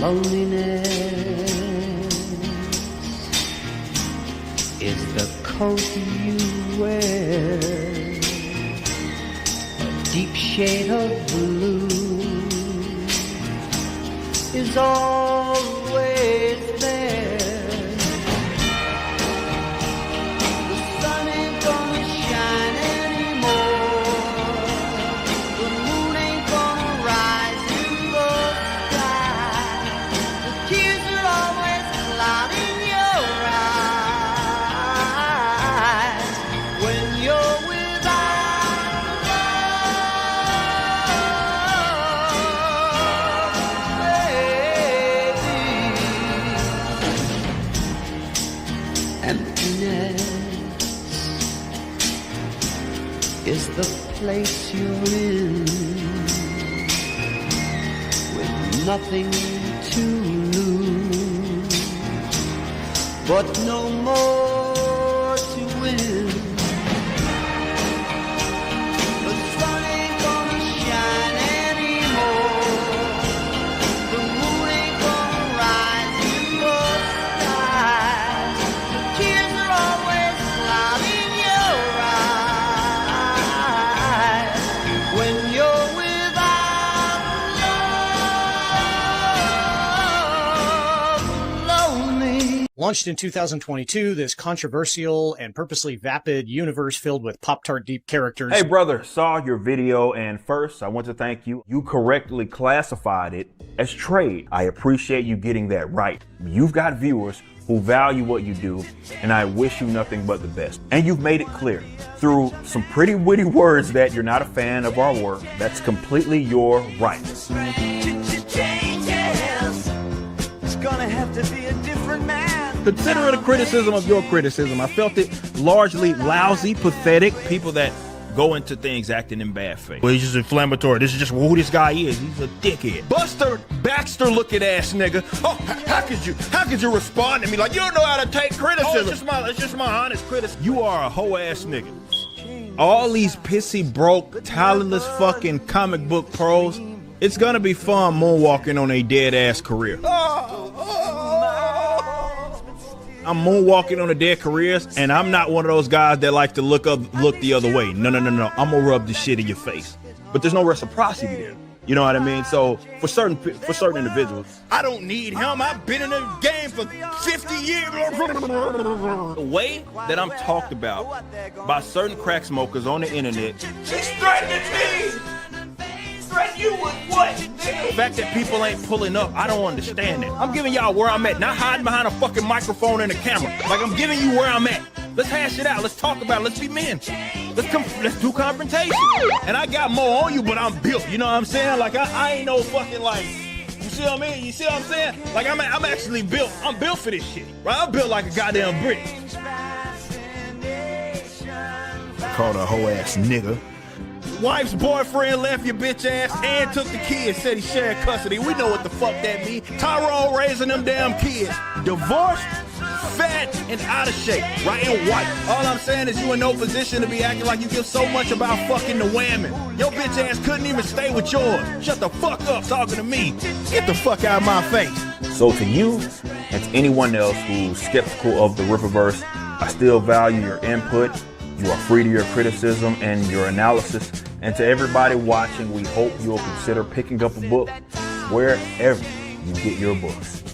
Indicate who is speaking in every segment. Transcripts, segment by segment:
Speaker 1: Loneliness is the coat you wear, a deep shade of blue is always there. The sun ain't gonna shine anymore, the moon ain't gonna rise in the sky, the tears are always clouding your eyes when you're without love, baby. Emptiness is the place you're in, with nothing to lose, but no more to win. The sun ain't gonna shine anymore, the moon ain't gonna rise in the sky, the tears are always clouding your eyes when you're without love, lonely.
Speaker 2: Launched in 2022, this controversial and purposely vapid universe filled with Pop-Tart deep characters.
Speaker 3: Hey brother, saw your video, and first I want to thank you. You correctly classified it as trade. I appreciate you getting that right. You've got viewers who value what you do, and I wish you nothing but the best. And you've made it clear through some pretty witty words that you're not a fan of our work. That's completely your right.
Speaker 1: It's gonna have to be a different man.
Speaker 4: Considering the criticism of your criticism, I felt it largely lousy, pathetic. People that go into things acting in bad faith. Well, he's just inflammatory. This is just who this guy is. He's a dickhead. Buster Baxter looking ass nigga. Oh, how could you respond to me like you don't know how to take criticism? It's just my honest criticism. You are a hoe ass nigga. All these pissy broke, talentless fucking comic book pros. It's gonna be fun moonwalking on a dead ass career. I'm moonwalking on a dead careers, and I'm not one of those guys that like to look the other way. No. I'm gonna rub the shit in your face. But there's no reciprocity there. You know what I mean? So for certain individuals, I don't need him. I've been in the game for 50 years. The way that I'm talked about by certain crack smokers on the internet, he's threatening me. Threaten you with what? The fact that people ain't pulling up, I don't understand that. I'm giving y'all where I'm at, not hiding behind a fucking microphone and a camera. Like, I'm giving you where I'm at. Let's hash it out. Let's talk about it. Let's be men. Let's do confrontation. And I got more on you, but I'm built. You know what I'm saying? Like, I ain't no fucking like, you see what I mean? You see what I'm saying? Like, I'm actually built. I'm built for this shit. Right? I'm built like a goddamn brick. Called a hoe ass nigga. Wife's boyfriend left your bitch ass and took the kids, said he shared custody. We know what the fuck that mean. Tyrone raising them damn kids. Divorced, fat, and out of shape, right, and white. All I'm saying is you in no position to be acting like you give so much about fucking the women. Your bitch ass couldn't even stay with yours. Shut the fuck up talking to me. Get the fuck out of my face.
Speaker 3: So to you and to anyone else who's skeptical of the Rippaverse, I still value your input. You are free to your criticism and your analysis. And to everybody watching, we hope you'll consider picking up a book wherever you get your books.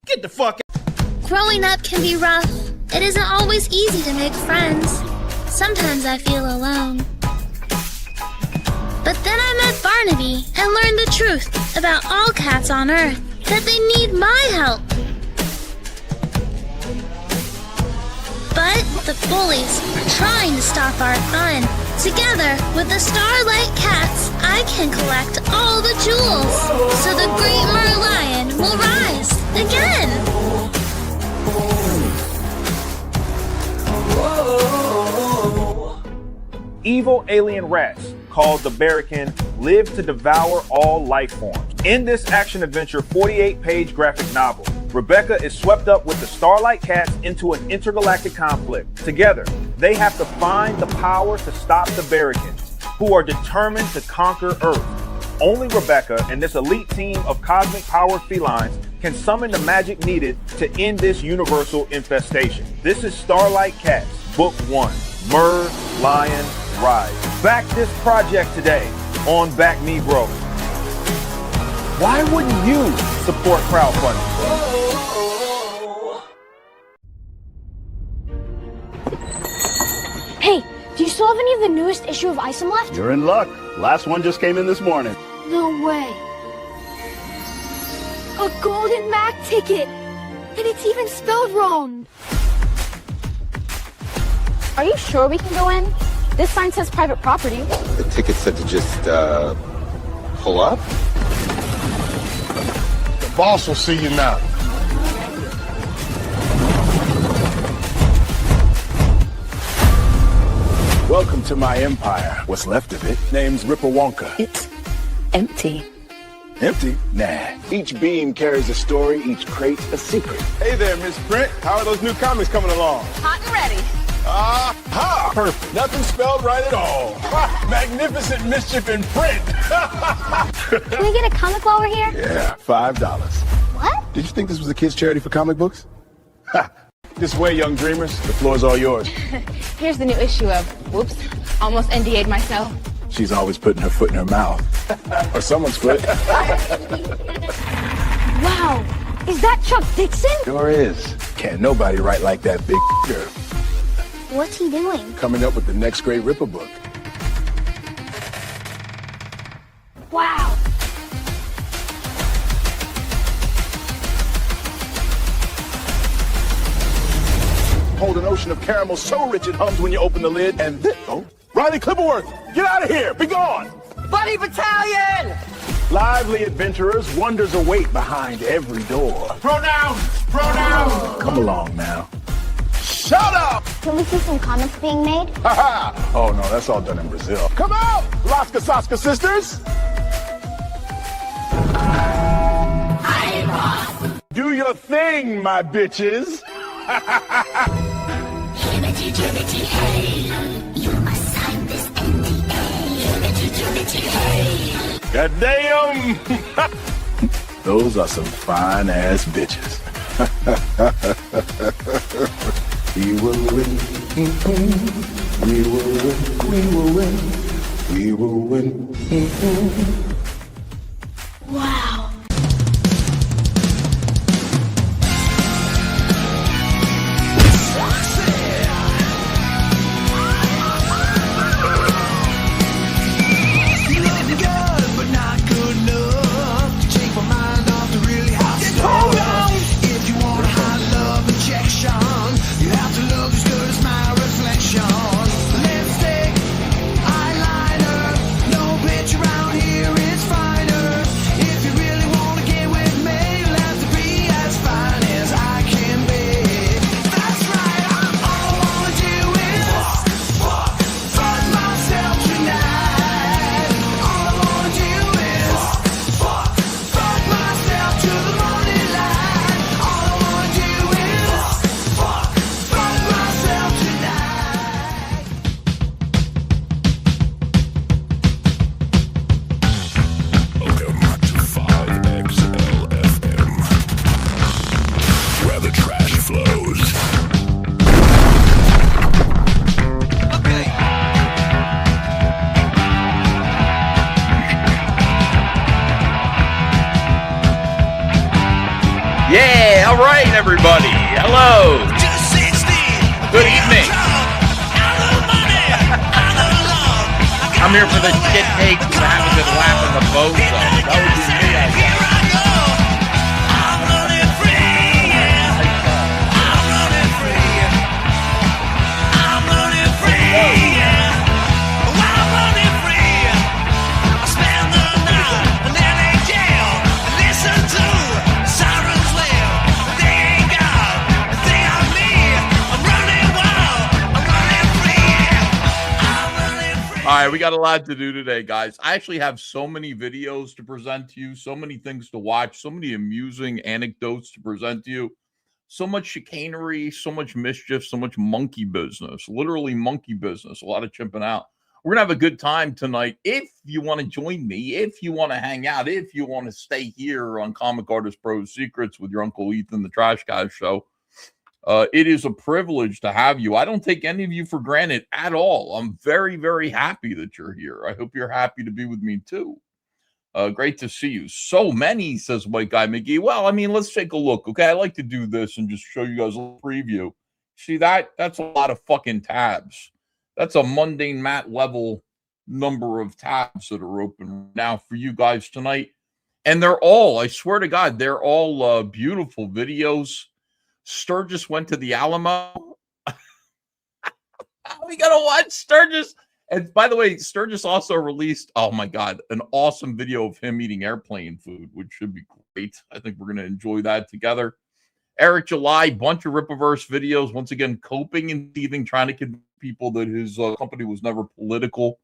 Speaker 4: Get the fuck out.
Speaker 5: Growing up can be rough. It isn't always easy to make friends. Sometimes I feel alone. But then I met Barnaby and learned the truth about all cats on Earth, that they need my help. But the bullies are trying to stop our fun. Together with the Starlight Cats, I can collect all the jewels, so the Great Merlion will rise again.
Speaker 3: Evil alien rats called the Barracan live to devour all life forms. In this action-adventure 48-page graphic novel, Rebecca is swept up with the Starlight Cats into an intergalactic conflict. Together, they have to find the power to stop the Barracans, who are determined to conquer Earth. Only Rebecca and this elite team of cosmic power felines can summon the magic needed to end this universal infestation. This is Starlight Cats, Book 1, Mer, Lion, Rise. Back this project today on Back Me Bro. Why wouldn't you support crowdfunding?
Speaker 6: Hey, do you still have any of the newest issue of Isom left?
Speaker 7: You're in luck. Last one just came in this morning.
Speaker 6: No way. A golden Mac ticket! And it's even spelled wrong!
Speaker 8: Are you sure we can go in? This sign says private property.
Speaker 9: The ticket said to just, pull up?
Speaker 7: The boss will see you now. Welcome to my empire. What's left of it? Name's Rippaverse.
Speaker 8: It's empty.
Speaker 7: Empty? Nah. Each beam carries a story, each crate a secret. Hey there, Miss Print. How are those new comics coming along?
Speaker 8: Hot and ready.
Speaker 7: Ha! Perfect. Nothing spelled right at all. Magnificent mischief in print.
Speaker 6: Can we get a comic while we're here?
Speaker 7: Yeah, $5.
Speaker 6: What?
Speaker 7: Did you think this was a kid's charity for comic books? Ha! This way, young dreamers. The floor's all yours.
Speaker 8: Here's the new issue of, whoops, almost NDA'd myself.
Speaker 7: She's always putting her foot in her mouth. Or someone's foot.
Speaker 6: Wow! Is that Chuck Dixon?
Speaker 7: Sure is. Can't nobody write like that big girl.
Speaker 6: What's he doing?
Speaker 7: Coming up with the next great Ripper book.
Speaker 6: Wow!
Speaker 7: Hold an ocean of caramel so rich it hums when you open the lid, and then, oh, Riley Clipperworth, get out of here! Be gone!
Speaker 10: Buddy Battalion!
Speaker 7: Lively adventurers, wonders await behind every door.
Speaker 10: Pronouns! Pronouns!
Speaker 7: Come along now. Shut up!
Speaker 6: Can we see some comics being made?
Speaker 7: Ha ha! Oh no, that's all done in Brazil. Come out, Laska Saska sisters! Do your thing, my bitches! God damn! Those are some fine ass bitches. We will win. We will win. We will win. We will win.
Speaker 6: Wow!
Speaker 11: Yeah, all right, everybody. Hello. Good evening. I'm here for the shit takes and have a good laugh in the boat. That would be me, I guess. All right, we got a lot to do today, guys. I actually have so many videos to present to you, so many things to watch, so many amusing anecdotes to present to you, so much chicanery, so much mischief, so much monkey business, literally monkey business, a lot of chimping out. We're going to have a good time tonight. If you want to join me, if you want to hang out, if you want to stay here on Comic Artist Pro Secrets with your Uncle Ethan, the TRASHCAST show, it is a privilege to have you. I don't take any of you for granted at all. I'm very, very happy that you're here. I hope you're happy to be with me too. Great to see you. So many, says White Guy McGee. Well, I mean, let's take a look, okay? I like to do this and just show you guys a little preview. See that? That's a lot of fucking tabs. That's a mundane Matt level number of tabs that are open now for you guys tonight. And they're all, I swear to God, they're all beautiful videos. Sturgis went to the Alamo. We got to watch Sturgis. And by the way, Sturgis also released, oh my God, an awesome video of him eating airplane food, which should be great. I think we're going to enjoy that together. Eric July, bunch of Rippaverse videos, once again, coping and teething, trying to convince people that his company was never political.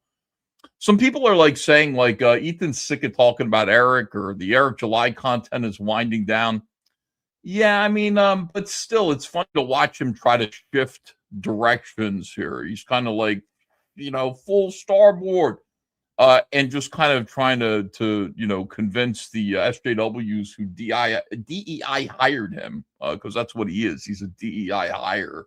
Speaker 11: Some people are like saying, like, Ethan's sick of talking about Eric, or the Eric July content is winding down. Yeah, I mean, but still, it's fun to watch him try to shift directions here. He's kind of like, you know, full starboard, and just kind of trying to you know, convince the SJWs who DEI hired him, because that's what he is. He's a DEI hire,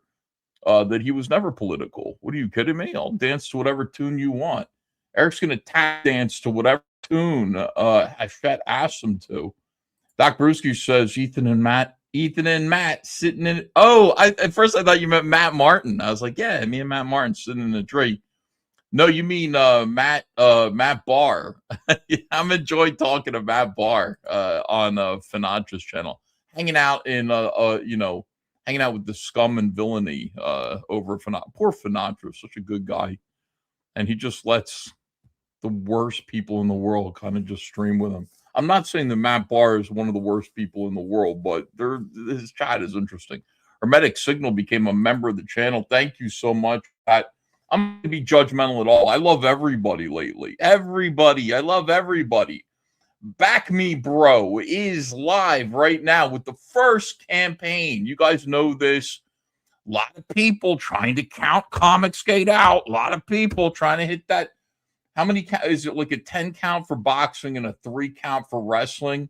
Speaker 11: that he was never political. What are you kidding me? I'll dance to whatever tune you want. Eric's going to tap dance to whatever tune Hachette asks him to. Doc Brewski says Ethan and Matt sitting in. Oh, at first I thought you meant Matt Martin. I was like, yeah, me and Matt Martin sitting in a tree. No, you mean Matt Barr. I'm enjoying talking to Matt Barr on Finatra's channel, hanging out in you know, hanging out with the scum and villainy over Finatra. Poor Finatra, such a good guy, and he just lets the worst people in the world kind of just stream with him. I'm not saying that Matt Barr is one of the worst people in the world, but his chat is interesting. Hermetic Signal became a member of the channel. Thank you so much, Pat. I'm not going to be judgmental at all. I love everybody lately. Everybody. I love everybody. Back Me Bro is live right now with the first campaign. You guys know this. A lot of people trying to count Comicsgate out. A lot of people trying to hit that. How many is it, like a 10 count for boxing and a 3 count for wrestling?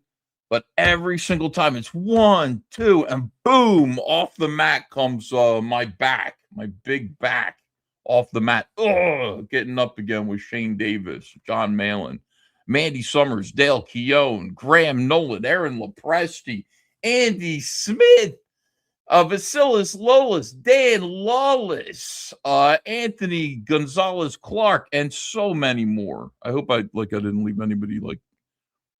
Speaker 11: But every single time it's 1, 2, and boom, off the mat comes my back, my big back off the mat. Ugh, getting up again with Shane Davis, John Malin, Mandy Summers, Dale Keown, Graham Nolan, Aaron Lopresti, Andy Smith, Vasilis Lolis, Dan Lawless, Anthony Gonzalez Clark, and so many more. I hope I didn't leave anybody like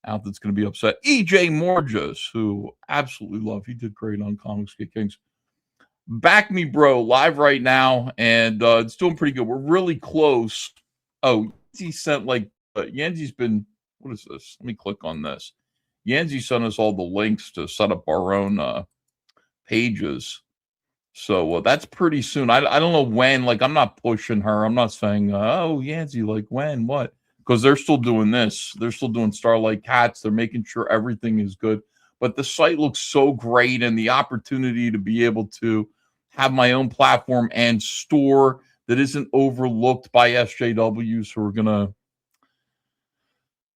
Speaker 11: out that's going to be upset. EJ Morges, who absolutely love. He did great on Comicsgate Kings. Back Me Bro live right now, and it's doing pretty good. We're really close. Oh, he sent like Yanzi's been. What is this? Let me click on this. Yanzi sent us all the links to set up our own pages, so that's pretty soon. I don't know when. Like, I'm not pushing her. I'm not saying, oh, Yanzi, like when, what? Because they're still doing this. They're still doing Starlight Cats. They're making sure everything is good. But the site looks so great, and the opportunity to be able to have my own platform and store that isn't overlooked by SJWs who are gonna,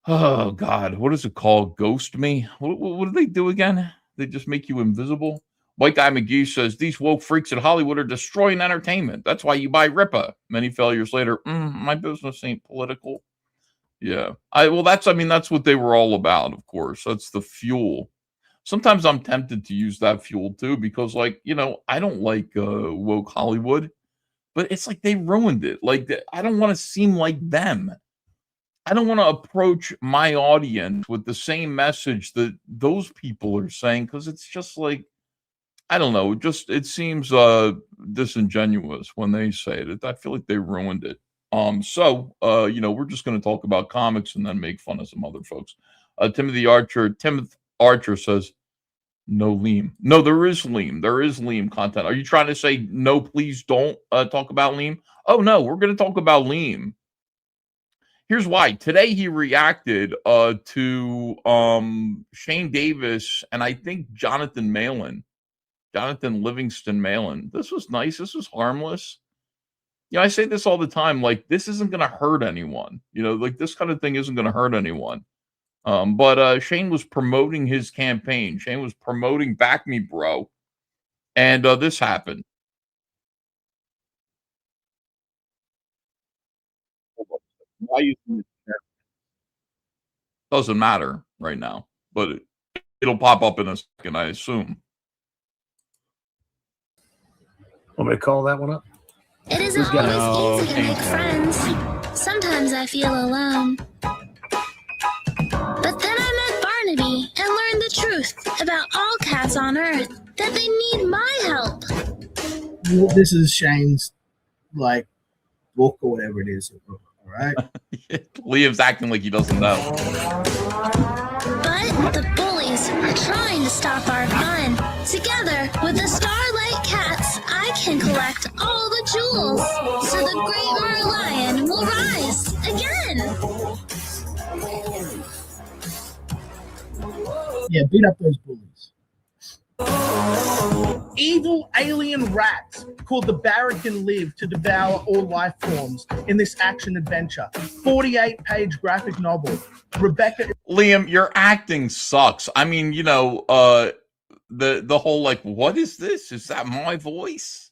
Speaker 11: oh God, what is it called? Ghost me? What do they do again? They just make you invisible. White Guy McGee says these woke freaks at Hollywood are destroying entertainment. That's why you buy Rippa. Many failures later. My business ain't political. Yeah, that's what they were all about. Of course, that's the fuel. Sometimes I'm tempted to use that fuel too, because, like, you know, I don't like woke Hollywood, but it's like they ruined it. Like, I don't want to seem like them. I don't want to approach my audience with the same message that those people are saying, because it's just like, I don't know, it seems disingenuous when they say it. I feel like they ruined it. So you know, we're just going to talk about comics and then make fun of some other folks. Timothy Archer says, no Leem. No, there is Leem. There is Leem content. Are you trying to say, no, please don't talk about Leem? Oh, no, we're going to talk about Leem. Here's why. Today he reacted to Shane Davis and I think Jonathan Livingston Malin. This was nice. This was harmless. you know, I say this all the time, like, this isn't going to hurt anyone. You know, like, this kind of thing isn't going to hurt anyone. But Shane was promoting his campaign. Shane was promoting Back Me Bro. And this happened. Why you doesn't matter right now, but it'll pop up in a second, I assume.
Speaker 2: Want me to call that one up?
Speaker 5: It isn't always easy to make friends. Sometimes I feel alone. But then I met Barnaby and learned the truth about all cats on Earth, that they need my help.
Speaker 12: This is Shane's, like, book or whatever it is. All right?
Speaker 11: Liam's acting like he doesn't know.
Speaker 5: But the bullies are trying to stop our fun. Together with the Starlight Cats, I can collect all the jewels, so the Great Merlion will rise again.
Speaker 12: Yeah, beat up those bullies. Evil alien rats called the Barracan live to devour all life forms in this action adventure. 48-page graphic novel. Rebecca.
Speaker 11: Liam, your acting sucks. I mean, you know, the whole, like, what is this? Is that my voice?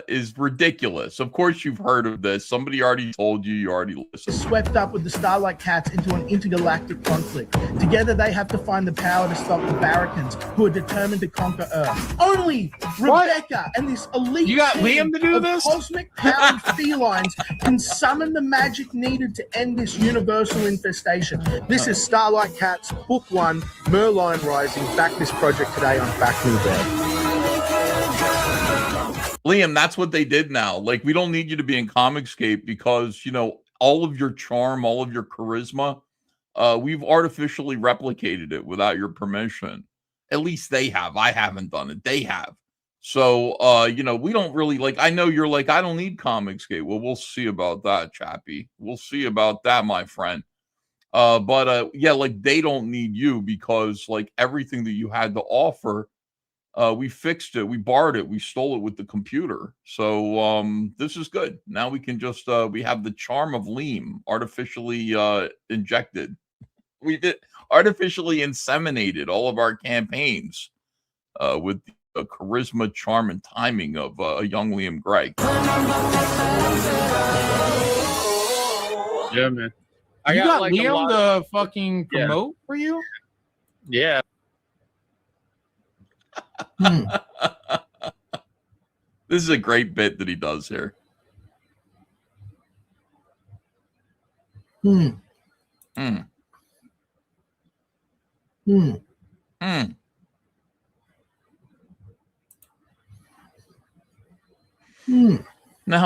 Speaker 11: Is ridiculous. Of course you've heard of this. Somebody already told you. You already listened.
Speaker 12: Swept up with the Starlight Cats into an intergalactic conflict. Together they have to find the power to stop the Barracans, who are determined to conquer Earth. Only Rebecca and this elite
Speaker 10: You got
Speaker 12: team
Speaker 10: Liam to do
Speaker 12: of
Speaker 10: this?
Speaker 12: cosmic powered felines can summon the magic needed to end this universal infestation. This is Starlight Cats Book 1, Merlion Rising. Back this project today on Back Me Bro.
Speaker 11: Liam, that's what they did now. Like, we don't need you to be in Comicscape because, you know, all of your charm, all of your charisma, we've artificially replicated it without your permission. At least they have. I haven't done it. They have. So, you know, we don't really, like, I know you're like, I don't need Comicscape. Well, we'll see about that, Chappie. We'll see about that, my friend. But yeah, like, they don't need you because, like, everything that you had to offer, we fixed it, we borrowed it, we stole it with the computer. So this is good. Now we can just we have the charm of Leem artificially injected. We did artificially inseminated all of our campaigns with the charisma, charm, and timing of a young Liam Gray.
Speaker 10: Yeah, man.
Speaker 13: You got
Speaker 10: like
Speaker 13: Liam to fucking promote for you?
Speaker 10: Yeah.
Speaker 11: This is a great bit that he does here. Now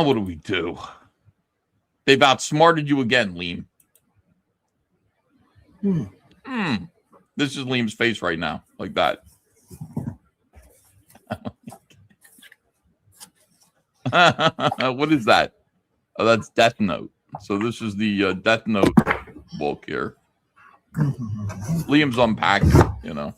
Speaker 11: what do we do? They've outsmarted you again, Leem. This is Liam's face right now, like that. What is that? Oh, that's Death Note. So this is the Death Note book here. Liam's unpacked, you know.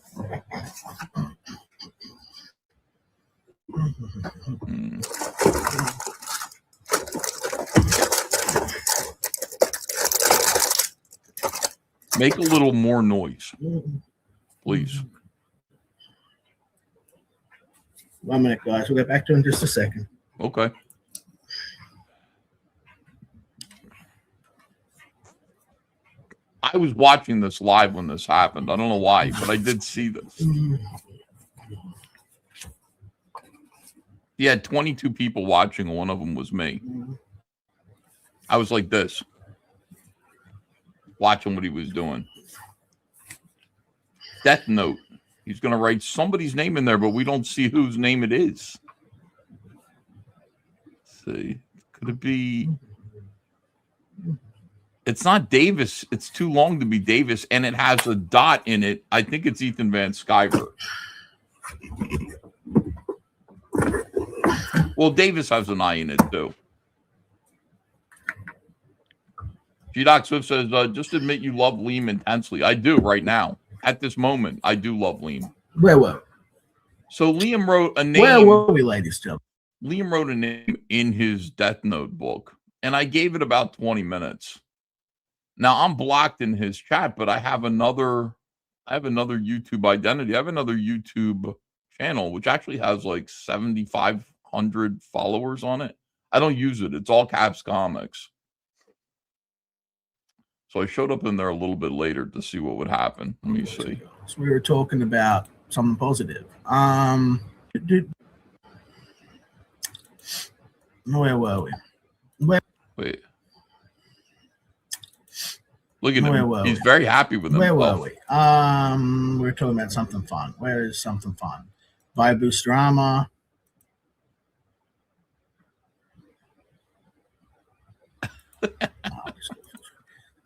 Speaker 11: Make a little more noise, please.
Speaker 12: 1 minute, guys. We'll get back to it in just a second.
Speaker 11: Okay. I was watching this live when this happened. I don't know why, but I did see this. He had 22 people watching, and one of them was me. I was like this, watching what he was doing. Death Note. He's going to write somebody's name in there, but we don't see whose name it is. Let's see. Could it be? It's not Davis. It's too long to be Davis, and it has a dot in it. I think it's Ethan Van Sciver. Well, Davis has an I in it, too. G-Doc Swift says, just admit you love Leem intensely. I do right now. At this moment, I do love Leem.
Speaker 12: Where were we?
Speaker 11: So Liam wrote a name.
Speaker 12: Where were we, ladies and gentlemen?
Speaker 11: Leem wrote a name in his Death Note book, and I gave it about 20 minutes. Now I'm blocked in his chat, but I have another YouTube identity. I have another YouTube channel, which actually has like 7,500 followers on it. I don't use it. It's all Caps Comics. So I showed up in there a little bit later to see what would happen. Let me see.
Speaker 12: So we were talking about something positive. Where were we?
Speaker 11: Wait. Look at him. He's very happy with himself.
Speaker 12: Where were we? We were talking about something fun. Where is something fun? Vibe Booster Armor.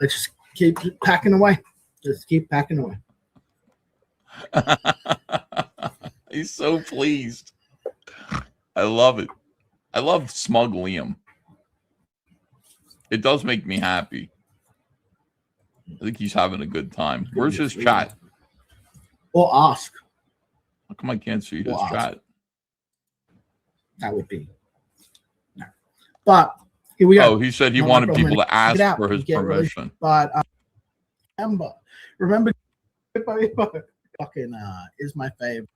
Speaker 12: Let's just keep packing away. Just keep packing away.
Speaker 11: He's so pleased. I love it. I love smug Liam. It does make me happy. I think he's having a good time. Where's his chat?
Speaker 12: Or ask.
Speaker 11: How come I can't see his chat?
Speaker 12: That would be. No. But here we go.
Speaker 11: Oh, he said he wanted people to ask for his permission.
Speaker 12: But remember, fucking is my favorite.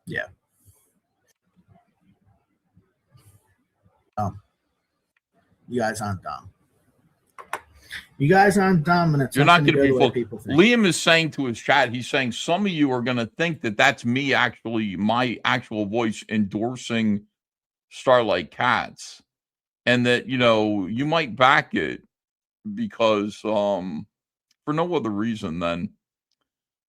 Speaker 12: Yeah. You guys aren't dumb. You guys aren't dumb, and it's
Speaker 11: you're not going to be
Speaker 12: fooled.
Speaker 11: Liam is saying to his chat, he's saying some of you are going to think that that's me, actually, my actual voice endorsing Starlight Cats, and that you might back it because for no other reason than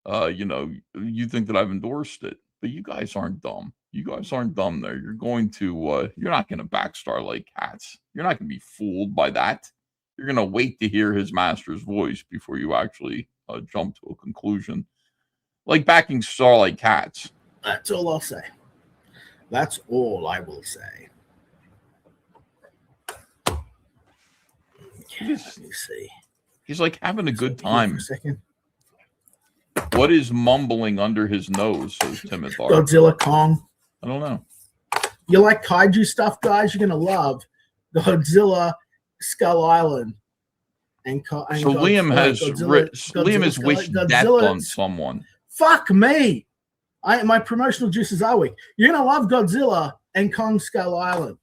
Speaker 11: you think that I've endorsed it. But you guys aren't dumb. You guys aren't dumb. There, you're not going to back Starlight Cats. You're not going to be fooled by that. You're going to wait to hear his master's voice before you actually jump to a conclusion. Like backing Starlight Cats.
Speaker 12: That's all I'll say. That's all I will say. Okay, let me see.
Speaker 11: He's like having a good time.
Speaker 12: For a second.
Speaker 11: What is mumbling under his nose, says Timothy.
Speaker 12: Godzilla Kong.
Speaker 11: I don't know.
Speaker 12: You like kaiju stuff, guys? You're going to love Godzilla Skull Island. So
Speaker 11: Liam has wished death on someone.
Speaker 12: Fuck me. My promotional juices are weak. You're gonna love Godzilla and Kong Skull Island.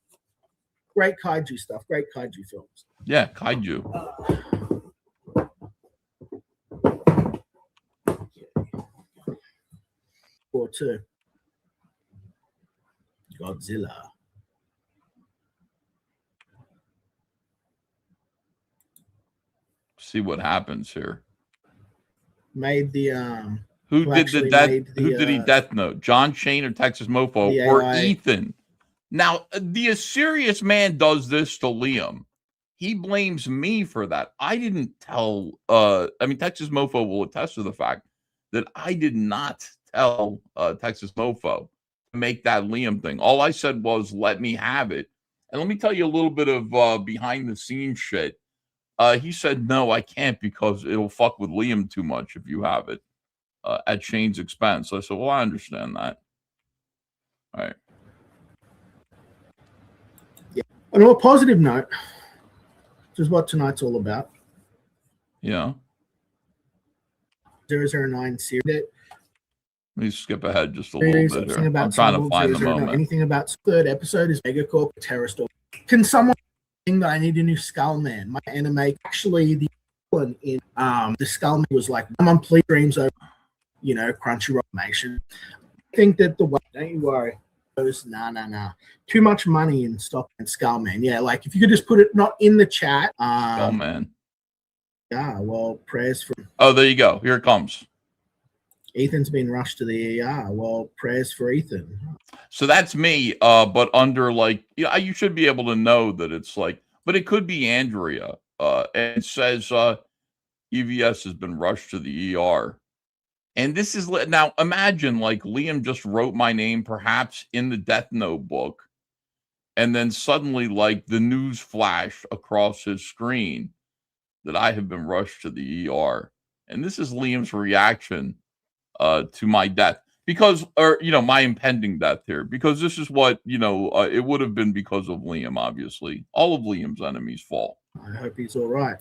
Speaker 12: Great kaiju stuff. Great kaiju films.
Speaker 11: Yeah, kaiju.
Speaker 12: Or two. Godzilla.
Speaker 11: See what happens here.
Speaker 12: Made the
Speaker 11: who did he death note? John Shane or Texas Mofo or Ethan? Now the serious man does this to Liam. He blames me for that. I didn't tell Texas Mofo will attest to the fact that I did not tell Texas Mofo to make that Liam thing. All I said was let me have it. And let me tell you a little bit of behind the scenes shit. He said, no, I can't because it'll fuck with Liam too much if you have it at Shane's expense. So I said, well, I understand that. All right.
Speaker 12: Yeah. On a positive note, which is what tonight's all about.
Speaker 11: Yeah.
Speaker 12: 009 series.
Speaker 11: Let me skip ahead just a little bit here. I'm trying to find the moment.
Speaker 12: Anything about third episode is Megacorp terrorist. Can someone that I need a new Skullman? My anime actually the one in the Skullman was like complete dreams over Crunchyroll animation. I think that the way don't you worry. Nah. Too much money in stock and Skullman. Yeah, like if you could just put it not in the chat.
Speaker 11: Skullman.
Speaker 12: Yeah, well, prayers for
Speaker 11: Oh, there you go. Here it comes.
Speaker 12: Ethan's been rushed to the ER. Well, prayers for Ethan.
Speaker 11: So that's me, but under you should be able to know that it's but it could be Andrea. And it says EVS has been rushed to the ER. And this is now imagine Liam just wrote my name perhaps in the Death Note book. And then suddenly the news flash across his screen that I have been rushed to the ER. And this is Liam's reaction to my death. because, or my impending death here, because this is what it would have been because of Liam. Obviously, all of Liam's enemies fall.
Speaker 12: I hope he's all right.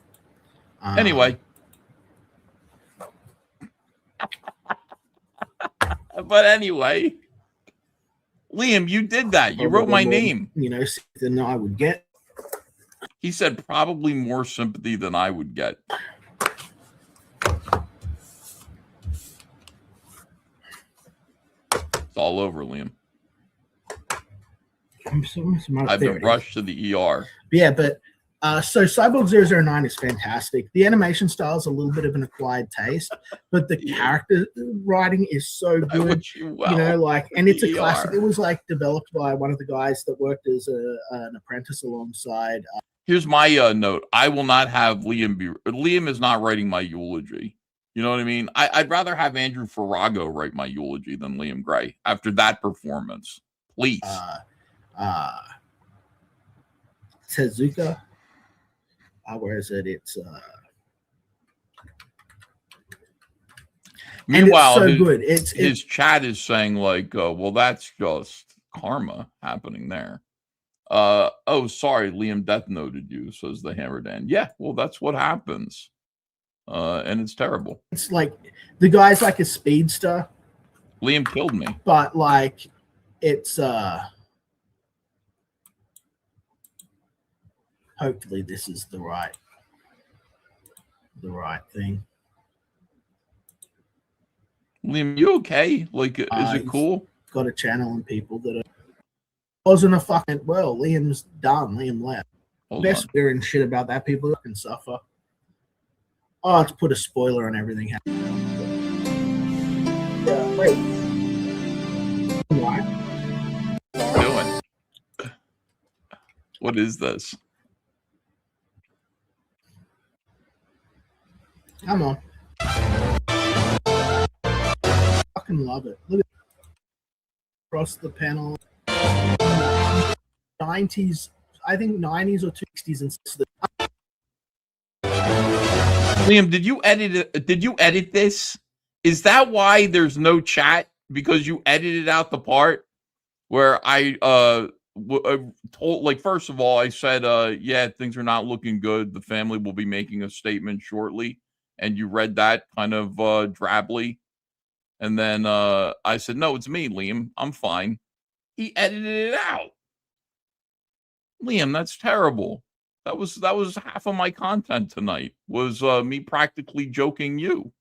Speaker 11: Anyway, but anyway, Liam, you did that. You wrote my name.
Speaker 12: Than I would get.
Speaker 11: He said probably more sympathy than I would get. It's all over, Liam. I've been rushed to the ER.
Speaker 12: Yeah, but so Cyborg 009 is fantastic. The animation style is a little bit of an acquired taste, but the character writing is so good. And it's a classic. It was developed by one of the guys that worked as an apprentice alongside.
Speaker 11: Here's my note. I will not have Liam be. Liam is not writing my eulogy. You know what I mean? I'd rather have Andrew Farago write my eulogy than Liam Gray after that performance. Please.
Speaker 12: Tezuka. Where is it? It's
Speaker 11: meanwhile,
Speaker 12: and it's so good.
Speaker 11: His chat is saying well, that's just karma happening there. Oh, sorry, Liam death noted you, says the Hammer Dan. Yeah, well, that's what happens. And it's terrible.
Speaker 12: It's the guy's like a speedster.
Speaker 11: Liam killed me.
Speaker 12: But it's hopefully this is the right thing.
Speaker 11: Liam, you okay? Is it cool?
Speaker 12: Got a channel and people that wasn't a fucking Liam's done. Liam left. Best hearing shit about that. People can suffer. Oh, let's put a spoiler on everything. Wait. What?
Speaker 11: Doing? What is this?
Speaker 12: Come on. Fucking love it. Look at across the panel. 90s, I think 90s or 60s and 60s.
Speaker 11: Liam, did you edit it? Did you edit this? Is that why there's no chat? Because you edited out the part where I told, first of all, I said, yeah, things are not looking good. The family will be making a statement shortly. And you read that kind of drably. And then I said, no, it's me, Liam. I'm fine. He edited it out. Liam, that's terrible. That was half of my content tonight, was me practically joking you.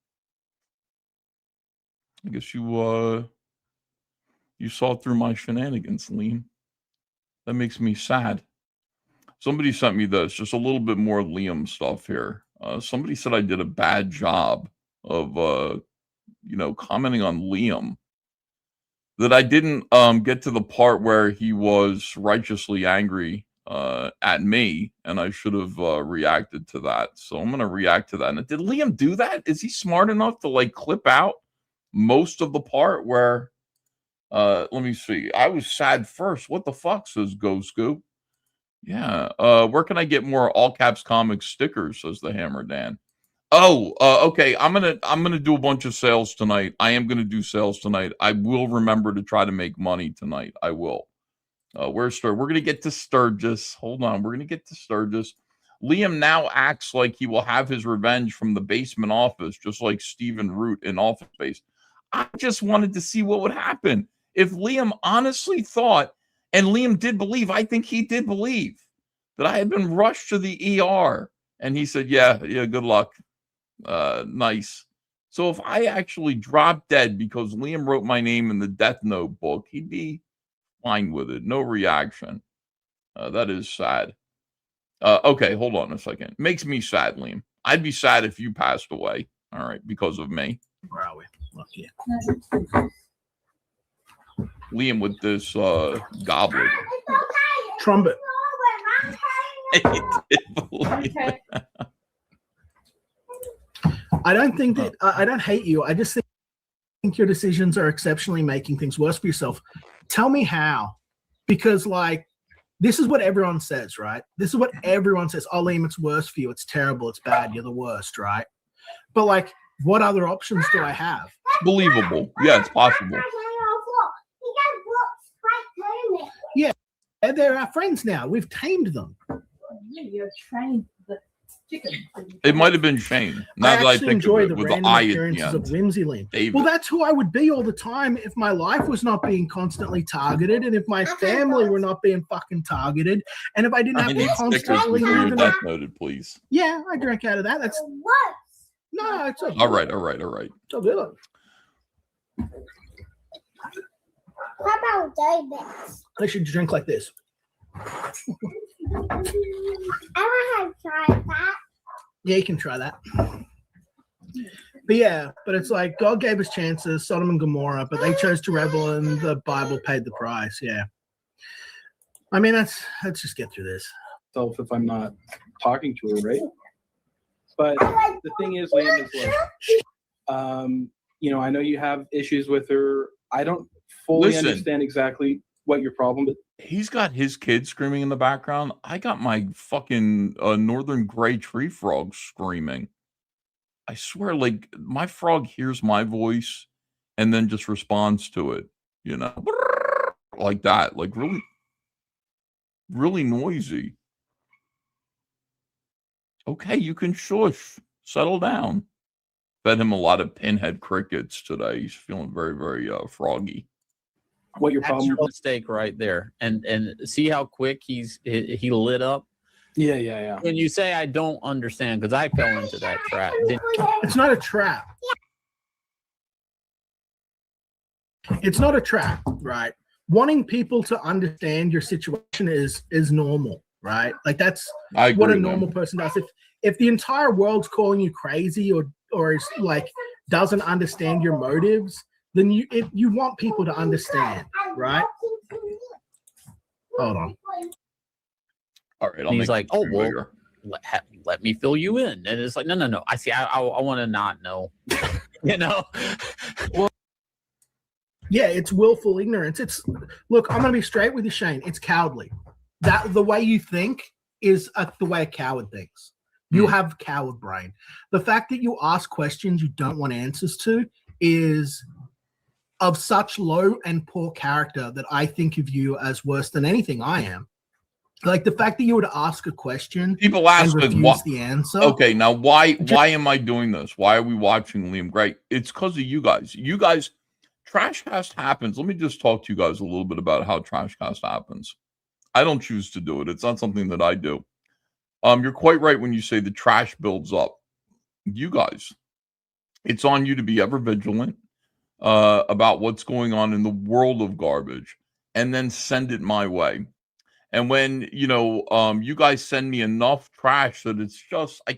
Speaker 11: I guess you saw through my shenanigans, Liam. That makes me sad. Somebody sent me this, just a little bit more Liam stuff here. Somebody said I did a bad job of commenting on Liam. That I didn't get to the part where he was righteously angry at me, and I should have reacted to that. So I'm going to react to that. And did Liam do that? Is he smart enough to clip out most of the part where let me see. I was sad first. What the fuck, says Go Scoop. Yeah. Where can I get more all caps comics stickers, says the Hammer Dan. Oh, okay. I'm gonna do a bunch of sales tonight. I am gonna do sales tonight. I will remember to try to make money tonight. I will. Where's Sturgis? We're gonna get to Sturgis. Hold on. We're gonna get to Sturgis. Liam now acts like he will have his revenge from the basement office, just like Stephen Root in Office Space. I just wanted to see what would happen if Liam honestly thought, and Liam did believe, I think he did believe, that I had been rushed to the ER. And he said, yeah, good luck. Nice. So if I actually dropped dead because Liam wrote my name in the Death Note book, he'd be fine with it. No reaction. That is sad. Okay, hold on a second. Makes me sad, Liam. I'd be sad if you passed away. All right, because of me.
Speaker 12: Where are we? Look here.
Speaker 11: Liam with this goblet.
Speaker 12: Trumpet. I don't think that I don't hate you. I just think your decisions are exceptionally making things worse for yourself. Tell me how, because this is what everyone says, right? This is what everyone says. Oh, Liam, it's worse for you. It's terrible. It's bad. You're the worst, right? But what other options do I have?
Speaker 11: believable. Yeah, it's possible.
Speaker 12: Yeah, and they're our friends now. We've tamed them.
Speaker 14: You're trained the chicken.
Speaker 11: It might have been Shane. Now that I think
Speaker 12: enjoy
Speaker 11: of it,
Speaker 12: the
Speaker 11: with the
Speaker 12: random
Speaker 11: eye at the
Speaker 12: appearances of
Speaker 11: end.
Speaker 12: Whimsy Leem.
Speaker 11: David.
Speaker 12: Well, that's who I would be all the time if my life was not being constantly targeted, and if my family were not being fucking targeted, and if I didn't
Speaker 11: I
Speaker 12: have
Speaker 11: need
Speaker 12: to
Speaker 11: stickers
Speaker 12: constantly
Speaker 11: before your
Speaker 12: live in
Speaker 11: death noted, please.
Speaker 12: Yeah, I drank out of that. That's no, it's okay.
Speaker 11: All right.
Speaker 12: It's all good.
Speaker 5: How about David's?
Speaker 12: I should drink like this.
Speaker 5: I want to try that.
Speaker 12: Yeah, you can try that. But yeah, but it's like God gave us chances, Sodom and Gomorrah, but they chose to rebel, and the Bible paid the price. Yeah. I mean, let's just get through this.
Speaker 15: If I'm not talking to her, right? But the thing is, Liam, is like, you know, I know you have issues with her. I don't fully understand exactly what your problem is.
Speaker 11: He's got his kid screaming in the background. I got my fucking northern gray tree frog screaming. I swear, like, my frog hears my voice and then just responds to it, you know, like that, like really noisy. Okay, you can shush. Settle down. Fed him a lot of pinhead crickets today. He's feeling very, very froggy.
Speaker 15: What your
Speaker 16: That's
Speaker 15: problem?
Speaker 16: your mistake right there. And see how quick he lit up.
Speaker 15: Yeah.
Speaker 16: When you say I don't understand, because I fell into that trap.
Speaker 12: It's not a trap. It's not a trap, right? Wanting people to understand your situation is normal, right? Like that's what a normal person does. If the entire world's calling you crazy or is like doesn't understand your motives, then you want people to understand, right? Hold on.
Speaker 11: All right,
Speaker 16: He's like, oh well, let me fill you in, and it's like, no. I see. I want to not know, you know.
Speaker 12: Well, yeah, it's willful ignorance. It's look. I'm gonna be straight with you, Shane. It's cowardly. That the way you think is the way a coward thinks. You have coward brain. The fact that you ask questions you don't want answers to is of such low and poor character that I think of you as worse than anything I am. Like the fact that you would ask a question,
Speaker 11: people ask
Speaker 12: and refuse the answer.
Speaker 11: Okay, now why am I doing this? Why are we watching Liam? Great, it's because of you guys. You guys, TRASHCAST happens. Let me just talk to you guys a little bit about how TRASHCAST happens. I don't choose to do it. It's not something that I do. You're quite right when you say the trash builds up. You guys, it's on you to be ever vigilant about what's going on in the world of garbage, and then send it my way. And when, you know, you guys send me enough trash that it's just, I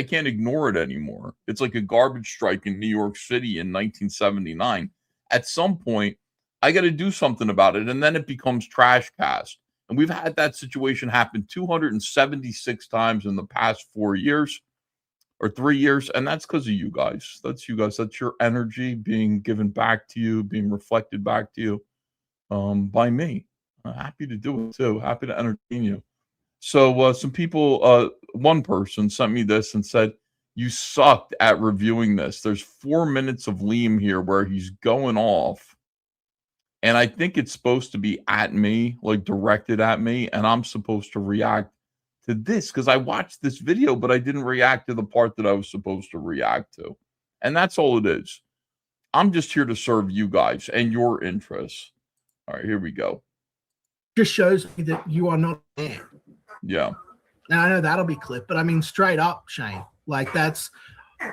Speaker 11: can't ignore it anymore. It's like a garbage strike in New York City in 1979. At some point, I got to do something about it. And then it becomes TRASHCAST. And we've had that situation happen 276 times in the past 4 years or 3 years. And that's because of you guys. That's you guys. That's your energy being given back to you, being reflected back to you by me. I'm happy to do it too. Happy to entertain you. So some people, one person sent me this and said, you sucked at reviewing this. There's 4 minutes of Leem here where he's going off. And I think it's supposed to be at me, like directed at me. And I'm supposed to react to this because I watched this video, but I didn't react to the part that I was supposed to react to. And that's all it is. I'm just here to serve you guys and your interests. All right, here we go.
Speaker 12: Just shows me that you are not there.
Speaker 11: Yeah.
Speaker 12: Now I know that'll be clipped, but I mean straight up, Shane. Like that's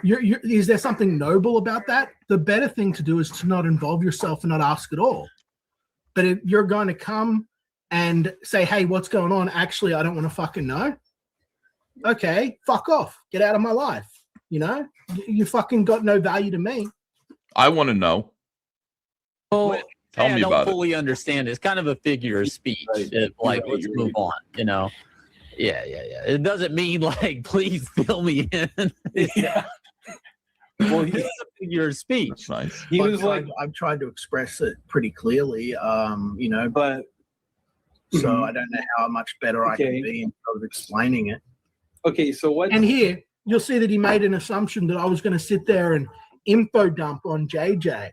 Speaker 12: is there something noble about that? The better thing to do is to not involve yourself and not ask at all. But if you're going to come and say, hey, what's going on? Actually, I don't want to fucking know. Okay, fuck off. Get out of my life. You know, you fucking got no value to me.
Speaker 11: I want to know.
Speaker 16: Well,
Speaker 11: Tell me
Speaker 16: I
Speaker 11: about
Speaker 16: don't fully understand. It's kind of a figure of speech. Like, let's move on, you know? Yeah. It doesn't mean like, please fill me in. Yeah. Well, he's a figure of speech.
Speaker 11: Nice.
Speaker 12: He was like, I'm trying to express it pretty clearly, you know, but so I don't know how much better I can be in sort of explaining it.
Speaker 15: Okay, so what?
Speaker 12: And here you'll see that he made an assumption that I was going to sit there and info dump on JJ.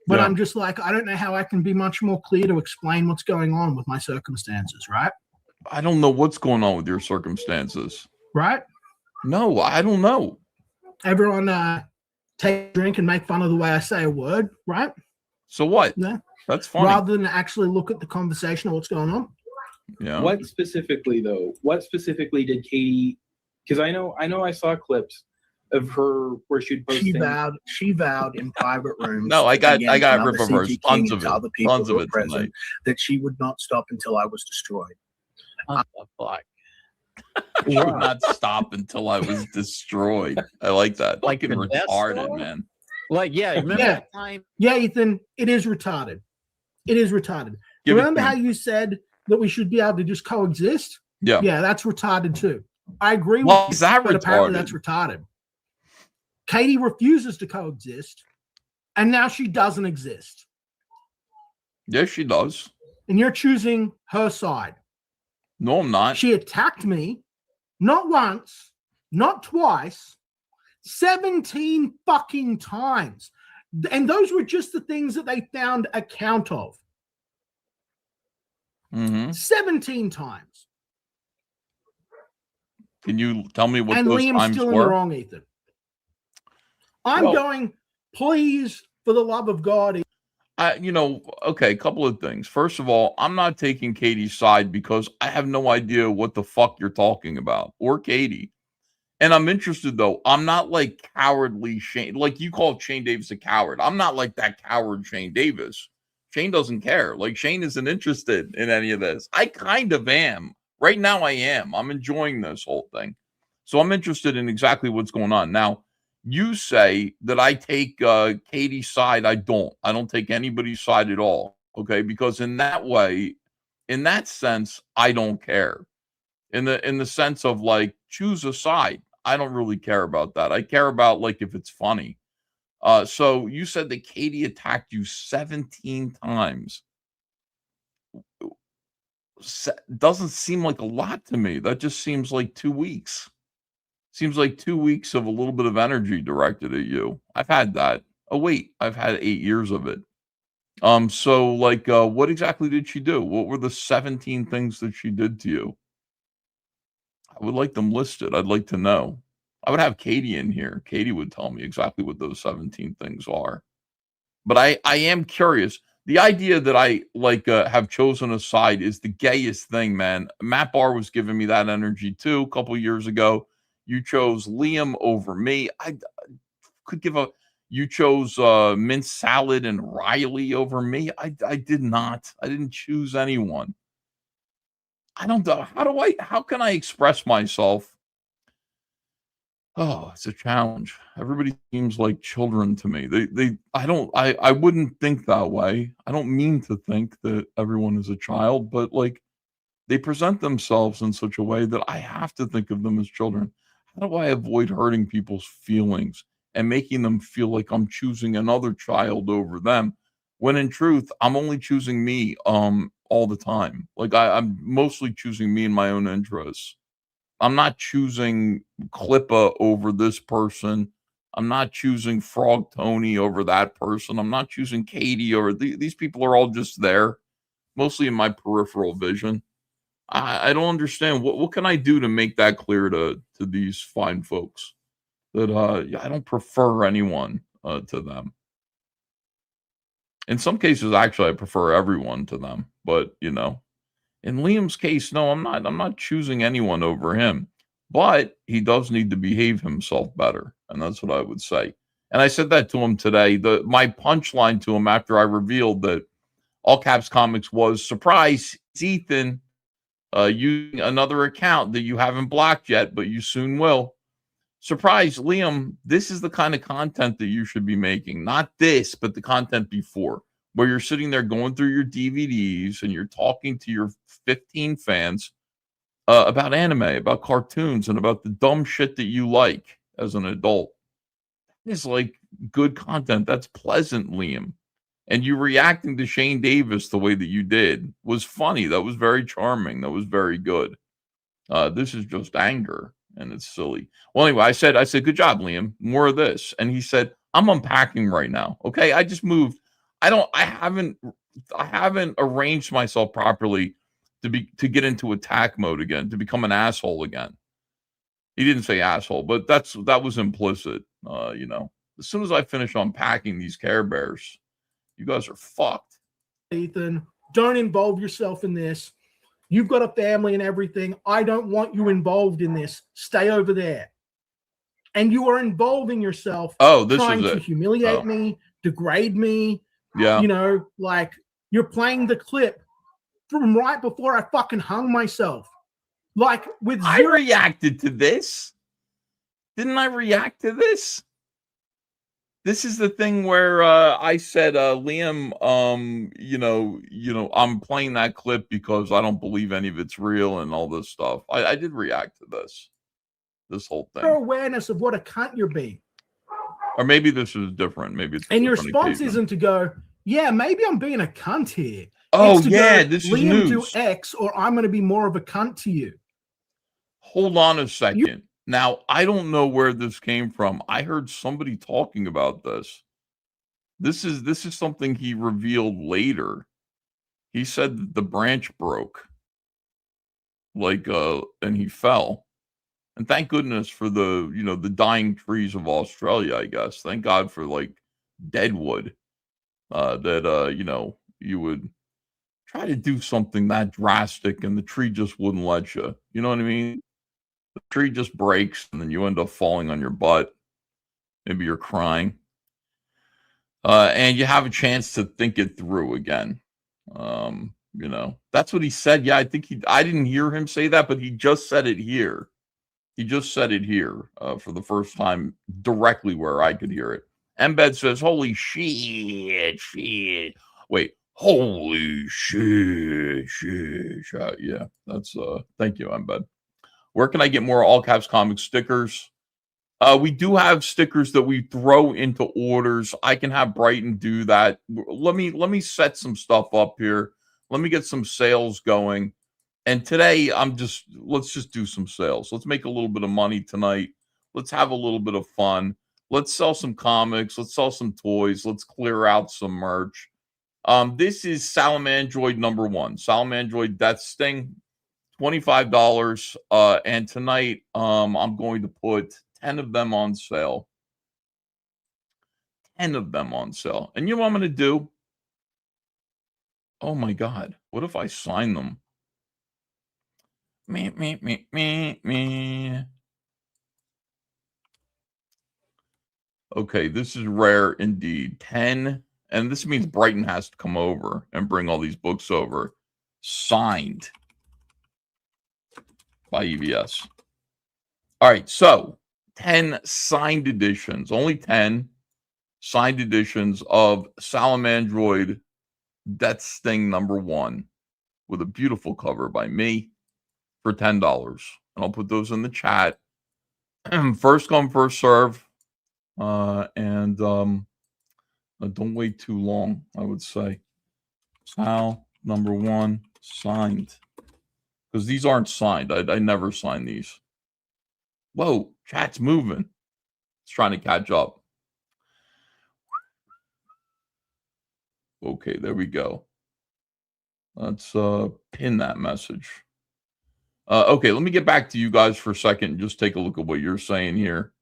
Speaker 12: But
Speaker 11: Yeah.
Speaker 12: I'm just like, I don't know how I can be much more clear to explain what's going on with my circumstances, right?
Speaker 11: I don't know what's going on with your circumstances.
Speaker 12: Right?
Speaker 11: No, I don't know.
Speaker 12: Everyone take a drink and make fun of the way I say a word, right?
Speaker 11: So what?
Speaker 12: Yeah.
Speaker 11: That's funny.
Speaker 12: Rather than actually look at the conversation of what's going on.
Speaker 11: Yeah.
Speaker 15: What specifically, though? What specifically did Katie? Because I know I saw clips of her where she'd post
Speaker 12: She
Speaker 15: things.
Speaker 12: vowed in private rooms.
Speaker 11: No, I got
Speaker 12: another
Speaker 11: Rippaverse,
Speaker 12: CG
Speaker 11: tons
Speaker 12: King
Speaker 11: of
Speaker 12: and to
Speaker 11: it,
Speaker 12: other people
Speaker 11: tons
Speaker 12: who
Speaker 11: of
Speaker 12: were
Speaker 11: it
Speaker 12: present
Speaker 11: tonight.
Speaker 12: that she would not stop until I was destroyed.
Speaker 16: What the fuck?
Speaker 11: You would not stop until I was destroyed. I like that.
Speaker 16: Like
Speaker 11: Fucking
Speaker 16: the Death
Speaker 11: retarded,
Speaker 16: Star?
Speaker 11: man.
Speaker 16: Like, yeah, remember that time?
Speaker 12: Yeah, Ethan, it is retarded. It is retarded.
Speaker 11: Give it
Speaker 12: Remember
Speaker 11: to
Speaker 12: how
Speaker 11: me.
Speaker 12: you said that we should be able to just coexist?
Speaker 11: Yeah.
Speaker 12: Yeah, that's retarded too. I agree
Speaker 11: Why
Speaker 12: with
Speaker 11: is
Speaker 12: you,
Speaker 11: that
Speaker 12: but apparently
Speaker 11: retarded?
Speaker 12: that's retarded. Katie refuses to coexist, and now she doesn't exist.
Speaker 11: Yes, she does.
Speaker 12: And you're choosing her side.
Speaker 11: No, I'm not.
Speaker 12: She attacked me, not once, not twice, 17 fucking times. And those were just the things that they found a count of. 17 times.
Speaker 11: Can you tell me what
Speaker 12: And
Speaker 11: those
Speaker 12: Liam's
Speaker 11: times
Speaker 12: still in the
Speaker 11: were?
Speaker 12: wrong, Ethan. I'm
Speaker 11: Well-
Speaker 12: going, please, for the love of God.
Speaker 11: Okay, a couple of things. First of all, I'm not taking Katie's side because I have no idea what the fuck you're talking about or Katie. And I'm interested though. I'm not like cowardly Shane. Like you called Shane Davis a coward. I'm not like that coward Shane Davis. Shane doesn't care. Like Shane isn't interested in any of this. I kind of am. Right now I am. I'm enjoying this whole thing. So I'm interested in exactly what's going on. Now, you say that I take Katie's side. I don't take anybody's side at all. Okay, because in that way, in that sense, I don't care. In the sense of like choose a side. I don't really care about that. I care about like if it's funny. So you said that Katie attacked you 17 times. Doesn't seem like a lot to me. That just seems like 2 weeks. Seems like 2 weeks of a little bit of energy directed at you. I've had that. Oh, wait, I've had 8 years of it. So like, what exactly did she do? What were the 17 things that she did to you? I would like them listed. I'd like to know. I would have Katie in here. Katie would tell me exactly what those 17 things are. But I am curious. The idea that I like have chosen a side is the gayest thing, man. Matt Barr was giving me that energy too a couple years ago. You chose Liam over me. I could give a. You chose mint salad and Riley over me. I did not. I didn't choose anyone. I don't know. How can I express myself? Oh, it's a challenge. Everybody seems like children to me. I wouldn't think that way. I don't mean to think that everyone is a child, but like they present themselves in such a way that I have to think of them as children. How do I avoid hurting people's feelings and making them feel like I'm choosing another child over them? When in truth, I'm only choosing me all the time. Like I'm mostly choosing me in my own interests. I'm not choosing Clippa over this person. I'm not choosing Frog Tony over that person. I'm not choosing Katie over these people are all just there, mostly in my peripheral vision. I don't understand. What can I do to make that clear to these fine folks? That I don't prefer anyone to them. In some cases, actually, I prefer everyone to them. But, in Liam's case, no, I'm not choosing anyone over him. But he does need to behave himself better. And that's what I would say. And I said that to him today. My punchline to him after I revealed that All Caps Comics was, surprise, it's Ethan using another account that you haven't blocked yet, but you soon will. Surprise, Liam, this is the kind of content that you should be making. Not this, but the content before, where you're sitting there going through your DVDs and you're talking to your 15 fans about anime, about cartoons, and about the dumb shit that you like as an adult. It's like good content. That's pleasant, Liam. And you reacting to Shane Davis the way that you did was funny. That was very charming. That was very good. This is just anger, and it's silly. Well, anyway, I said, good job, Liam. More of this. And he said, I'm unpacking right now. Okay, I just moved. I haven't arranged myself properly to get into attack mode again, to become an asshole again. He didn't say asshole, but that was implicit. You know, as soon as I finish unpacking these Care Bears, you guys are fucked.
Speaker 12: Ethan, don't involve yourself in this. You've got a family and everything. I don't want you involved in this. Stay over there. And you are involving yourself.
Speaker 11: Oh, this
Speaker 12: trying
Speaker 11: is
Speaker 12: to
Speaker 11: it.
Speaker 12: humiliate me, degrade me.
Speaker 11: Yeah.
Speaker 12: You know, like you're playing the clip from right before I fucking hung myself. Like with
Speaker 11: I reacted to this. Didn't I react to this? This is the thing where I said, Liam, you know, I'm playing that clip because I don't believe any of it's real and all this stuff. I did react to this whole thing.
Speaker 12: Your awareness of what a cunt you're being.
Speaker 11: Or maybe this is different. Maybe it's
Speaker 12: and your
Speaker 11: different
Speaker 12: response
Speaker 11: occasion.
Speaker 12: isn't to go, yeah, maybe I'm being a cunt here.
Speaker 11: Oh,
Speaker 12: it's to
Speaker 11: yeah,
Speaker 12: go,
Speaker 11: this is
Speaker 12: Liam
Speaker 11: news.
Speaker 12: to X, or I'm going to be more of a cunt to you.
Speaker 11: Hold on a second. Now, I don't know where this came from. I heard somebody talking about this. This is something he revealed later. He said that the branch broke. Like and he fell. And thank goodness for the, you know, the dying trees of Australia, I guess. Thank God for like deadwood. That you know, you would try to do something that drastic and the tree just wouldn't let you. You know what I mean? The tree just breaks and then you end up falling on your butt. Maybe you're crying. And you have a chance to think it through again. You know, that's what he said. Yeah, I didn't hear him say that, but he just said it here. He just said it here for the first time directly where I could hear it. Embed says, holy shit. Wait, holy shit. Yeah, that's, thank you, Embed. Where can I get more All Caps Comics stickers? We do have stickers that we throw into orders. I can have Brighton do that. Let me set some stuff up here. Let me get some sales going. And today let's just do some sales. Let's make a little bit of money tonight. Let's have a little bit of fun. Let's sell some comics. Let's sell some toys. Let's clear out some merch. This is Salamandroid number 1. Salamandroid Death Sting, $25. And tonight, I'm going to put 10 of them on sale. 10 of them on sale. And you know what I'm going to do? Oh my God. What if I sign them? Me. Okay, this is rare indeed. 10. And this means Brighton has to come over and bring all these books over. Signed by EVS. All right, so 10 signed editions, only 10 signed editions of Salamandroid Death Sting number 1 with a beautiful cover by me for $10. And I'll put those in the chat. First come, first serve. And don't wait too long, I would say. Sal number 1 signed. Because these aren't signed. I never sign these. Whoa, chat's moving. It's trying to catch up. Okay, there we go. Let's pin that message. Okay, let me get back to you guys for a second and just take a look at what you're saying here.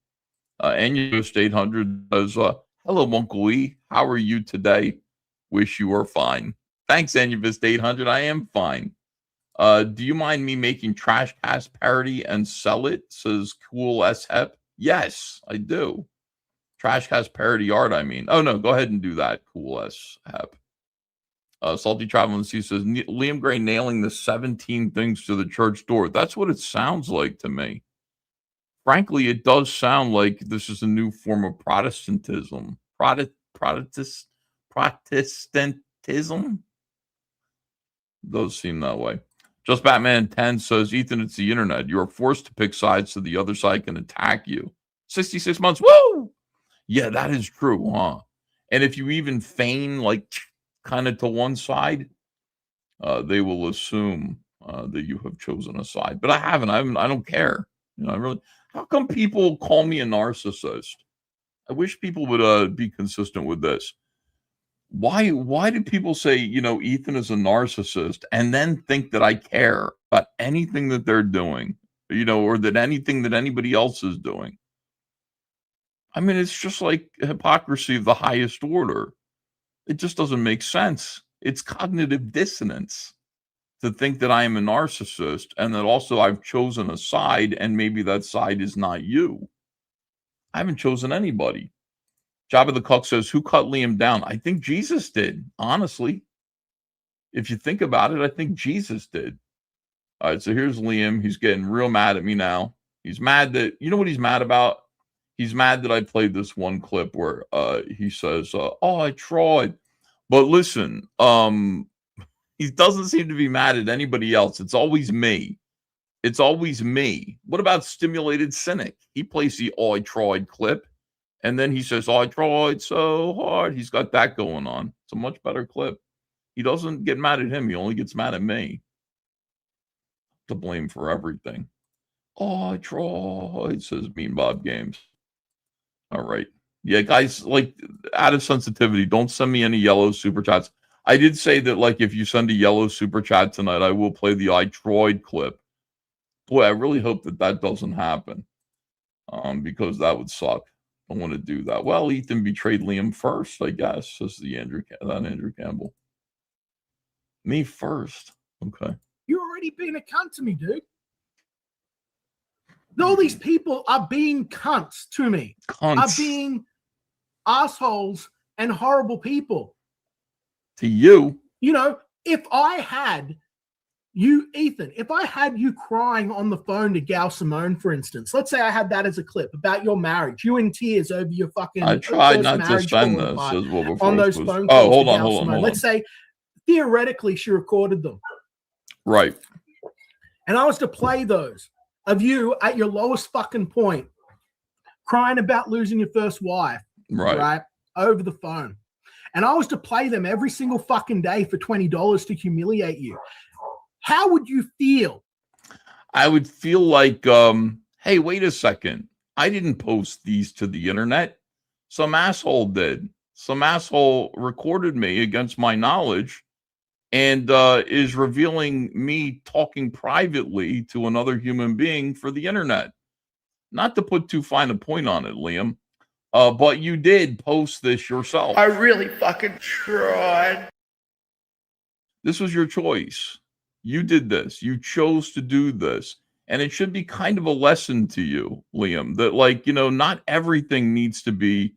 Speaker 11: Annuist 800 says, hello, Uncle E. How are you today? Wish you were fine. Thanks, Annuist 800. I am fine. Do you mind me making TRASHCAST parody and sell it? Says Cool S Hep. Yes, I do. TRASHCAST parody art, I mean. Oh, no, go ahead and do that, Cool S Hep. Salty Traveling Sea says, Liam Gray nailing the 17 things to the church door. That's what it sounds like to me. Frankly, it does sound like this is a new form of Protestantism. Protestantism? Does seem that way. Just Batman 10 says, Ethan, it's the internet. You are forced to pick sides so the other side can attack you. 66 months. Woo! Yeah, that is true, huh? And if you even feign like kind of to one side, they will assume that you have chosen a side. But I haven't. I don't care. You know, I really. How come people call me a narcissist? I wish people would be consistent with this. Why do people say, Ethan is a narcissist and then think that I care about anything that they're doing, or that anything that anybody else is doing? I mean, it's just like hypocrisy of the highest order. It just doesn't make sense. It's cognitive dissonance to think that I am a narcissist and that also I've chosen a side and maybe that side is not you. I haven't chosen anybody. Jabba the Cuck says, who cut Liam down? I think Jesus did, honestly. If you think about it, I think Jesus did. All right, so here's Liam. He's getting real mad at me now. He's mad that, you know what he's mad about? He's mad that I played this one clip where he says, oh, I tried. But listen, he doesn't seem to be mad at anybody else. It's always me. It's always me. What about Stimulated Cynic? He plays the oh, I tried clip. And then he says, oh, I tried so hard. He's got that going on. It's a much better clip. He doesn't get mad at him. He only gets mad at me. To blame for everything. Oh, I tried, says Mean Bob Games. All right. Yeah, guys, like, out of sensitivity, don't send me any yellow super chats. I did say that, like, if you send a yellow super chat tonight, I will play the I tried clip. Boy, I really hope that doesn't happen. Because that would suck. I want to do that. Well, Ethan betrayed Liam first, I guess, says Andrew Campbell. Me first. Okay.
Speaker 12: You're already being a cunt to me, dude. All these people are being cunts to me.
Speaker 11: Cunts.
Speaker 12: Are being assholes and horrible people.
Speaker 11: To you.
Speaker 12: If I had you, Ethan, if I had you crying on the phone to Gal Simone, for instance, let's say I had that as a clip about your marriage, you in tears over your fucking.
Speaker 11: I tried not to send this as well before
Speaker 12: on those phone calls.
Speaker 11: Oh, hold on.
Speaker 12: Let's say theoretically she recorded them.
Speaker 11: Right.
Speaker 12: And I was to play those of you at your lowest fucking point, crying about losing your first wife. Right. Over the phone. And I was to play them every single fucking day for $20 to humiliate you. How would you feel?
Speaker 11: I would feel like, hey, wait a second. I didn't post these to the internet. Some asshole did. Some asshole recorded me against my knowledge and is revealing me talking privately to another human being for the internet. Not to put too fine a point on it, Liam, but you did post this yourself.
Speaker 10: I really fucking tried.
Speaker 11: This was your choice. You did this. You chose to do this. And it should be kind of a lesson to you, Liam, that, like, not everything needs to be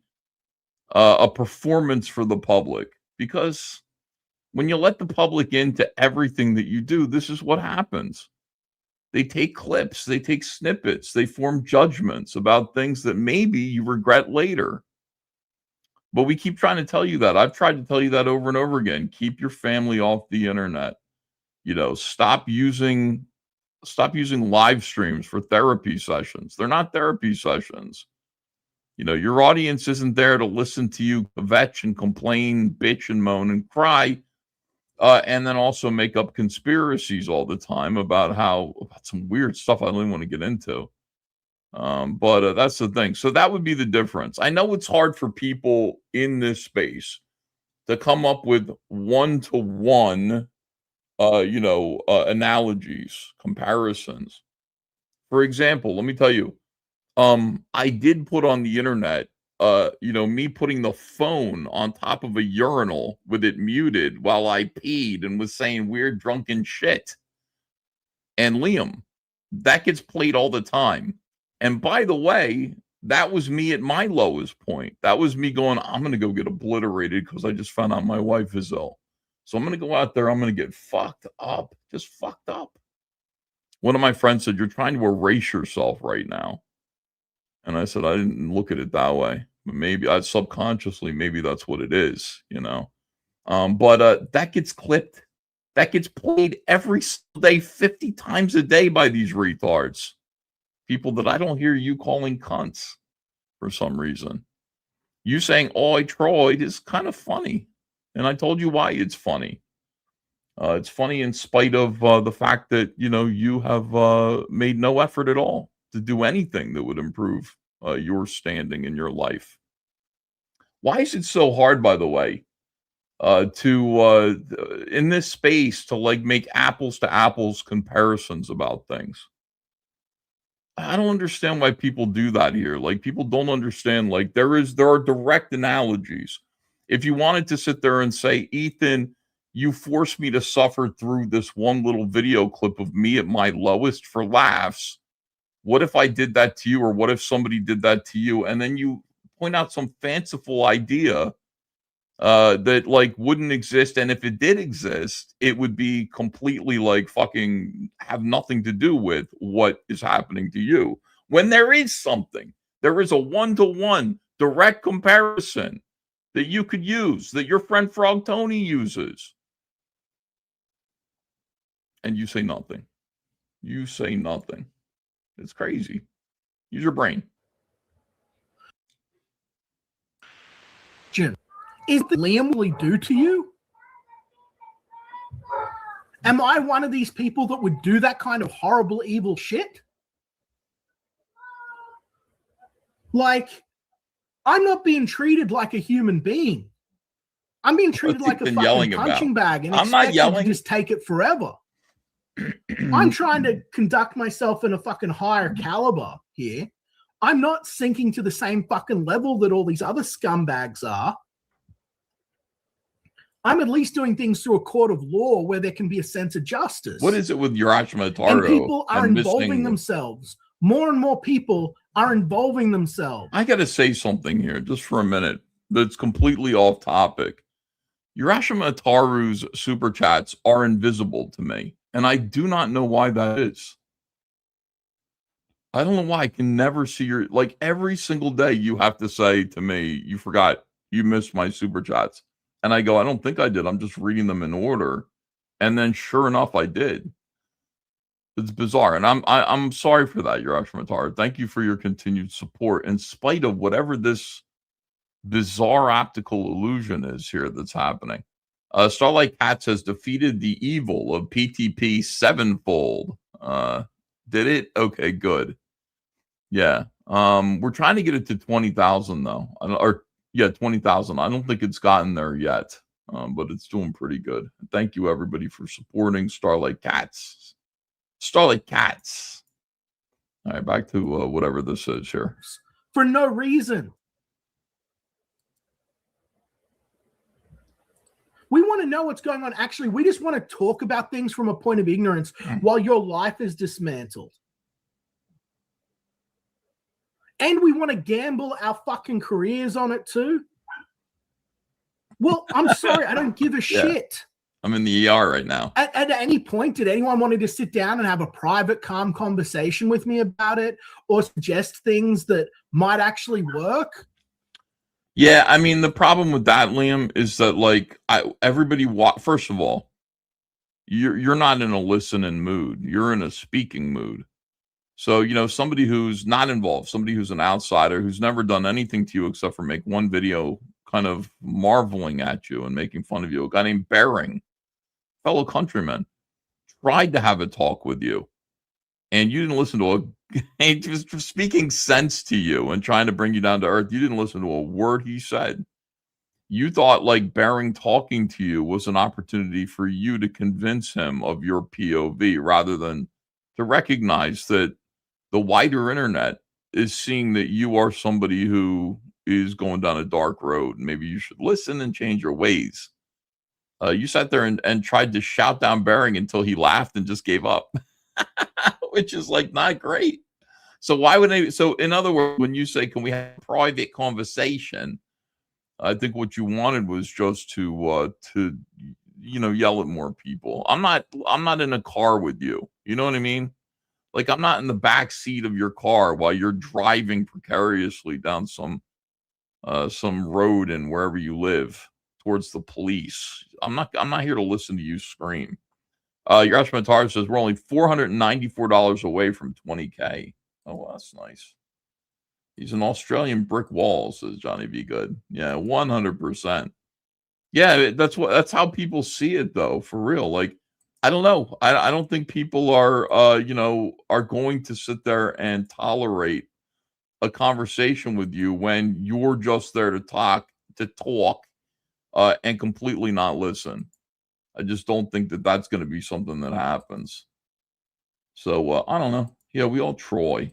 Speaker 11: a performance for the public. Because when you let the public into everything that you do, this is what happens. They take clips, they take snippets, they form judgments about things that maybe you regret later. But we keep trying to tell you that. I've tried to tell you that over and over again. Keep your family off the internet. Stop using live streams for therapy sessions. They're not therapy sessions. Your audience isn't there to listen to you kvetch and complain, bitch and moan and cry, and then also make up conspiracies all the time about some weird stuff I don't even want to get into. But that's the thing. So that would be the difference. I know it's hard for people in this space to come up with one-to-one analogies, comparisons. For example, let me tell you, I did put on the internet, me putting the phone on top of a urinal with it muted while I peed and was saying weird drunken shit. And Liam, that gets played all the time. And by the way, that was me at my lowest point. That was me going, I'm going to go get obliterated because I just found out my wife is ill. So I'm going to go out there. I'm going to get fucked up, just fucked up. One of my friends said, you're trying to erase yourself right now. And I said, I didn't look at it that way. But maybe subconsciously, maybe that's what it is, But that gets clipped. That gets played every day, 50 times a day by these retards. People that I don't hear you calling cunts for some reason. You saying, oh, I tried is kind of funny. And I told you why it's funny. It's funny in spite of the fact that, you have made no effort at all to do anything that would improve your standing in your life. Why is it so hard, by the way, to in this space to like make apples to apples comparisons about things? I don't understand why people do that here. Like, people don't understand, like, there are direct analogies. If you wanted to sit there and say, Ethan, you forced me to suffer through this one little video clip of me at my lowest for laughs. What if I did that to you? Or what if somebody did that to you? And then you point out some fanciful idea that like wouldn't exist, and if it did exist, it would be completely like fucking have nothing to do with what is happening to you. When there is something, there is a one-to-one direct comparison that you could use, that your friend Frog Tony uses, and you say nothing. You say nothing. It's crazy. Use your brain.
Speaker 12: Jim, is the Liam really do to you? Am I one of these people that would do that kind of horrible, evil shit? Like, I'm not being treated like a human being. I'm being treated like a fucking punching bag, and
Speaker 11: I'm not yelling.
Speaker 12: To just take it forever. I'm trying to conduct myself in a fucking higher caliber here. I'm not sinking to the same fucking level that all these other scumbags are. I'm at least doing things through a court of law where there can be a sense of justice.
Speaker 11: What is it with Urashima Taro?
Speaker 12: And people are involving themselves. More and more people are involving themselves.
Speaker 11: I got to say something here just for a minute that's completely off topic. Urashima Taru's super chats are invisible to me, and I do not know why that is. I don't know why. I can never see your, like, every single day you have to say to me, you forgot, you missed my super chats. And I go, I don't think I did. I'm just reading them in order. And then sure enough, I did. It's bizarre. And I'm sorry for that, Urashima Taru. Thank you for your continued support in spite of whatever this bizarre optical illusion is here that's happening. Starlight Cats has defeated the evil of PTP sevenfold. Did it? Okay, good. Yeah. We're trying to get it to 20,000 though. 20,000. I don't think it's gotten there yet, but it's doing pretty good. Thank you everybody for supporting Starlight Cats. Starlight Cats. All right, back to whatever this is here.
Speaker 12: For no reason. We want to know what's going on. Actually, we just want to talk about things from a point of ignorance while your life is dismantled. And we want to gamble our fucking careers on it too. Well, I'm sorry. I don't give a shit.
Speaker 11: I'm in the ER right now.
Speaker 12: At any point, did anyone want to sit down and have a private, calm conversation with me about it or suggest things that might actually work?
Speaker 11: Yeah, I mean, the problem with that, Liam, is that like everybody. First of all, you're not in a listening mood. You're in a speaking mood. So, you know, somebody who's not involved, somebody who's an outsider, who's never done anything to you except for make one video kind of marveling at you and making fun of you. A guy named Bering, fellow countryman, tried to have a talk with you. And you didn't listen to he was speaking sense to you and trying to bring you down to earth. You didn't listen to a word he said. You thought like Bering talking to you was an opportunity for you to convince him of your POV rather than to recognize that the wider internet is seeing that you are somebody who is going down a dark road. Maybe you should listen and change your ways. You sat there and tried to shout down Bering until he laughed and just gave up, which is like not great. So why would they? So in other words, when you say, can we have a private conversation? I think what you wanted was just to yell at more people. I'm not in a car with you. You know what I mean? Like, I'm not in the back seat of your car while you're driving precariously down some road and wherever you live towards the police. I'm not here to listen to you scream. Urashima Taru says we're only $494 away from 20K. Oh, well, that's nice. He's an Australian brick wall, says Johnny V. Good. Yeah, 100%. Yeah, that's how people see it though, for real. Like, I don't know. I don't think people are going to sit there and tolerate a conversation with you when you're just there to talk to talk and completely not listen. I just don't think that that's going to be something that happens. So I don't know. Yeah, we all Troy.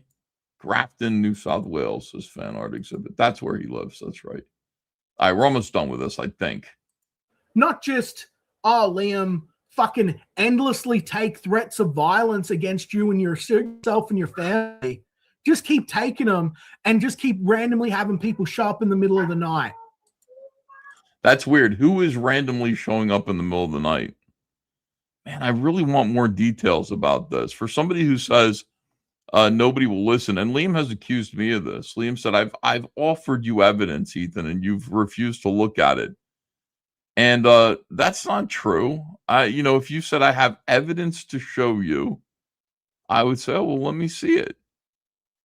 Speaker 11: Grafton, New South Wales, says fan art exhibit. That's where he lives. That's right. All right, we're almost done with this, I think.
Speaker 12: Not just, oh, Liam, fucking endlessly take threats of violence against you and yourself and your family. Just keep taking them and just keep randomly having people show up in the middle of the night.
Speaker 11: That's weird. Who is randomly showing up in the middle of the night? Man, I really want more details about this. For somebody who says nobody will listen, and Leem has accused me of this. Leem said, I've offered you evidence, Ethan, and you've refused to look at it. And that's not true. If you said I have evidence to show you, I would say, oh, well, let me see it.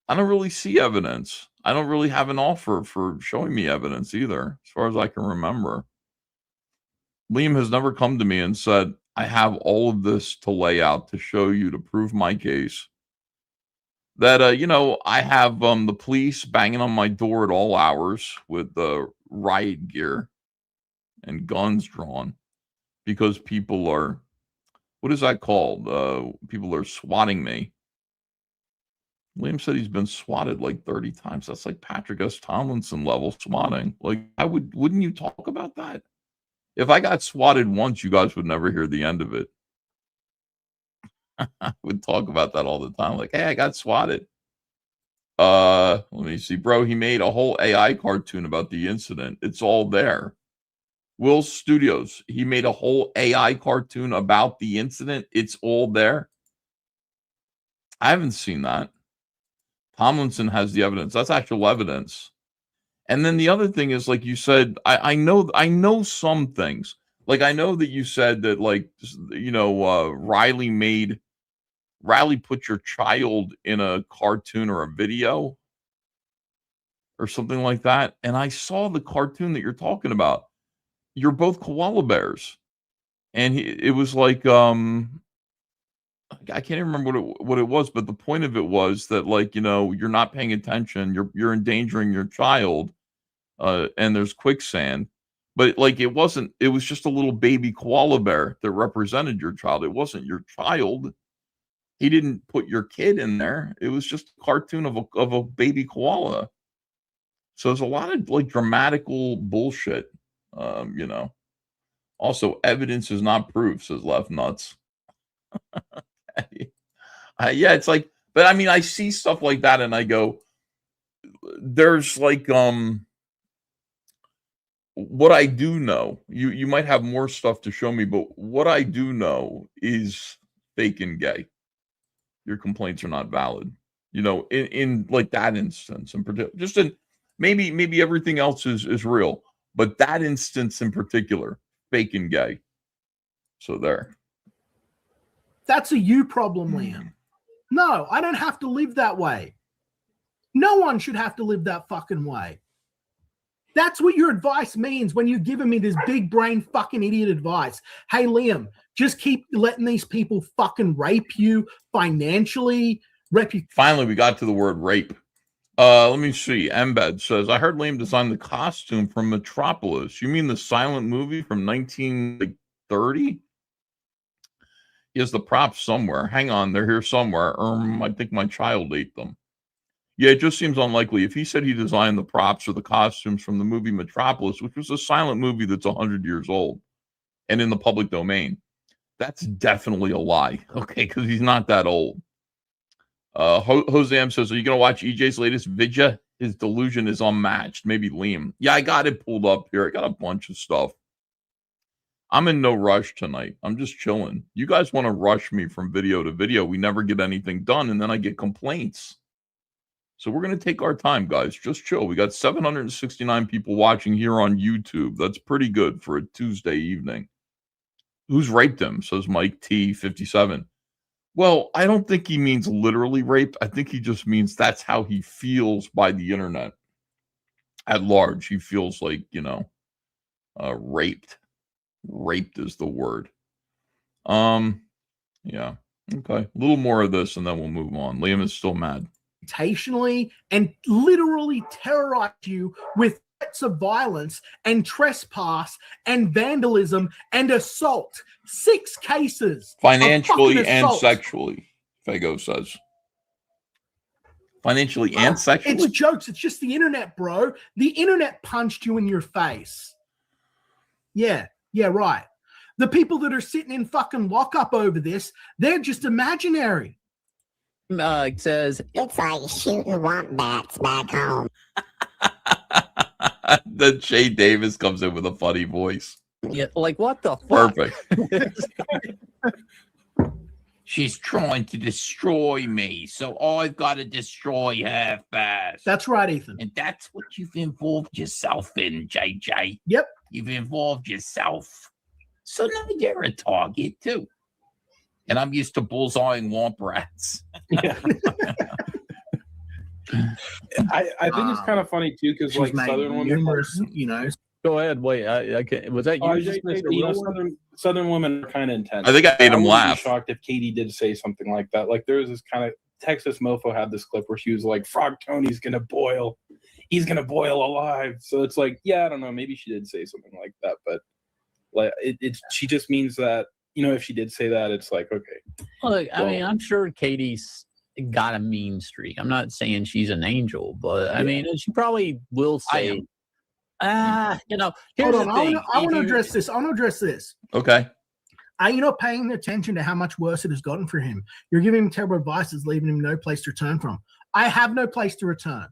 Speaker 11: I don't really see evidence. I don't really have an offer for showing me evidence either, as far as I can remember. Leem has never come to me and said, I have all of this to lay out to show you to prove my case. That, I have the police banging on my door at all hours with the riot gear and guns drawn because people are, what is that called? People are swatting me. Liam said he's been swatted like 30 times. That's like Patrick S. Tomlinson level swatting. Like, wouldn't you talk about that? If I got swatted once, you guys would never hear the end of it. I would talk about that all the time. Like, hey, I got swatted. Let me see, bro. He made a whole AI cartoon about the incident. It's all there. Will Studios, he made a whole AI cartoon about the incident. It's all there. I haven't seen that. Tomlinson has the evidence. That's actual evidence. And then the other thing is, like you said, I know some things. Like, I know that you said that, like, Riley put your child in a cartoon or a video or something like that. And I saw the cartoon that you're talking about. You're both koala bears. And it was like, I can't even remember what it was, but the point of it was that, like, you're not paying attention. You're endangering your child. And there's quicksand. But, like, it was just a little baby koala bear that represented your child. It wasn't your child. He didn't put your kid in there. It was just a cartoon of a baby koala. So there's a lot of, like, dramatical bullshit, Also, evidence is not proof, says Left Nuts. Yeah, it's like, but I mean, I see stuff like that and I go, there's like, what I do know, you might have more stuff to show me, but what I do know is fake and gay. Your complaints are not valid. In like that instance in particular, just in maybe everything else is real, but that instance in particular, fake and gay. So there.
Speaker 12: That's a you problem, Liam. No, I don't have to live that way. No one should have to live that fucking way. That's what your advice means when you're giving me this big brain fucking idiot advice. Hey, Liam, just keep letting these people fucking rape you financially.
Speaker 11: Finally, we got to the word rape. Let me see. Embed says, I heard Liam designed the costume from Metropolis. You mean the silent movie from 1930? He has the props somewhere. Hang on, they're here somewhere. I think my child ate them. Yeah, it just seems unlikely. If he said he designed the props or the costumes from the movie Metropolis, which was a silent movie that's 100 years old and in the public domain, that's definitely a lie. Okay, because he's not that old. Jose says, are you going to watch EJ's latest video? His delusion is unmatched. Maybe Leem. Yeah, I got it pulled up here. I got a bunch of stuff. I'm in no rush tonight. I'm just chilling. You guys want to rush me from video to video. We never get anything done, and then I get complaints. So we're going to take our time, guys. Just chill. We got 769 people watching here on YouTube. That's pretty good for a Tuesday evening. Who's raped him, says Mike T57. Well, I don't think he means literally raped. I think he just means that's how he feels by the internet. At large, he feels like, raped. Raped is the word. Yeah. Okay. A little more of this and then we'll move on. Liam is still mad.
Speaker 12: And literally terrorize you with threats of violence and trespass and vandalism and assault. 6 cases.
Speaker 11: Financially and sexually, Fago says. Financially and sexually?
Speaker 12: It's jokes. It's just the internet, bro. The internet punched you in your face. Yeah, right. The people that are sitting in fucking lockup over this, they're just imaginary.
Speaker 16: It says,
Speaker 17: it's like shooting wombats back home.
Speaker 11: Then Shay Davis comes in with a funny voice.
Speaker 16: Yeah, like what the fuck?
Speaker 11: Perfect. She's trying to destroy me, so I've got to destroy her first.
Speaker 12: That's right, Ethan.
Speaker 11: And that's what you've involved yourself in, JJ.
Speaker 12: Yep.
Speaker 11: You've involved yourself. So now you're a target, too. And I'm used to bullseyeing womp rats.
Speaker 15: Yeah. I think it's kind of funny, too, because, like, Southern women...
Speaker 12: You know...
Speaker 16: Go ahead. Wait, I can't. Was that you?
Speaker 15: I was just gonna say, you know, Southern women are kind of intense.
Speaker 11: I think I made him
Speaker 15: wouldn't
Speaker 11: laugh.
Speaker 15: Be shocked if Katie did say something like that. Like there was this kind of Texas mofo had this clip where she was like, "Frog Tony's gonna boil. He's gonna boil alive." So it's like, yeah, I don't know. Maybe she did say something like that, but like she just means that, you know, if she did say that, it's like, okay.
Speaker 16: Look, I mean, I'm sure Katie's got a mean streak. I'm not saying she's an angel, but I mean, she probably will say. You know, here's
Speaker 12: hold on.
Speaker 16: the thing.
Speaker 12: I want to address this. I want to address this.
Speaker 11: Okay.
Speaker 12: You're not paying attention to how much worse it has gotten for him. You're giving him terrible advice, is leaving him no place to return from. I have no place to return.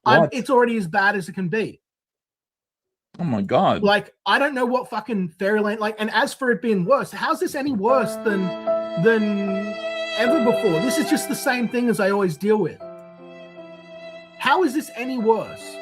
Speaker 12: It's already as bad as it can be.
Speaker 11: Oh my God.
Speaker 12: Like, I don't know what fucking fairyland, like, and as for it being worse, how's this any worse than ever before? This is just the same thing as I always deal with. How is this any worse?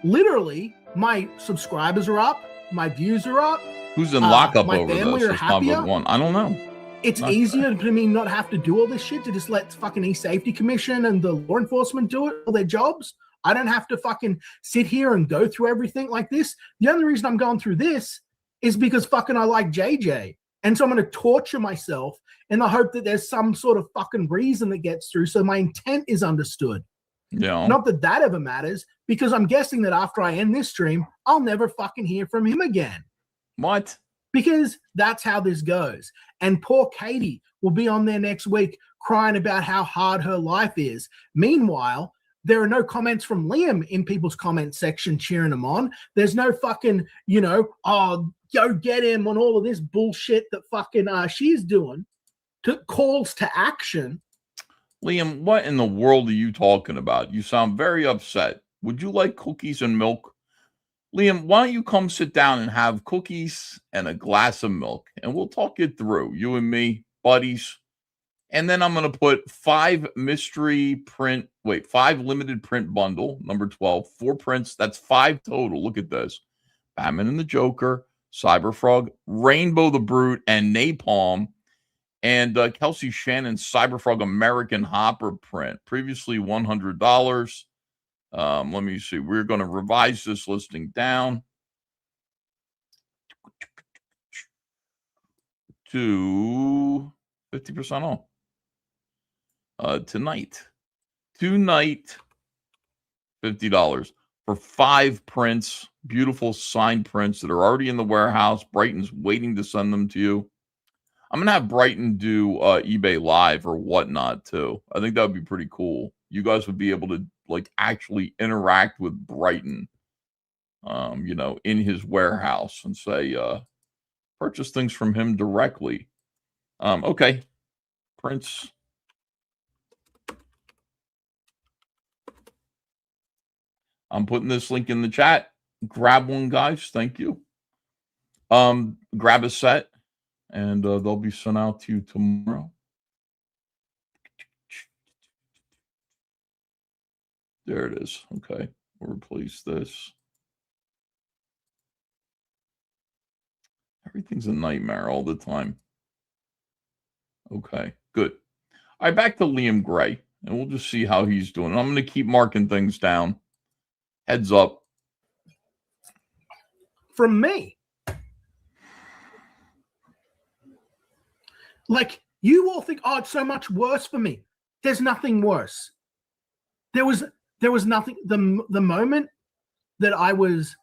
Speaker 12: Literally, my subscribers are up, my views are up.
Speaker 11: Who's in lockup
Speaker 12: my
Speaker 11: over
Speaker 12: family
Speaker 11: this?
Speaker 12: are happier.
Speaker 11: I don't know.
Speaker 12: It's easier to me not have to do all this shit, to just let fucking E-Safety Commission and the law enforcement do it, all their jobs. I don't have to fucking sit here and go through everything like this. The only reason I'm going through this is because fucking I like JJ. And so I'm going to torture myself in the hope that there's some sort of fucking reason that gets through so my intent is understood.
Speaker 11: Yeah.
Speaker 12: Not that that ever matters, because I'm guessing that after I end this stream, I'll never fucking hear from him again.
Speaker 11: What?
Speaker 12: Because that's how this goes. And poor Katie will be on there next week crying about how hard her life is. Meanwhile, there are no comments from Liam in people's comment section cheering him on. There's no fucking, you know, oh, go get him on all of this bullshit that fucking she's doing. Calls to action.
Speaker 11: Liam, what in the world are you talking about? You sound very upset. Would you like cookies and milk? Liam, why don't you come sit down and have cookies and a glass of milk, and we'll talk it through, you and me, buddies. And then I'm going to put 5 limited print bundle, number 12, 4 prints. That's 5 total. Look at this. Batman and the Joker, Cyberfrog, Rainbow the Brute, and Napalm. And Kelsey Shannon's Cyberfrog American Hopper print, previously $100. Let me see. We're going to revise this listing down to 50% off. Tonight, $50 for 5 prints, beautiful signed prints that are already in the warehouse. Brighton's waiting to send them to you. I'm going to have Brighton do eBay Live or whatnot, too. I think that would be pretty cool. You guys would be able to, like, actually interact with Brighton, you know, in his warehouse and say, purchase things from him directly. Okay. Prince. I'm putting this link in the chat. Grab one, guys. Thank you. Grab a set. And they'll be sent out to you tomorrow. There it is. Okay. We'll replace this. Everything's a nightmare all the time. Okay. Good. All right. Back to Liam Gray. And we'll just see how he's doing. I'm going to keep marking things down. Heads up.
Speaker 12: From me. Like, you all think, oh, it's so much worse for me. There's nothing worse. There was there was nothing. The moment that I was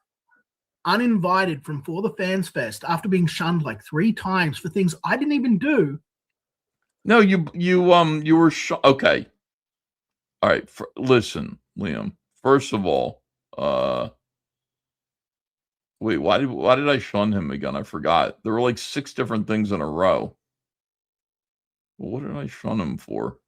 Speaker 12: uninvited from For the Fans Fest after being shunned like 3 times for things I didn't even do.
Speaker 11: No, you were okay. All right, listen, Liam. First of all, wait, why did I shun him again? I forgot. There were like 6 different things in a row. Well, what did I shun him for?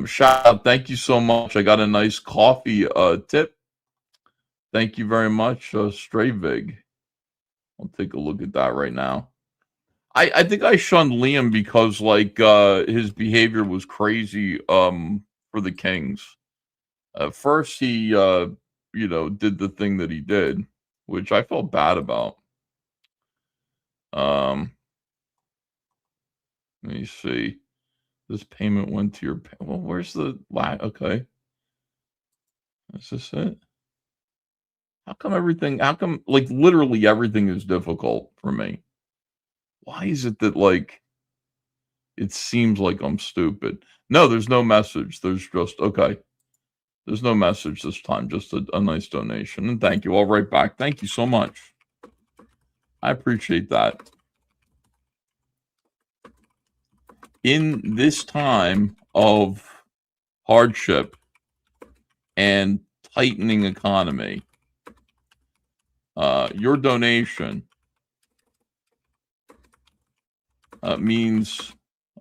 Speaker 11: Shout out, thank you so much. I got a nice coffee tip. Thank you very much, Strayvig. I'll take a look at that right now. I think I shunned Liam because like his behavior was crazy for the Kings. First he did the thing that he did, which I felt bad about. Let me see. This payment went to your well, where's the okay. Is this it? How come like literally everything is difficult for me? Why is it that like it seems like I'm stupid? No, there's no message. There's just okay. There's no message this time, just a nice donation. And thank you. I'll write back. Thank you so much. I appreciate that. In this time of hardship and tightening economy, your donation means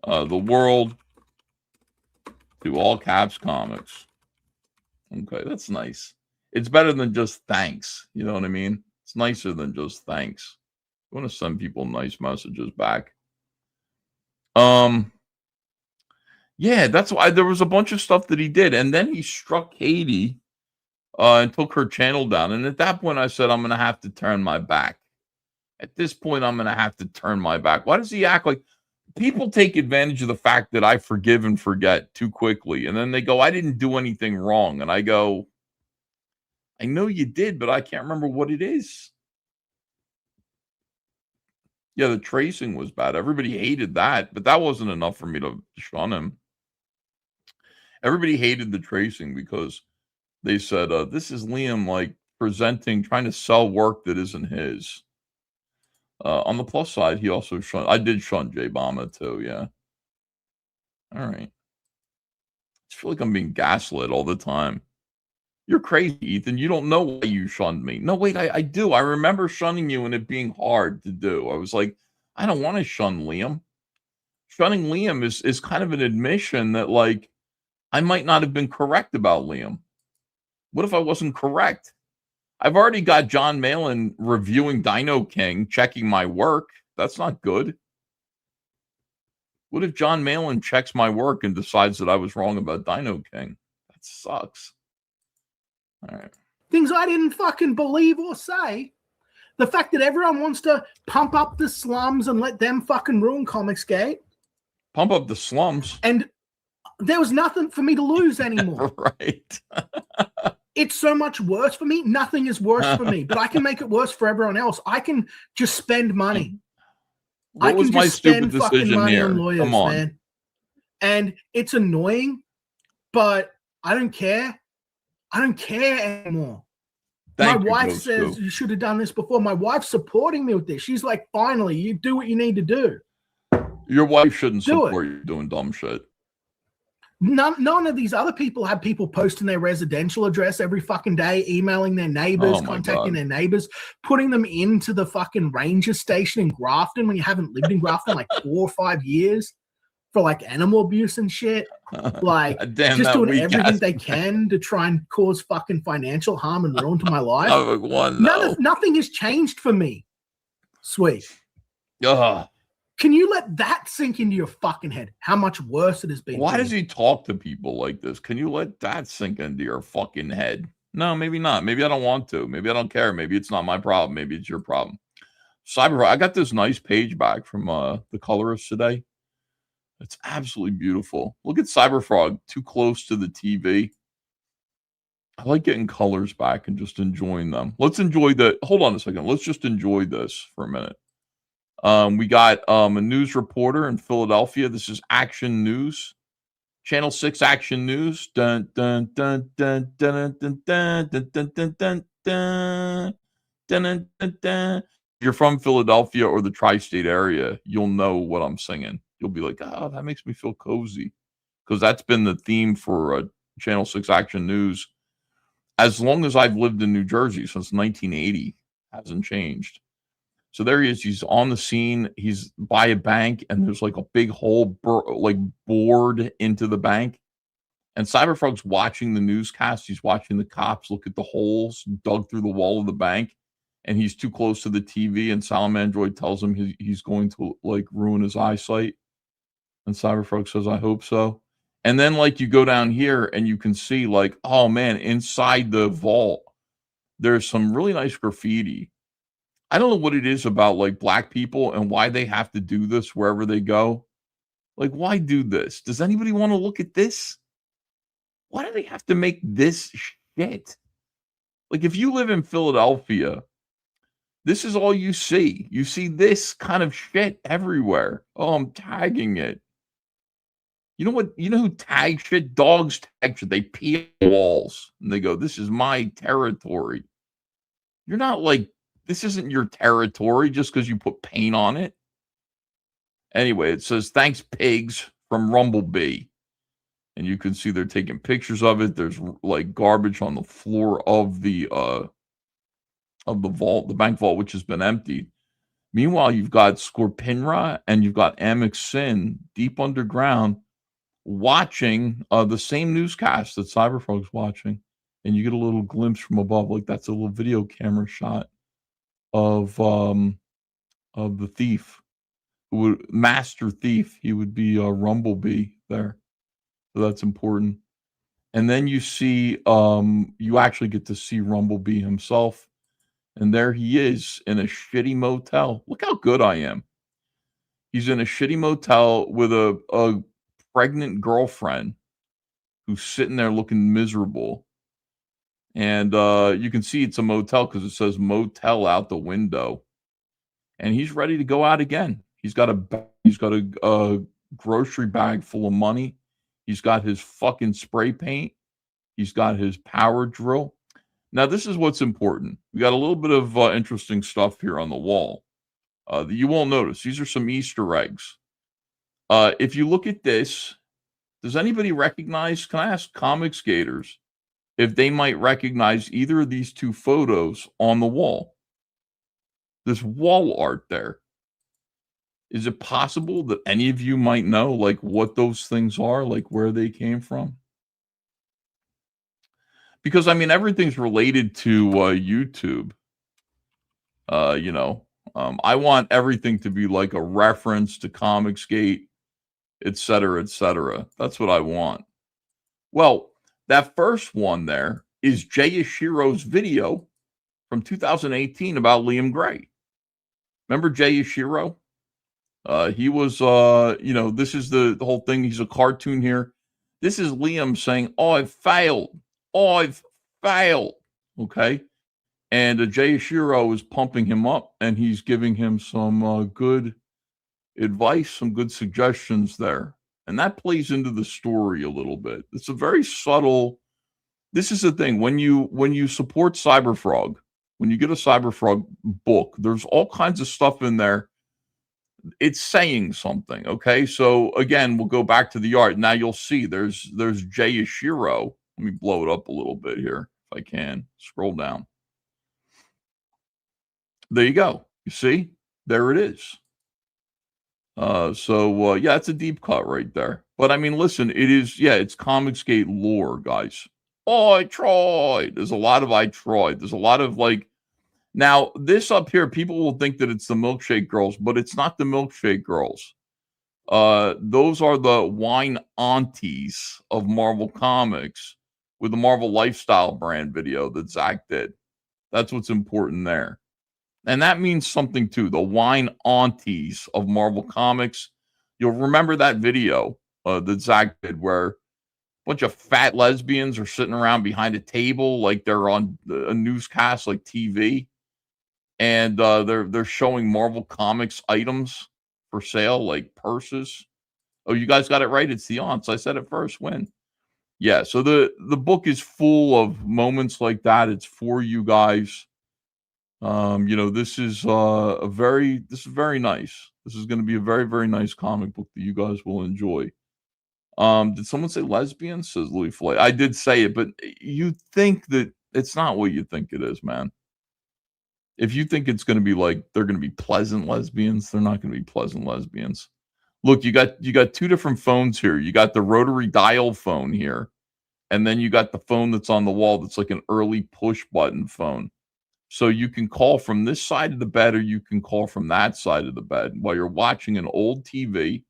Speaker 11: the world to All Caps Comics. Okay, that's nice. It's better than just thanks. You know what I mean? It's nicer than just thanks. I want to send people nice messages back. Yeah, that's why there was a bunch of stuff that he did. And then he struck Katie and took her channel down. And at that point, I said, I'm going to have to turn my back. At this point, I'm going to have to turn my back. Why does he act like people take advantage of the fact that I forgive and forget too quickly? And then they go, I didn't do anything wrong. And I go, I know you did, but I can't remember what it is. Yeah, the tracing was bad. Everybody hated that, but that wasn't enough for me to shun him. Everybody hated the tracing because they said, this is Liam like trying to sell work that isn't his. On the plus side, he also I did shun Jay Bama too, yeah. All right. I feel like I'm being gaslit all the time. You're crazy, Ethan. You don't know why you shunned me. No, wait, I do. I remember shunning you and it being hard to do. I was like, I don't want to shun Liam. Shunning Liam is kind of an admission that, like, I might not have been correct about Liam. What if I wasn't correct? I've already got John Malin reviewing Dino King, checking my work. That's not good. What if John Malin checks my work and decides that I was wrong about Dino King? That sucks. All right.
Speaker 12: Things I didn't fucking believe or say. The fact that everyone wants to pump up the slums and let them fucking ruin Comicsgate.
Speaker 11: Pump up the slums.
Speaker 12: And there was nothing for me to lose anymore.
Speaker 11: Right.
Speaker 12: It's so much worse for me. Nothing is worse for me, but I can make it worse for everyone else. I can just spend money.
Speaker 11: What was my stupid decision here?
Speaker 12: Lawyers,
Speaker 11: come on.
Speaker 12: Man. And it's annoying, but I don't care. I don't care anymore. My wife says you should have done this before. My wife's supporting me with this. She's like, finally, you do what you need to do.
Speaker 11: Your wife shouldn't support you doing dumb shit.
Speaker 12: None of these other people have people posting their residential address every fucking day, emailing their neighbors, contacting their neighbors, putting them into the fucking ranger station in Grafton when you haven't lived in Grafton like 4 or 5 years for like animal abuse and shit. Like just doing everything they can to try and cause fucking financial harm and ruin to my life. Nothing has changed for me. Sweet. Can you let that sink into your fucking head? How much worse it has been.
Speaker 11: Why does he talk to people like this? Can you let that sink into your fucking head? No, maybe not. Maybe I don't want to. Maybe I don't care. Maybe it's not my problem. Maybe it's your problem. Cyberfrog, I got this nice page back from the colorist today. It's absolutely beautiful. Look at Cyberfrog too close to the TV. I like getting colors back and just enjoying them. Let's enjoy hold on a second. Let's just enjoy this for a minute. We got a news reporter in Philadelphia. This is Action News. Channel 6 Action News. Dun, dun, dun, dun, dun, dun, dun, dun, dun, dun, dun, dun, dun, dun, dun. If you're from Philadelphia or the tri-state area, you'll know what I'm singing. You'll be like, oh, that makes me feel cozy. Because that's been the theme for Channel 6 Action News as long as I've lived in New Jersey, since 1980. Hasn't changed. So there he is. He's on the scene. He's by a bank, and there's like a big hole, bored into the bank. And Cyberfrog's watching the newscast. He's watching the cops look at the holes dug through the wall of the bank, and he's too close to the TV. And Salamandroid tells him he's going to like ruin his eyesight. And Cyberfrog says, "I hope so." And then like you go down here, and you can see like, oh man, inside the vault, there's some really nice graffiti. I don't know what it is about like black people and why they have to do this wherever they go. Like, why do this? Does anybody want to look at this? Why do they have to make this shit? Like, if you live in Philadelphia, this is all you see. You see this kind of shit everywhere. Oh, I'm tagging it. You know what? You know who tags shit? Dogs tag shit. They pee on walls and they go, "This is my territory." You're not like, this isn't your territory just because you put paint on it. Anyway, it says, "Thanks, pigs," from Rumblebee. And you can see they're taking pictures of it. There's like garbage on the floor of the vault, the bank vault, which has been emptied. Meanwhile, you've got Scorpinra and you've got Amix Sin deep underground watching the same newscast that Cyberfrog's watching. And you get a little glimpse from above, like that's a little video camera shot of the thief, master thief. He would be Rumblebee there, so that's important. And then you see you actually get to see Rumblebee himself, and there he is in a shitty motel. Look how good I am. He's in a shitty motel with a pregnant girlfriend who's sitting there looking miserable. And you can see it's a motel because it says motel out the window. And he's ready to go out again. He's got a grocery bag full of money. He's got his fucking spray paint. He's got his power drill. Now, this is what's important. We got a little bit of interesting stuff here on the wall that you won't notice. These are some Easter eggs. If you look at this, does anybody recognize, can I ask Comic Skaters if they might recognize either of these two photos on the wall? This wall art there. Is it possible that any of you might know like what those things are, like where they came from? Because I mean, everything's related to YouTube. I want everything to be like a reference to Comicsgate, etc., etc. That's what I want. Well, that first one there is Jay Ishiro's video from 2018 about Liam Gray. Remember Jay Ishiro? He was, this is the whole thing. He's a cartoon here. This is Liam saying, "Oh, I've failed. Oh, I've failed." Okay. And Jay Ishiro is pumping him up, and he's giving him some good advice, some good suggestions there. And that plays into the story a little bit. It's a very subtle. This is the thing. When you support Cyberfrog, when you get a Cyberfrog book, there's all kinds of stuff in there. It's saying something. Okay. So again, we'll go back to the art. Now you'll see there's Jay Ishiro. Let me blow it up a little bit here if I can. Scroll down. There you go. You see? There it is. Yeah, it's a deep cut right there. But I mean, listen, it's Comicsgate lore, guys. Oh, I tried. There's a lot of I tried. There's a lot of like, now this up here, people will think that it's the Milkshake Girls, but it's not the Milkshake Girls. Those are the wine aunties of Marvel Comics with the Marvel Lifestyle brand video that Zach did. That's what's important there. And that means something too. The wine aunties of Marvel Comics. You'll remember that video that Zach did where a bunch of fat lesbians are sitting around behind a table like they're on a newscast like TV. and they're showing Marvel Comics items for sale, like purses. Oh, you guys got it right. It's the aunts. I said it first. When? Yeah. So the book is full of moments like that. It's for you guys. This is very nice. This is going to be a very, very nice comic book that you guys will enjoy. Did someone say lesbian? Says Louis Flay. I did say it, but you think that it's not what you think it is, man. If you think it's going to be like they're going to be pleasant lesbians, they're not going to be pleasant lesbians. Look, you got two different phones here. You got the rotary dial phone here, and then you got the phone that's on the wall that's like an early push button phone. So you can call from this side of the bed or you can call from that side of the bed while you're watching an old TV.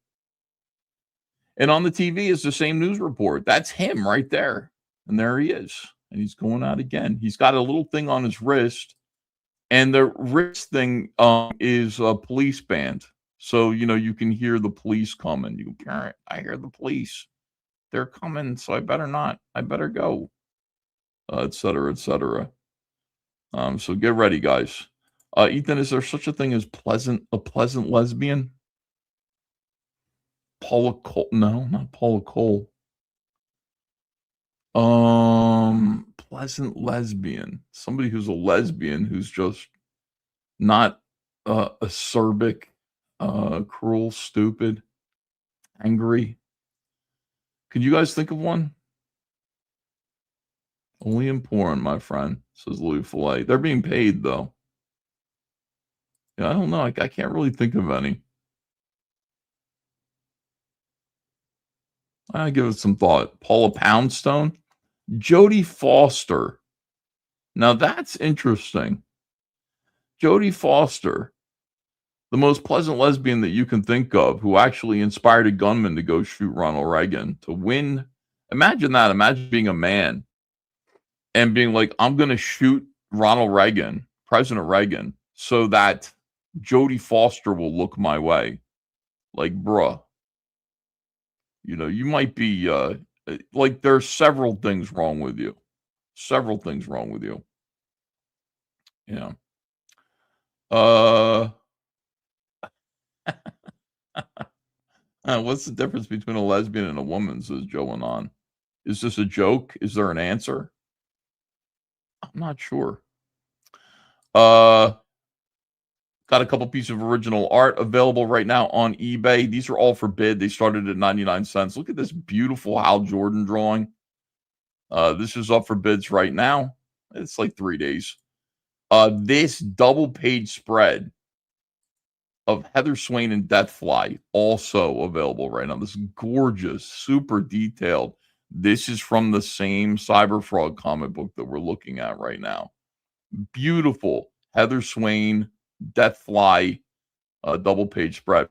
Speaker 11: And on the TV is the same news report. That's him right there. And there he is. And he's going out again. He's got a little thing on his wrist. And the wrist thing is a police band. So, you can hear the police coming. You can, I hear the police. They're coming, so I better not. I better go. Et cetera, et cetera. So get ready, guys. Ethan, is there such a thing as a pleasant lesbian? Paula Cole? No, not Paula Cole. Pleasant lesbian. Somebody who's a lesbian who's just not acerbic, cruel, stupid, angry. Could you guys think of one? Only in porn, my friend, says Louis Fillet. They're being paid, though. Yeah, I don't know. I can't really think of any. I give it some thought. Paula Poundstone, Jodie Foster. Now that's interesting. Jodie Foster, the most pleasant lesbian that you can think of, who actually inspired a gunman to go shoot Ronald Reagan to win. Imagine that. Imagine being a man and being like, I'm going to shoot Ronald Reagan, President Reagan, so that Jodie Foster will look my way. Like, bruh. You might be, like, there's several things wrong with you. Several things wrong with you. Yeah. What's the difference between a lesbian and a woman, says Joe Anon. Is this a joke? Is there an answer? I'm not sure. Got a couple pieces of original art available right now on eBay. These are all for bid. They started at 99 cents. Look at this beautiful Hal Jordan drawing. This is up for bids right now. It's like 3 days. This double page spread of Heather Swain and Deathfly also available right now. This is gorgeous, super detailed. This is from the same Cyberfrog comic book that we're looking at right now. Beautiful Heather Swain, Deathfly, double page spread.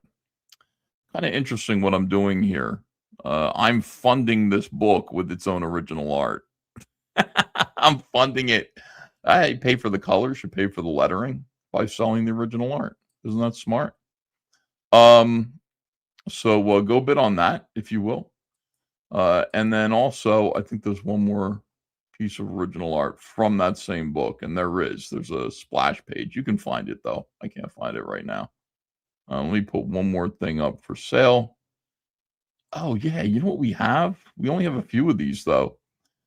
Speaker 11: Kind of interesting what I'm doing here. I'm funding this book with its own original art. I'm funding it. I pay for the colors, you pay for the lettering by selling the original art. Isn't that smart? So go bid on that, if you will. And then also, I think there's one more piece of original art from that same book, and there's a splash page. You can find it, though. I can't find it right now. Let me put one more thing up for sale. Oh, yeah. You know what we have? We only have a few of these, though.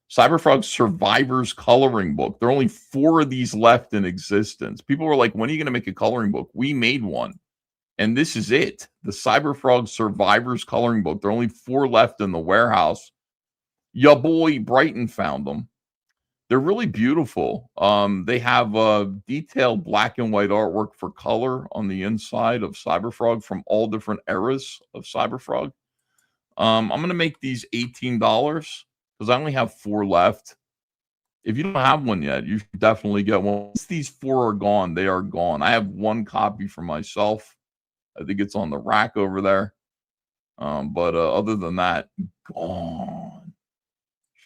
Speaker 11: Cyberfrog Survivors coloring book. There are only 4 of these left in existence. People were like, when are you going to make a coloring book? We made one. And this is it. The Cyberfrog Survivors coloring book. There are only 4 left in the warehouse. Ya boy Brighton found them. They're really beautiful. They have detailed black and white artwork for color on the inside of Cyberfrog from all different eras of Cyberfrog. I'm going to make these $18 because I only have 4 left. If you don't have one yet, you should definitely get one. Once these 4 are gone, they are gone. I have 1 copy for myself. I think it's on the rack over there. But other than that, gone.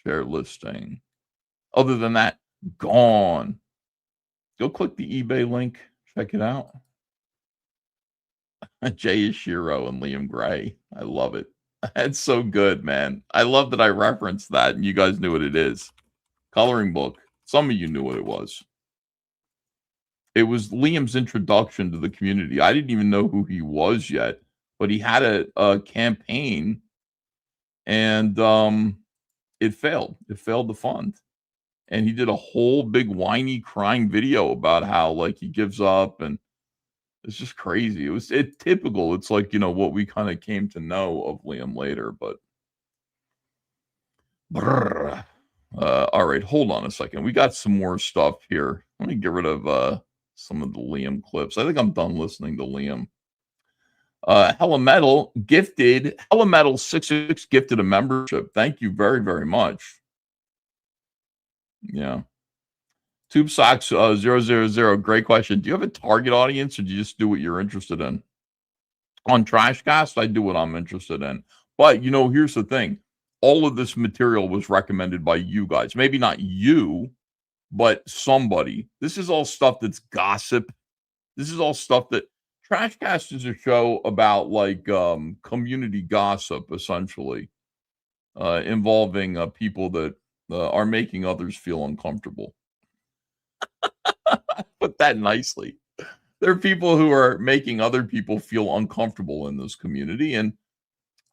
Speaker 11: Share listing. Other than that, gone. Go click the eBay link. Check it out. Jay Ishiro and Liam Gray. I love it. It's so good, man. I love that I referenced that and you guys knew what it is. Coloring book. Some of you knew what it was. It was Liam's introduction to the community. I didn't even know who he was yet, but he had a campaign, and it failed. It failed to fund. And he did a whole big whiny crying video about how like he gives up, and it's just crazy. It's typical. It's like, you know, what we kind of came to know of Liam later, but all right, hold on a second. We got some more stuff here. Let me get rid of some of the Liam clips. I think I'm done listening to Liam. Hella Metal 66 gifted a membership. Thank you very, very much. Yeah. Tube Socks 000. Great question. Do you have a target audience, or do you just do what you're interested in? On TRASHCAST, I do what I'm interested in. But, you know, here's the thing. All of this material was recommended by you guys. Maybe not you, but somebody. This is all stuff that's gossip. This is all stuff that TRASHCAST is a show about, like, community gossip, essentially, involving people that are making others feel uncomfortable. Put that nicely. There are people who are making other people feel uncomfortable in this community, and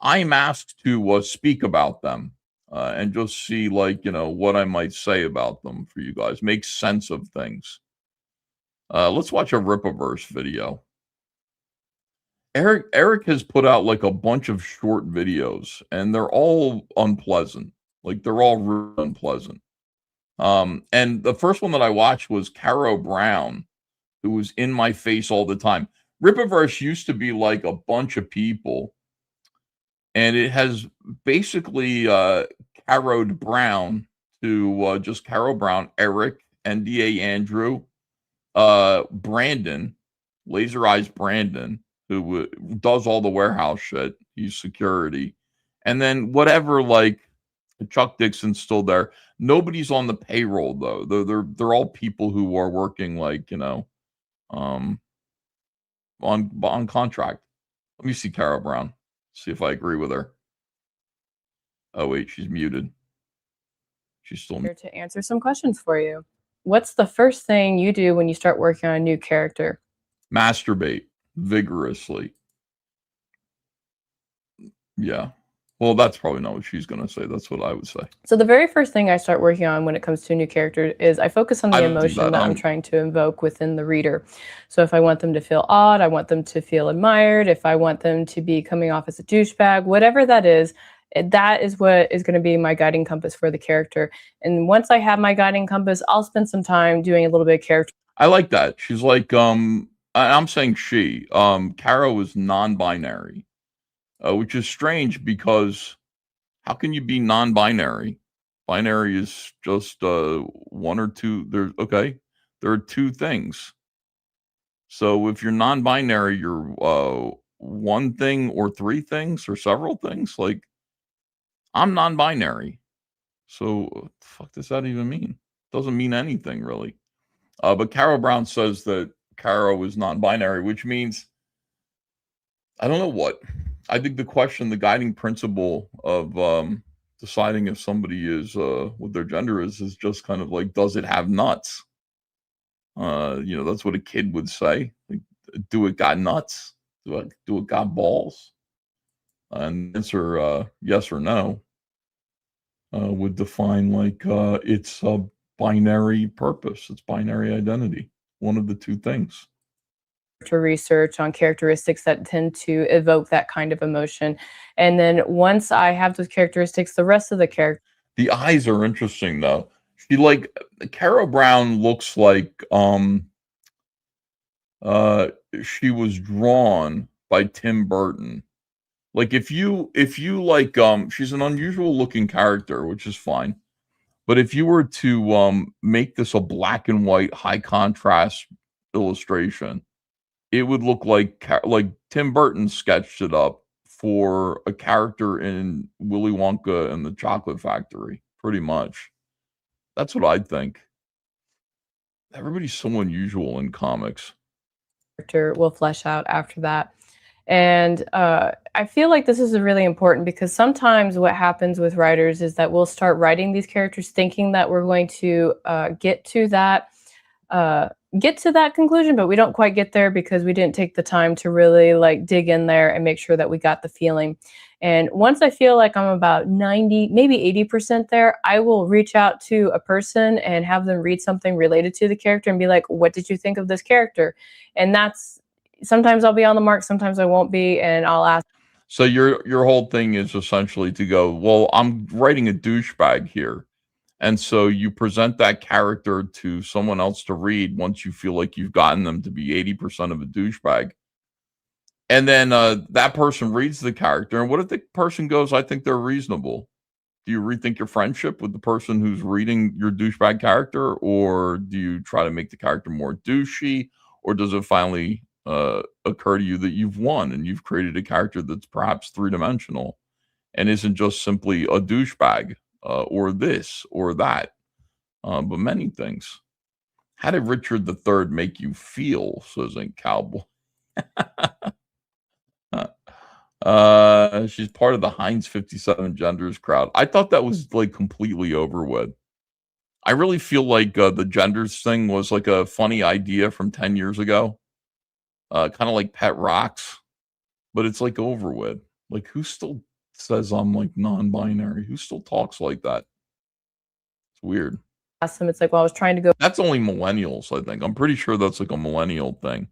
Speaker 11: I'm asked to speak about them and just see, like, you know, what I might say about them for you guys. Make sense of things. Let's watch a Rippaverse video. Eric has put out like a bunch of short videos, and they're all unpleasant. Like, they're all really unpleasant. And the first one that I watched was Caro Brown, who was in my face all the time. Rippaverse used to be like a bunch of people, and it has basically Caro'd Brown to just Caro Brown, Eric, NDA Andrew, Brandon, Laser Eyes Brandon, who does all the warehouse shit. He's security. And then whatever, like, Chuck Dixon's still there. Nobody's on the payroll, though. They're all people who are working, like, you know, on contract. Let me see Caro Brown. See if I agree with her. Oh wait, she's muted. She's still
Speaker 18: here to answer some questions for you. What's the first thing you do when you start working on a new character?
Speaker 11: Masturbate vigorously. Yeah. Well, that's probably not what she's going to say. That's what I would say.
Speaker 18: So the very first thing I start working on when it comes to a new character is I focus on the emotion that I'm trying to invoke within the reader. So if I want them to feel odd, I want them to feel admired, if I want them to be coming off as a douchebag, whatever that is what is going to be my guiding compass for the character. And once I have my guiding compass, I'll spend some time doing a little bit of character.
Speaker 11: I like that. She's like, I'm saying she. Caro is non-binary. Which is strange because how can you be non-binary? Binary is just one or two. There are two things. So if you're non-binary, you're one thing or three things or several things. Like, I'm non-binary. So what the fuck does that even mean? Doesn't mean anything really. But Caro Brown says that Caro is non-binary, which means I don't know what. I think the guiding principle of deciding if somebody is what their gender is just kind of like, does it have nuts? You know, that's what a kid would say. Like, do it got nuts? Do it got balls? And answer yes or no would define like its binary purpose, its binary identity, one of the two things.
Speaker 18: To research on characteristics that tend to evoke that kind of emotion. And then once I have those characteristics, the rest of the character.
Speaker 11: The eyes are interesting though. She like Caro Brown looks like she was drawn by Tim Burton. Like if you like she's an unusual looking character, which is fine. But if you were to make this a black and white high contrast illustration, it would look like Tim Burton sketched it up for a character in Willy Wonka and the Chocolate Factory, pretty much. That's what I'd think. Everybody's so unusual in comics.
Speaker 18: Character will flesh out after that. And I feel like this is really important because sometimes what happens with writers is that we'll start writing these characters thinking that we're going to get to that get to that conclusion, but we don't quite get there because we didn't take the time to really like dig in there and make sure that we got the feeling. And once I feel like I'm about 90, maybe 80% there, I will reach out to a person and have them read something related to the character and be like, what did you think of this character? And that's, sometimes I'll be on the mark, sometimes I won't be, and I'll ask.
Speaker 11: So your whole thing is essentially to go, well, I'm writing a douchebag here. And so you present that character to someone else to read once you feel like you've gotten them to be 80% of a douchebag. And then that person reads the character. And what if the person goes, I think they're reasonable? Do you rethink your friendship with the person who's reading your douchebag character? Or do you try to make the character more douchey? Or does it finally occur to you that you've won and you've created a character that's perhaps three-dimensional and isn't just simply a douchebag or this or that, but many things? How did Richard III make you feel, says Ink Cowboy? She's part of the Heinz 57 genders crowd. I thought that was like completely over with. I really feel like the genders thing was like a funny idea from 10 years ago. Kind of like Pet Rocks, but it's like over with. Like, who still says I'm like non-binary? Who still talks like that? It's weird.
Speaker 18: Ask them, it's like, well, I was trying to go.
Speaker 11: That's only millennials, I think. I'm pretty sure that's like a millennial thing.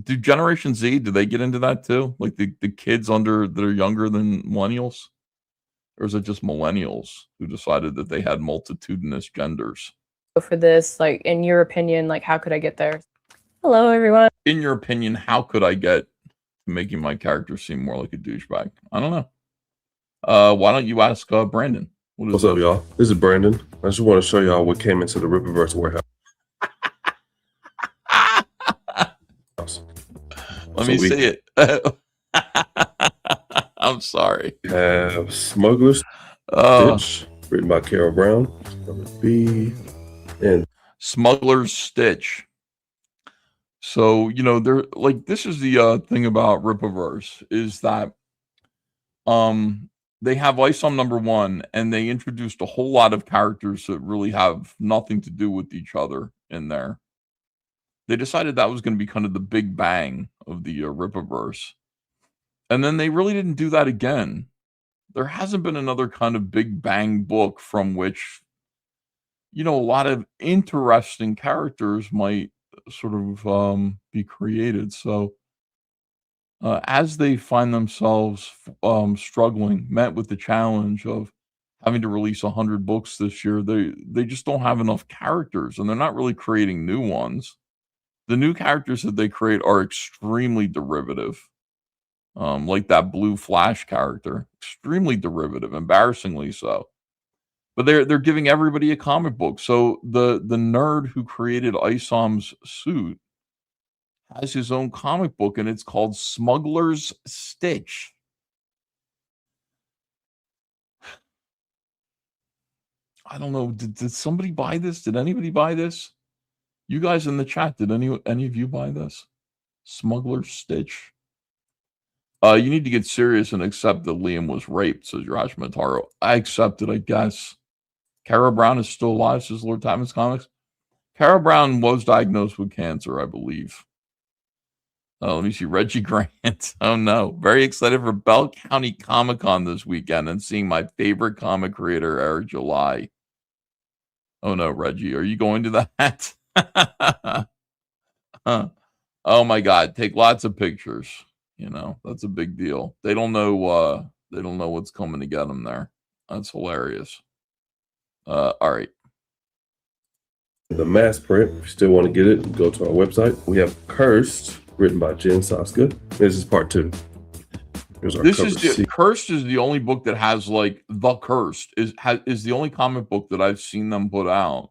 Speaker 11: Do Generation Z, do they get into that too? Like the kids that are younger than millennials? Or is it just millennials who decided that they had multitudinous genders?
Speaker 18: For this, like, in your opinion, like, how could I get there? Hello, everyone.
Speaker 11: In your opinion, how could I get to making my character seem more like a douchebag? I don't know. Why don't you ask Brandon?
Speaker 19: What's up, y'all? This is Brandon. I just want to show y'all what came into the Rippaverse warehouse.
Speaker 11: Let me see it. I'm sorry.
Speaker 19: We have Smuggler's Stitch, written by Carol Brown. B and
Speaker 11: Smuggler's Stitch. So, you know, they're like, this is the thing about Rippaverse is that they have ISOM #1 and they introduced a whole lot of characters that really have nothing to do with each other in there. They decided that was going to be kind of the big bang of the Rippaverse. And then they really didn't do that again. There hasn't been another kind of big bang book from which, you know, a lot of interesting characters might sort of be created. So as they find themselves struggling, met with the challenge of having to release 100 books this year, they just don't have enough characters, and they're not really creating new ones. The new characters that they create are extremely derivative, like that Blue Flash character, extremely derivative, embarrassingly so. But they're giving everybody a comic book. So the nerd who created Isom's suit has his own comic book, and it's called Smuggler's Stitch. I don't know. Did somebody buy this? Did anybody buy this? You guys in the chat, did any of you buy this? Smuggler's Stitch. You need to get serious and accept that Leem was raped, says Josh Mataro. I accept it, I guess. Kara Brown is still alive, says Lord Timus Comics. Kara Brown was diagnosed with cancer, I believe. Let me see. Reggie Grant. Oh, no. Very excited for Bell County Comic-Con this weekend and seeing my favorite comic creator, Eric July. Oh, no, Reggie. Are you going to that? Oh, my God. Take lots of pictures. You know, that's a big deal. They don't know what's coming to get them there. That's hilarious. All right.
Speaker 19: The mass print, if you still want to get it, go to our website. We have Cursed, written by Jen Saska. This is part 2.
Speaker 11: Cursed is the only book that has like The Cursed is the only comic book that I've seen them put out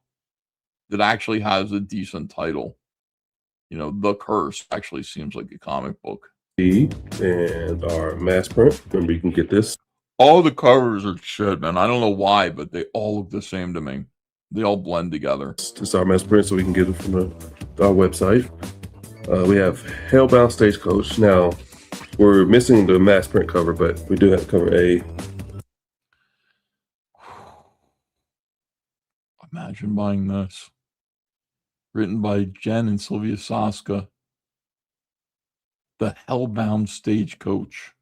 Speaker 11: that actually has a decent title. You know, The Cursed actually seems like a comic book.
Speaker 19: And our mass print. Remember, you can get this.
Speaker 11: All the covers are shit, man. I don't know why, but they all look the same to me. They all blend together.
Speaker 19: It's our mass print, so we can get it from our website. We have Hellbound Stagecoach. Now, we're missing the mass print cover, but we do have cover A.
Speaker 11: Imagine buying this. Written by Jen and Sylvia Soska. The Hellbound Stagecoach.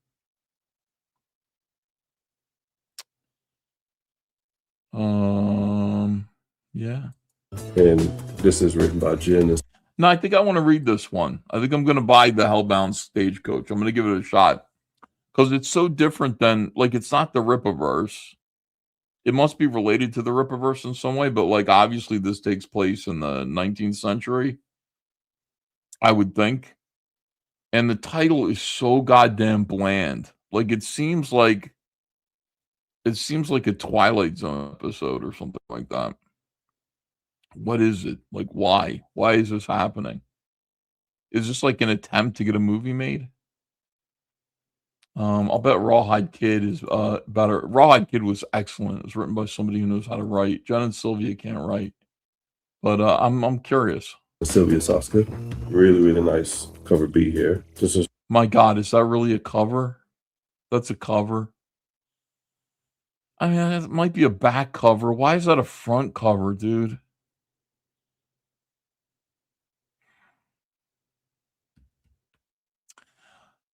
Speaker 11: Yeah.
Speaker 19: And this is written by Jen.
Speaker 11: No, I think I want to read this one. I think I'm going to buy the Hellbound Stagecoach. I'm going to give it a shot because it's so different than, like, it's not the Rippaverse. It must be related to the Rippaverse in some way, but, like, obviously this takes place in the 19th century, I would think. And the title is so goddamn bland. Like, it seems like a Twilight Zone episode or something like that. What is it? Like, why? Why is this happening? Is this like an attempt to get a movie made? I'll bet Rawhide Kid is better. Rawhide Kid was excellent. It was written by somebody who knows how to write. Jen and Sylvia can't write, but I'm curious.
Speaker 19: Sylvia Soska, really, really nice cover B here. This is
Speaker 11: My God, is that really a cover? That's a cover. I mean, it might be a back cover. Why is that a front cover, dude?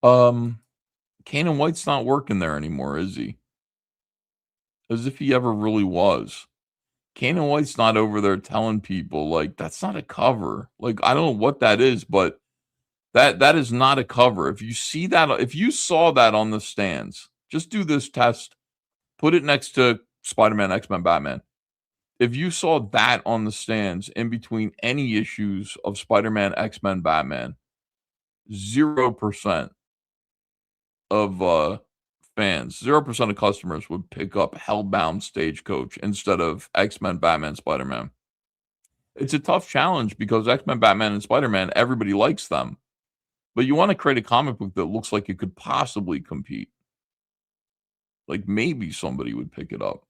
Speaker 11: Kanan White's not working there anymore, is he? As if he ever really was. Kanan White's not over there telling people, like, that's not a cover. Like, I don't know what that is, but that is not a cover. If you see that, if you saw that on the stands, just do this test. Put it next to Spider-Man, X-Men, Batman. If you saw that on the stands in between any issues of Spider-Man, X-Men, Batman, 0% of fans, 0% of customers would pick up Hellbound Stagecoach instead of X-Men, Batman, Spider-Man. It's a tough challenge because X-Men, Batman, and Spider-Man, everybody likes them. But you want to create a comic book that looks like it could possibly compete. Like maybe somebody would pick it up.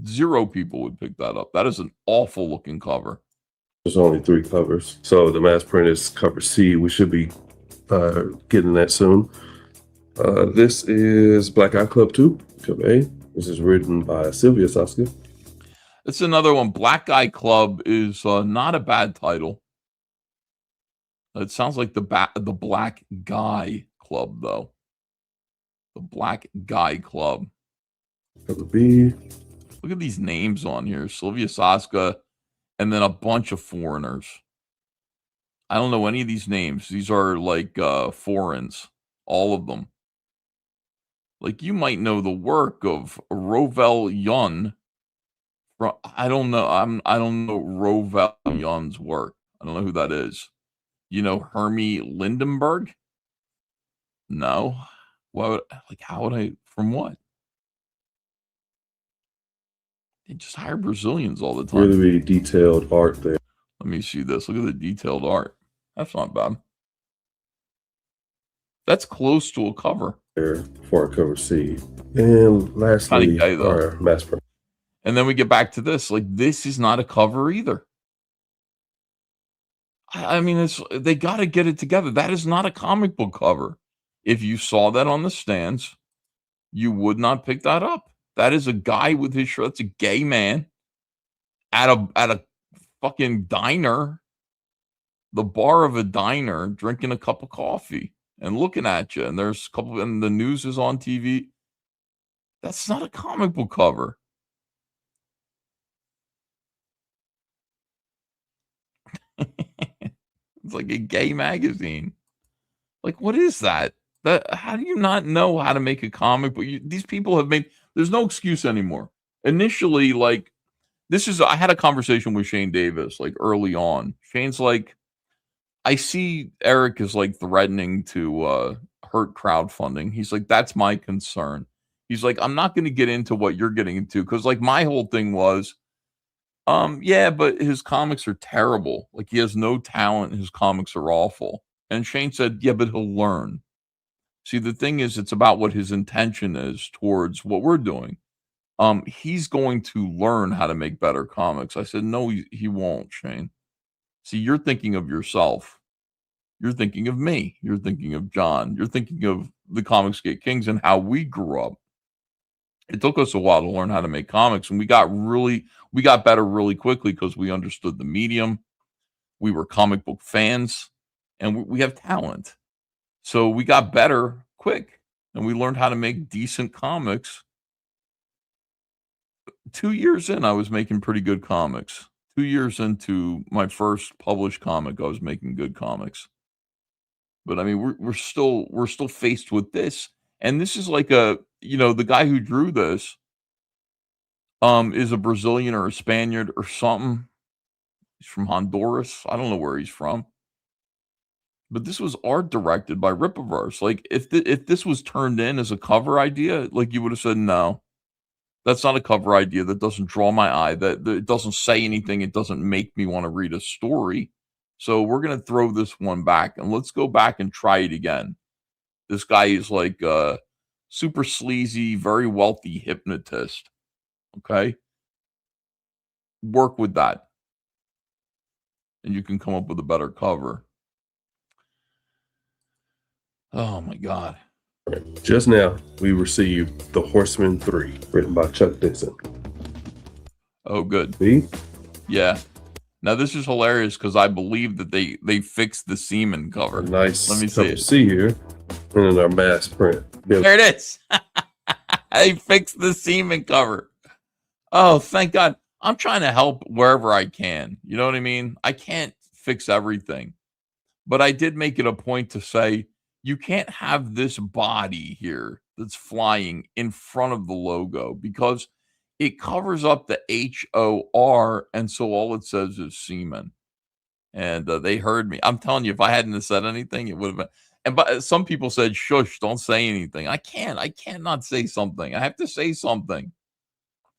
Speaker 11: 0 people would pick that up. That is an awful looking cover.
Speaker 19: There's only 3 covers. So the mass print is cover C. We should be getting that soon. This is Black Eye Club 2, cover A. This is written by Sylvia Soska.
Speaker 11: It's another one. Black Eye Club is not a bad title. It sounds like the Black Guy Club, though. The Black Guy Club.
Speaker 19: Cover B.
Speaker 11: Look at these names on here. Sylvia Soska, and then a bunch of foreigners. I don't know any of these names. These are like foreigns. All of them. Like you might know the work of Rovel Yun. I don't know. I don't know Rovel Yun's work. I don't know who that is. You know Hermie Lindenberg? No. How would I? From what? They just hire Brazilians all the time.
Speaker 19: Really, really detailed art there.
Speaker 11: Let me see this. Look at the detailed art. That's not bad. That's close to a cover.
Speaker 19: There for cover C. And lastly, our mass print.
Speaker 11: And then we get back to this. Like, this is not a cover either. I mean, they got to get it together. That is not a comic book cover. If you saw that on the stands, you would not pick that up. That is a guy with his shirt. That's a gay man at a fucking diner, the bar of a diner, drinking a cup of coffee and looking at you. And there's a couple, and the news is on TV. That's not a comic book cover. It's like a gay magazine. Like, what is that? How do you not know how to make a comic book? These people have made. There's no excuse anymore. Initially, like, I had a conversation with Shane Davis, like, early on. Shane's like, I see Eric is, like, threatening to hurt crowdfunding. He's like, that's my concern. He's like, I'm not going to get into what you're getting into. Because, like, my whole thing was, yeah, but his comics are terrible. Like, he has no talent. His comics are awful. And Shane said, yeah, but he'll learn. See, the thing is, it's about what his intention is towards what we're doing. He's going to learn how to make better comics. I said, no, he won't, Shane. See, you're thinking of yourself. You're thinking of me. You're thinking of John. You're thinking of the Comicsgate Kings and how we grew up. It took us a while to learn how to make comics, and we got better really quickly because we understood the medium. we were comic book fans, and we have talent. So we got better quick, and we learned how to make decent comics. 2 years in, I was making pretty good comics. 2 years into my first published comic, I was making good comics. But I mean, we're still faced with this, and this is like the guy who drew this is a Brazilian or a Spaniard or something. He's from Honduras. I don't know where he's from. But this was art directed by Rippaverse. Like, if this was turned in as a cover idea, like, you would have said, no, that's not a cover idea. That doesn't draw my eye. That it doesn't say anything. It doesn't make me want to read a story. So we're going to throw this one back, and let's go back and try it again. This guy is like a super sleazy, very wealthy hypnotist. Okay? Work with that, and you can come up with a better cover. Oh my God.
Speaker 19: Just now, we received The Horseman 3, written by Chuck Dixon.
Speaker 11: Oh, good.
Speaker 19: See?
Speaker 11: Yeah. Now, this is hilarious because I believe that they fixed the semen cover.
Speaker 19: Nice.
Speaker 11: Let me see it.
Speaker 19: See here. And in our mass print.
Speaker 11: There it is. They fixed the semen cover. Oh, thank God. I'm trying to help wherever I can. You know what I mean? I can't fix everything. But I did make it a point to say, you can't have this body here that's flying in front of the logo because it covers up the HOR, and so all it says is semen. And they heard me. I'm telling you, if I hadn't said anything, it would have been. And some people said, "Shush, don't say anything." I can't not say something. I have to say something.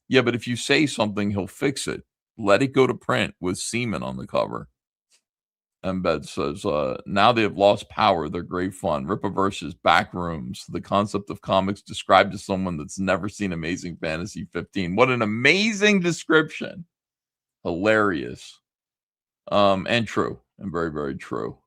Speaker 11: Yeah, but if you say something, he'll fix it. Let it go to print with semen on the cover. Embed says, now they have lost power. They're great fun. Rippaverse's back rooms. The concept of comics described to someone that's never seen Amazing Fantasy 15. What an amazing description. Hilarious. And true. And very, very true.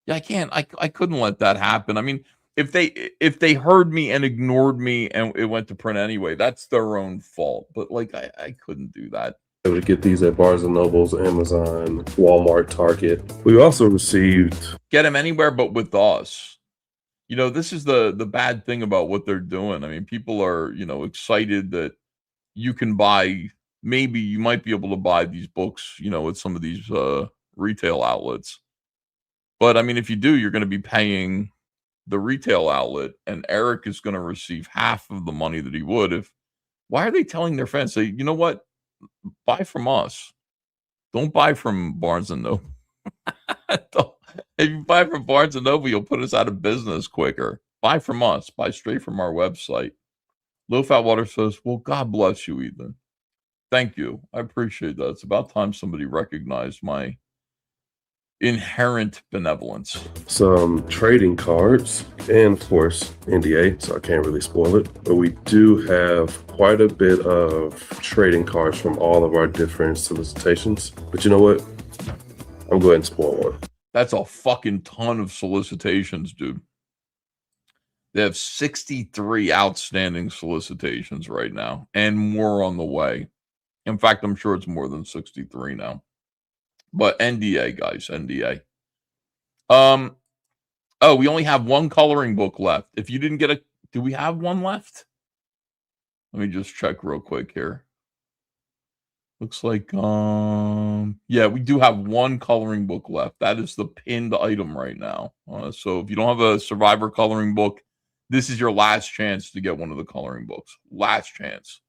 Speaker 11: Yeah, I couldn't let that happen. I mean, if they heard me and ignored me and it went to print anyway, that's their own fault. But like, I couldn't do that.
Speaker 19: Able to get these at Barnes & Nobles, Amazon, Walmart, Target. We also received...
Speaker 11: Get them anywhere but with us. You know, this is the bad thing about what they're doing. I mean, people are, excited that you can buy, maybe you might be able to buy these books, at some of these retail outlets. But I mean, if you do, you're going to be paying the retail outlet, and Eric is going to receive half of the money that he would if... Why are they telling their fans, say, you know what? Buy from us. Don't buy from Barnes & Noble. If you buy from Barnes & Noble, you'll put us out of business quicker. Buy from us. Buy straight from our website. Low Fat Water says, well, God bless you, Ethan. Thank you. I appreciate that. It's about time somebody recognized my inherent benevolence.
Speaker 19: Some trading cards, and of course NDA, so I can't really spoil it, but we do have quite a bit of trading cards from all of our different solicitations. But you know what, I'm going to spoil one.
Speaker 11: That's a fucking ton of solicitations, dude. They have 63 outstanding solicitations right now and more on the way. In fact, I'm sure it's more than 63 now. But NDA, guys, NDA. Oh, we only have one coloring book left. If you didn't get do we have one left? Let me just check real quick here. Looks like, yeah, we do have one coloring book left. That is the pinned item right now. So if you don't have a Survivor coloring book, this is your last chance to get one of the coloring books. Last chance.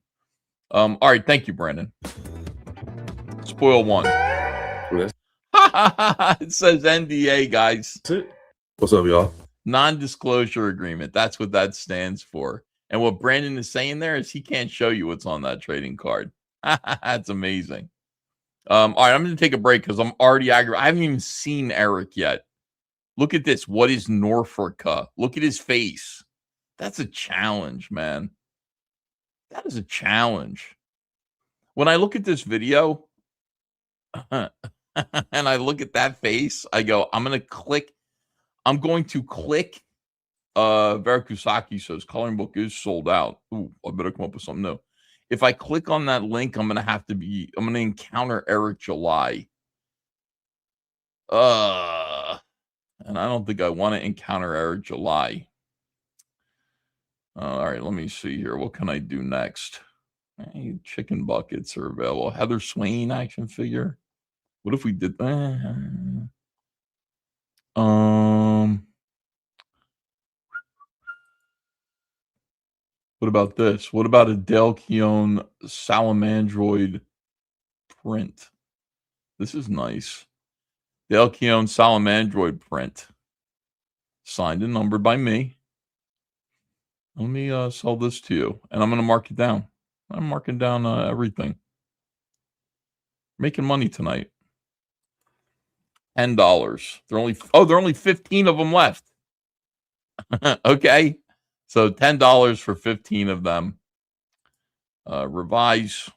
Speaker 11: All right, thank you, Brandon. Spoil one. It says NDA, guys.
Speaker 19: What's up, y'all?
Speaker 11: Non-disclosure agreement. That's what that stands for. And what Brandon is saying there is he can't show you what's on that trading card. That's amazing. All right, I'm going to take a break because I'm already aggravated. I haven't even seen Eric yet. Look at this. What is Norfolka? Look at his face. That's a challenge, man. That is a challenge. When I look at this video and I look at that face, I go, I'm going to click. Verakusaki says coloring book is sold out. Ooh, I better come up with something new. If I click on that link, I'm going to encounter Eric July. And I don't think I want to encounter Eric July. All right, let me see here. What can I do next? Hey, chicken buckets are available. Heather Swain action figure. What if we did that? What about this? What about a Dale Keown Salamandroid print? This is nice. Dale Keown Salamandroid print. Signed and numbered by me. Let me sell this to you. And I'm going to mark it down. I'm marking down everything. Making money tonight. $10. There are only 15 of them left. Okay. So $10 for 15 of them. Revise.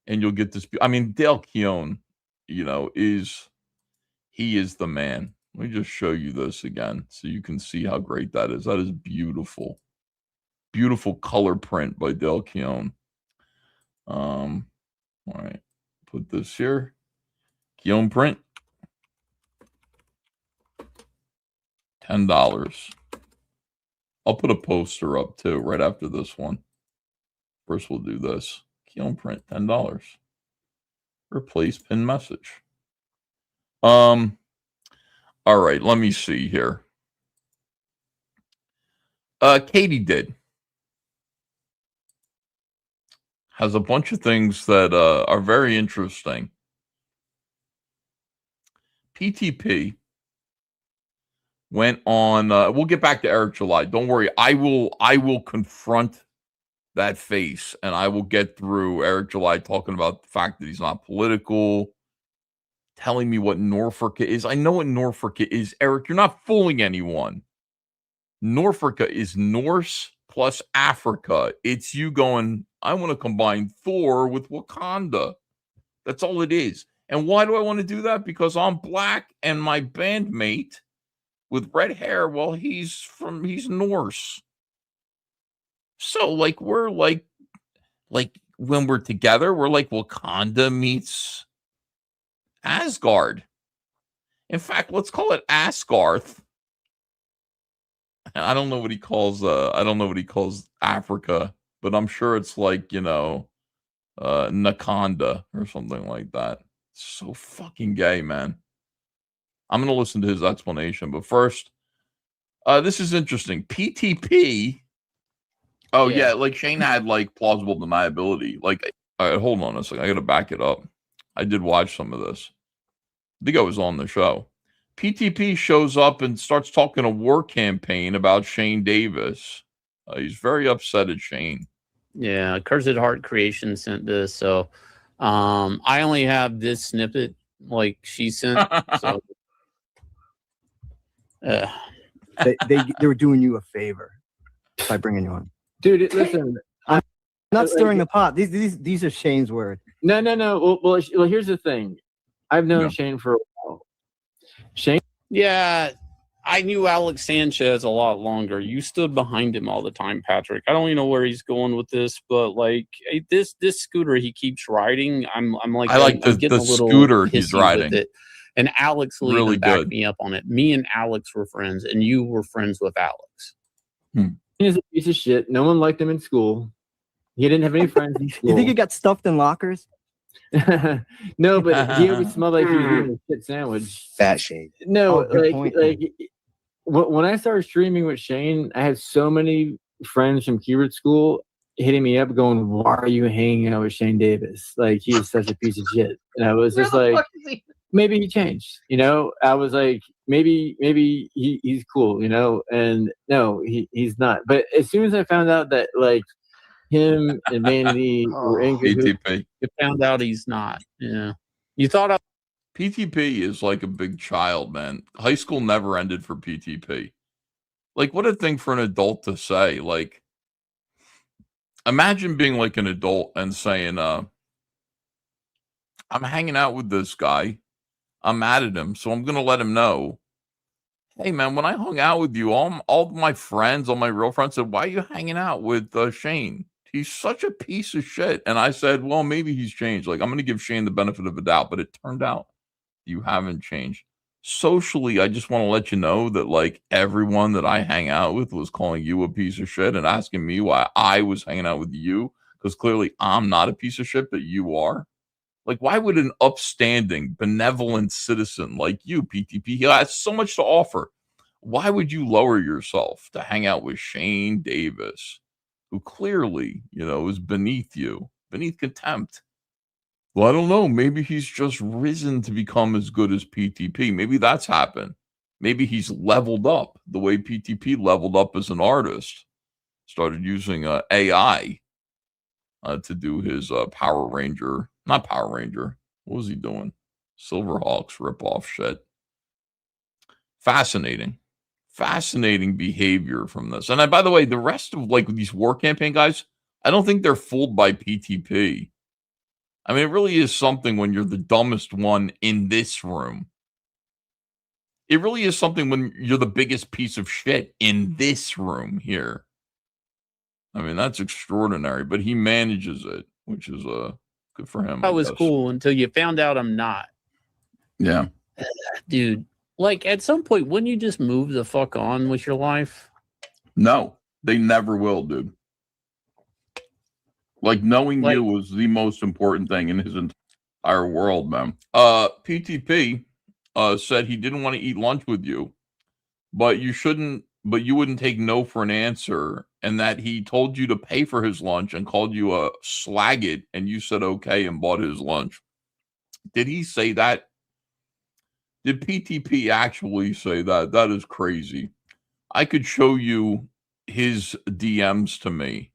Speaker 11: And you'll get this. I mean, Dale Keown, he is the man. Let me just show you this again so you can see how great that is. That is beautiful. Beautiful color print by Dale Keown. All right. Put this here. Keown print. $10. I'll put a poster up too right after this one. First, we'll do this. Keown print, $10. Replace pin message. All right, let me see here. Katie did. Has a bunch of things that are very interesting. PTP went on. We'll get back to Eric July. Don't worry. I will confront that face, and I will get through Eric July talking about the fact that he's not political, telling me what Norfolk is. I know what Norfolk is, Eric. You're not fooling anyone. Norfolk is Norse plus Africa. It's you going, I want to combine Thor with Wakanda. That's all it is. And why do I want to do that? Because I'm black and my bandmate with red hair, well, he's Norse. So like we're like when we're together, we're like Wakanda meets Asgard. In fact, let's call it Asgarth. I don't know what he calls Africa, but I'm sure it's like, Nakanda or something like that. So fucking gay, man. I'm going to listen to his explanation, but first, this is interesting. PTP. Oh yeah, like Shane had like plausible deniability. Like, all right, hold on a second. I got to back it up. I did watch some of this. I think I was on the show. PTP shows up and starts talking a war campaign about Shane Davis. He's very upset at Shane.
Speaker 16: Yeah, Cursed Heart Creation sent this, so I only have this snippet like she sent. So
Speaker 20: they were doing you a favor by bringing you on,
Speaker 21: dude. Listen,
Speaker 20: I'm not stirring the pot. These are Shane's words.
Speaker 21: No. Well, here's the thing. I've known Shane for a while. Shane.
Speaker 16: Yeah, I knew Alex Sanchez a lot longer. You stood behind him all the time, Patrick. I don't even know where he's going with this, but like this scooter he keeps riding, I'm like,
Speaker 11: I like the scooter he's riding.
Speaker 16: With it. And Alex will
Speaker 11: really
Speaker 16: even back me up on it. Me and Alex were friends, and you were friends with Alex.
Speaker 21: He's a piece of shit. No one liked him in school. He didn't have any friends in school.
Speaker 20: You think he got stuffed in lockers?
Speaker 21: No, but he always smelled like he was eating a shit sandwich.
Speaker 20: Fat Shane.
Speaker 21: No, when I started streaming with Shane, I had so many friends from Keyword School hitting me up going, why are you hanging out with Shane Davis? Like, he's such a piece of shit. And I was just like, maybe he changed, I was like, maybe he's cool, and no, he's not. But as soon as I found out that like him and Mandy were in
Speaker 11: PTP,
Speaker 16: you found out he's not. Yeah, you thought
Speaker 11: PTP is like a big child, man. High school never ended for PTP. Like, what a thing for an adult to say. Like, imagine being like an adult and saying, I'm hanging out with this guy. I'm mad at him, so I'm going to let him know, hey, man, when I hung out with you, all my friends, all my real friends said, why are you hanging out with Shane? He's such a piece of shit. And I said, well, maybe he's changed. Like, I'm going to give Shane the benefit of the doubt, but it turned out You haven't changed. Socially, I just want to let you know that like everyone that I hang out with was calling you a piece of shit and asking me why I was hanging out with you, because clearly I'm not a piece of shit, but you are. Like, why would an upstanding, benevolent citizen like you, PTP, he has so much to offer, why would you lower yourself to hang out with Shane Davis, who clearly, is beneath you, beneath contempt? Well, I don't know. Maybe he's just risen to become as good as PTP. Maybe that's happened. Maybe he's leveled up the way PTP leveled up as an artist. Started using AI to do his Power Ranger. Not Power Ranger. What was he doing? Silverhawks ripoff shit. Fascinating. Fascinating behavior from this. And by the way, the rest of like these war campaign guys, I don't think they're fooled by PTP. I mean, it really is something when you're the dumbest one in this room. It really is something when you're the biggest piece of shit in this room here. I mean, that's extraordinary, but he manages it, which is good for him.
Speaker 1: That was cool until you found out I'm not.
Speaker 11: Yeah.
Speaker 1: Dude, like at some point, wouldn't you just move the fuck on with your life?
Speaker 11: No, they never will, dude. Like knowing you was the most important thing in his entire world, man. PTP said he didn't want to eat lunch with you, but you wouldn't take no for an answer, and that he told you to pay for his lunch and called you a slagget, and you said okay and bought his lunch. Did he say that? Did PTP actually say that? That is crazy. I could show you his DMs to me.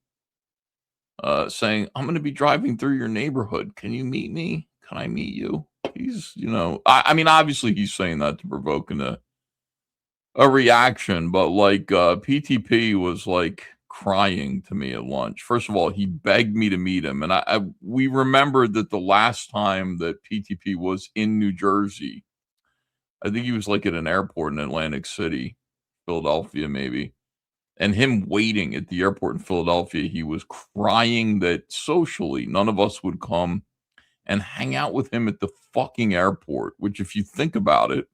Speaker 11: Saying, I'm going to be driving through your neighborhood. Can you meet me? Can I meet you? He's, I mean, obviously he's saying that to provoke a reaction, but like PTP was like crying to me at lunch. First of all, he begged me to meet him. And we remembered that the last time that PTP was in New Jersey, I think he was like at an airport in Atlantic City, Philadelphia, maybe. And him waiting at the airport in Philadelphia, he was crying that socially none of us would come and hang out with him at the fucking airport, which if you think about it,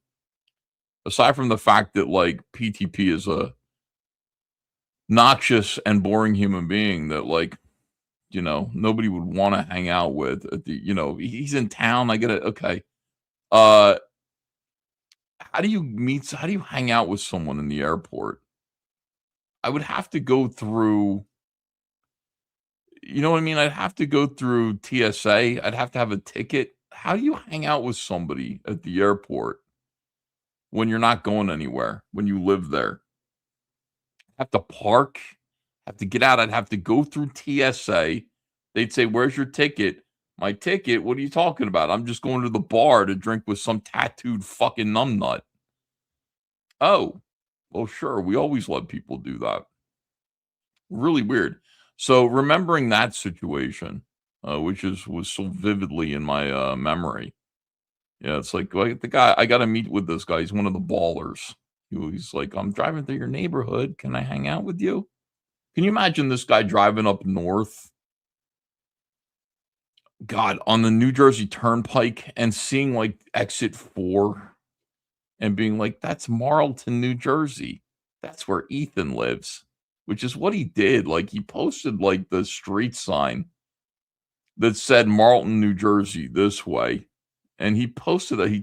Speaker 11: aside from the fact that like PTP is a noxious and boring human being that like, nobody would want to hang out with at the, he's in town. I get it. Okay. How do you hang out with someone in the airport? I would have to go through, you know what I mean? I'd have to go through TSA. I'd have to have a ticket. How do you hang out with somebody at the airport when you're not going anywhere, when you live there? Have to park, have to get out. I'd have to go through TSA. They'd say, where's your ticket? My ticket? What are you talking about? I'm just going to the bar to drink with some tattooed fucking numbnut. Oh. Well, sure. We always let people do that. Really weird. So remembering that situation, which was so vividly in my memory. Yeah, it's like the guy, I got to meet with this guy. He's one of the ballers. He's like, I'm driving through your neighborhood. Can I hang out with you? Can you imagine this guy driving up north? God, on the New Jersey Turnpike and seeing like exit 4. And being like, that's Marlton, New Jersey. That's where Ethan lives, which is what he did. Like he posted like the street sign that said Marlton, New Jersey this way. And he posted that he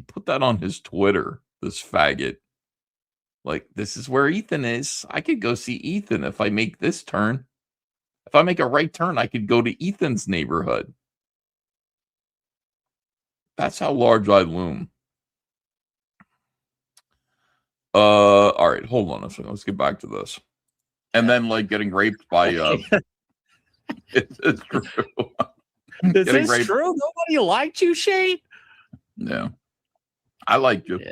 Speaker 11: put that on his Twitter, this faggot. Like, this is where Ethan is. I could go see Ethan if I make this turn. If I make a right turn, I could go to Ethan's neighborhood. That's how large I loom. All right, hold on a second. Let's get back to this. And then like getting raped by it's true.
Speaker 1: Is this true? Nobody liked you, Shane?
Speaker 11: Yeah. I like you. Yeah.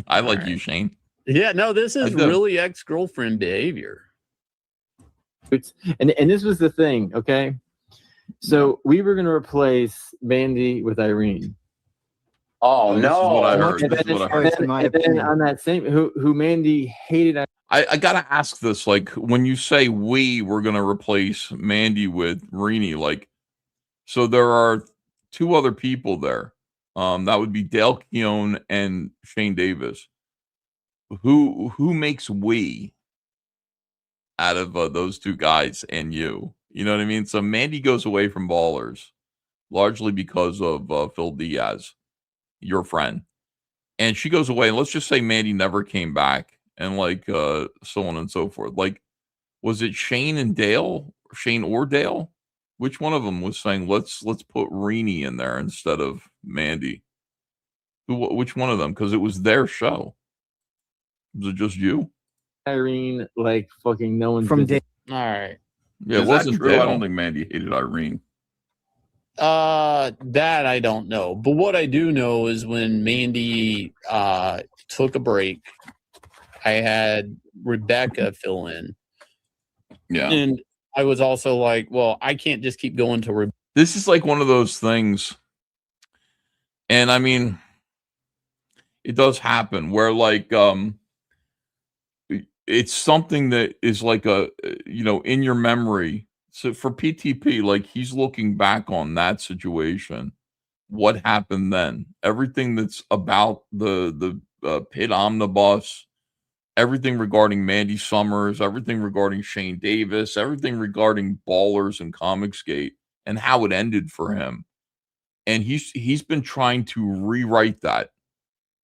Speaker 11: I like you, Shane.
Speaker 1: Yeah, no, this is really ex-girlfriend behavior.
Speaker 21: And this was the thing, okay? So we were gonna replace Mandy with Irene.
Speaker 11: Oh, no. This is what I heard.
Speaker 21: And then on that same, who Mandy hated.
Speaker 11: I got to ask this, like, when you say we're going to replace Mandy with Rini, like, so there are 2 other people there. That would be Dale Keown and Shane Davis. Who makes we out of those two guys and you? You know what I mean? So Mandy goes away from Ballers largely because of Phil Diaz, your friend. And she goes away. And let's just say Mandy never came back and like so on and so forth. Like, was it Shane and Dale? Shane or Dale? Which one of them was saying let's put Renee in there instead of Mandy? Which one of them? Because it was their show. Was it just you?
Speaker 21: Irene, like fucking no one's
Speaker 20: From
Speaker 21: business.
Speaker 1: All right.
Speaker 11: Yeah, it wasn't true. I don't think Mandy hated Irene.
Speaker 1: That I don't know. But what I do know is when Mandy took a break, I had Rebecca fill in.
Speaker 11: Yeah.
Speaker 1: And I was also like, well, I can't just keep going to Rebecca.
Speaker 11: This is like one of those things. And I mean, it does happen where like it's something that is like a in your memory. So for PTP, like he's looking back on that situation. What happened then? Everything that's about the pit omnibus, everything regarding Mandy Summers, everything regarding Shane Davis, everything regarding Ballers and Comicsgate, and how it ended for him. And he's been trying to rewrite that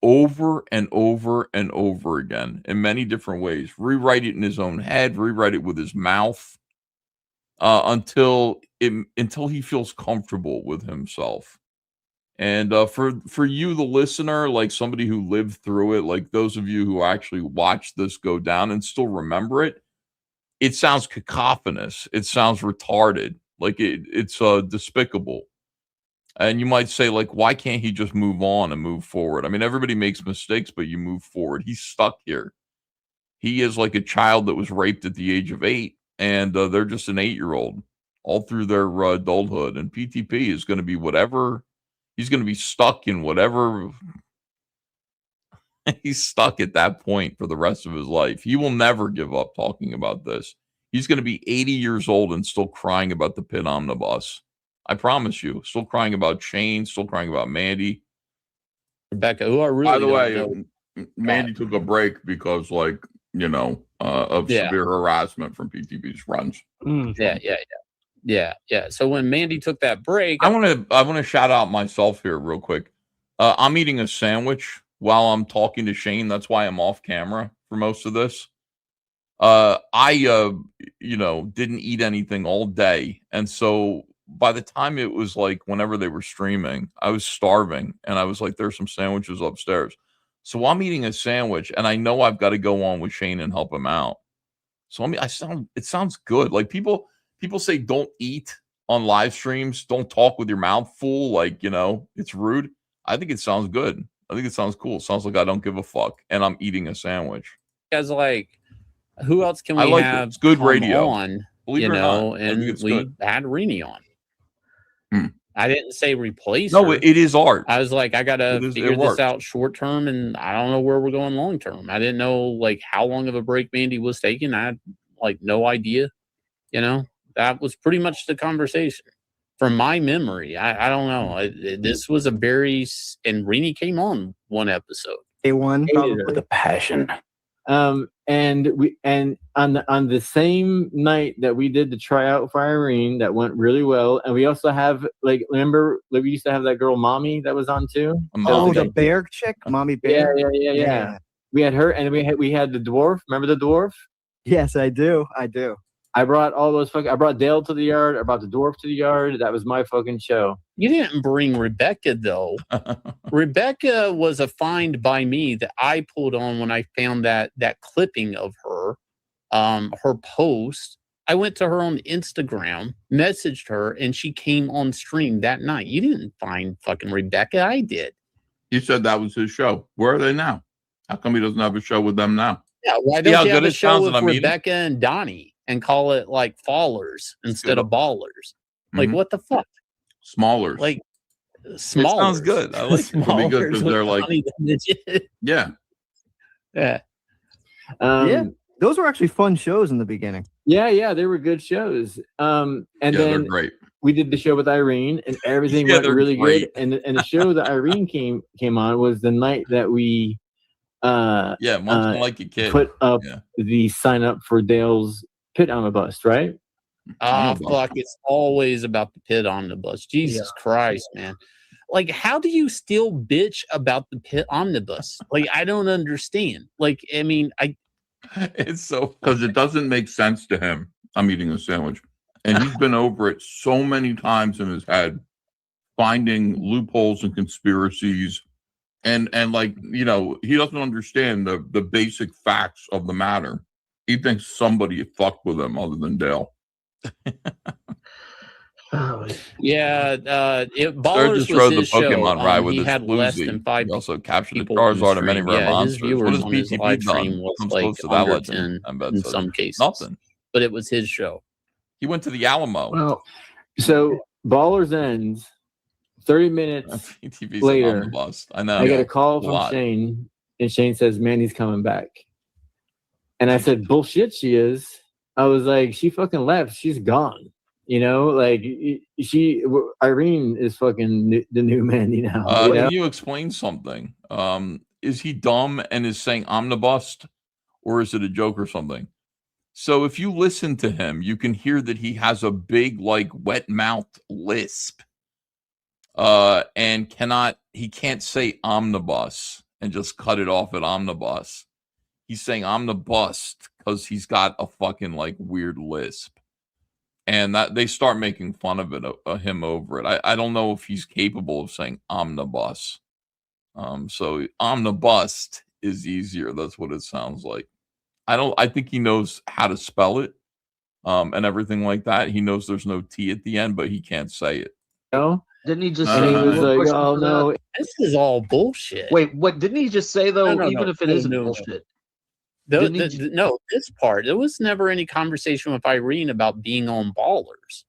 Speaker 11: over and over and over again in many different ways. Rewrite it in his own head, rewrite it with his mouth, until he feels comfortable with himself. And for you, the listener, like somebody who lived through it, like those of you who actually watched this go down and still remember it, it sounds cacophonous. It sounds retarded. Like it's despicable. And you might say, like, why can't he just move on and move forward? I mean, everybody makes mistakes, but you move forward. He's stuck here. He is like a child that was raped at the age of 8, and they're just an 8-year-old all through their adulthood. And PTP is going to be whatever. He's going to be stuck in whatever. He's stuck at that point for the rest of his life. He will never give up talking about this. He's going to be 80 years old and still crying about the pit omnibus. I promise you. Still crying about Shane, still crying about Mandy.
Speaker 1: Rebecca, who I really
Speaker 11: By the way,
Speaker 1: know.
Speaker 11: Mandy took a break because, like, of severe harassment from PTP's friends.
Speaker 1: Yeah. So when Mandy took that break,
Speaker 11: I want to shout out myself here real quick. I'm eating a sandwich while I'm talking to Shane. That's why I'm off camera for most of this. I didn't eat anything all day, and so by the time it was like whenever they were streaming, I was starving, and I was like, "There's some sandwiches upstairs." So I'm eating a sandwich, and I know I've got to go on with Shane and help him out. So it sounds good. Like people say, don't eat on live streams, don't talk with your mouth full, like it's rude. I think it sounds good. I think it sounds cool. It sounds like I don't give a fuck, and I'm eating a sandwich.
Speaker 1: Guys, like, who else can we have?
Speaker 11: It's good radio.
Speaker 1: On,
Speaker 11: Believe it or not,
Speaker 1: and we
Speaker 11: good.
Speaker 1: had Renee on. I didn't say replace
Speaker 11: No,
Speaker 1: her.
Speaker 11: it is art.
Speaker 1: I was like, I gotta figure this out short term, and I don't know where we're going long term. I didn't know like how long of a break Mandy was taking. I had like no idea. That was pretty much the conversation from my memory. I don't know. This was a very and Renee came on one episode.
Speaker 20: A1
Speaker 21: with a passion. And on the same night that we did the tryout for Irene, that went really well. And we also have remember we used to have that girl Mommy that was on too.
Speaker 20: Oh, the bear chick, Mommy Bear.
Speaker 21: Yeah. We had her, and we had the dwarf. Remember the dwarf?
Speaker 20: Yes, I do.
Speaker 21: I brought all those I brought Dale to the yard. I brought the dwarf to the yard. That was my fucking show.
Speaker 1: You didn't bring Rebecca though. Rebecca was a find by me that I pulled on when I found that clipping of her, her post. I went to her on Instagram, messaged her, and she came on stream that night. You didn't find fucking Rebecca. I did.
Speaker 11: He said that was his show. Where are they now? How come he doesn't have a show with them now?
Speaker 1: Yeah, why don't you have a show with Rebecca and Donnie and call it like Fallers instead of Ballers? Like, what the fuck?
Speaker 11: Smallers.
Speaker 1: Like,
Speaker 11: Smallers. It sounds good. I like it. It'll be good because they're like, yeah.
Speaker 20: Those were actually fun shows in the beginning.
Speaker 21: Yeah, they were good shows. And then
Speaker 11: they're great.
Speaker 21: we did the show with Irene, and everything went really good. And the show that Irene came on was the night that we
Speaker 11: Munchkin Like a Kid
Speaker 21: put up the sign up for Dale's Pit Omnibus, right?
Speaker 1: Fuck! It's always about the Pit Omnibus. Jesus Christ, man! Like, how do you still bitch about the Pit Omnibus? Like, I don't understand. Like, I mean,
Speaker 11: it's so because it doesn't make sense to him. I'm eating a sandwich, and he's been over it so many times in his head, finding loopholes and conspiracies, and like, you know, he doesn't understand the basic facts of the matter. He thinks somebody fucked with him other than Dale.
Speaker 1: Yeah,
Speaker 11: Sturgis
Speaker 1: Ballers
Speaker 11: rode
Speaker 1: was
Speaker 11: the
Speaker 1: his
Speaker 11: Pokemon
Speaker 1: show.
Speaker 11: ride with
Speaker 1: He
Speaker 11: his
Speaker 1: had less
Speaker 11: floozy.
Speaker 1: than 5
Speaker 11: He also captured the
Speaker 1: people on the
Speaker 11: Charizard and many
Speaker 1: stream.
Speaker 11: rare
Speaker 1: Yeah, his
Speaker 11: monsters. What
Speaker 1: viewers
Speaker 11: has
Speaker 1: on his
Speaker 11: BTB
Speaker 1: live
Speaker 11: done?
Speaker 1: stream was
Speaker 11: Comes
Speaker 1: like
Speaker 11: close to that
Speaker 1: under
Speaker 11: legend.
Speaker 1: 10
Speaker 11: I bet
Speaker 1: in
Speaker 11: so.
Speaker 1: some cases.
Speaker 11: Nothing.
Speaker 1: But it was his show.
Speaker 11: He went to the Alamo.
Speaker 21: Well, so Ballers ends 30 minutes
Speaker 11: BTB's
Speaker 21: later.
Speaker 11: on the bus. I know.
Speaker 21: I get a call
Speaker 11: A
Speaker 21: from
Speaker 11: lot.
Speaker 21: Shane, and Shane says Mandy's coming back. And I said, bullshit, she is. I was like, she fucking left. She's gone. You know, like Irene is fucking the new Mandy now. You know?
Speaker 11: Can you explain something? Is he dumb and is saying omnibus, or is it a joke or something? So if you listen to him, you can hear that he has a big, like, wet mouth lisp, and he can't say omnibus and just cut it off at omnibus. He's saying omnibus because he's got a fucking, like, weird lisp. And that they start making fun of it, him over it. I don't know if he's capable of saying omnibus. So omnibus is easier. That's what it sounds like. I think he knows how to spell it, and everything like that. He knows there's no T at the end, but he can't say it.
Speaker 21: No,
Speaker 4: didn't he just
Speaker 21: and
Speaker 4: say?
Speaker 21: he was like, "Oh no,
Speaker 1: this is all bullshit."
Speaker 4: Wait, what didn't he just say though?
Speaker 1: No,
Speaker 4: even if it isn't
Speaker 1: no.
Speaker 4: bullshit.
Speaker 1: No, this part. There was never any conversation with Irene about being on Ballers.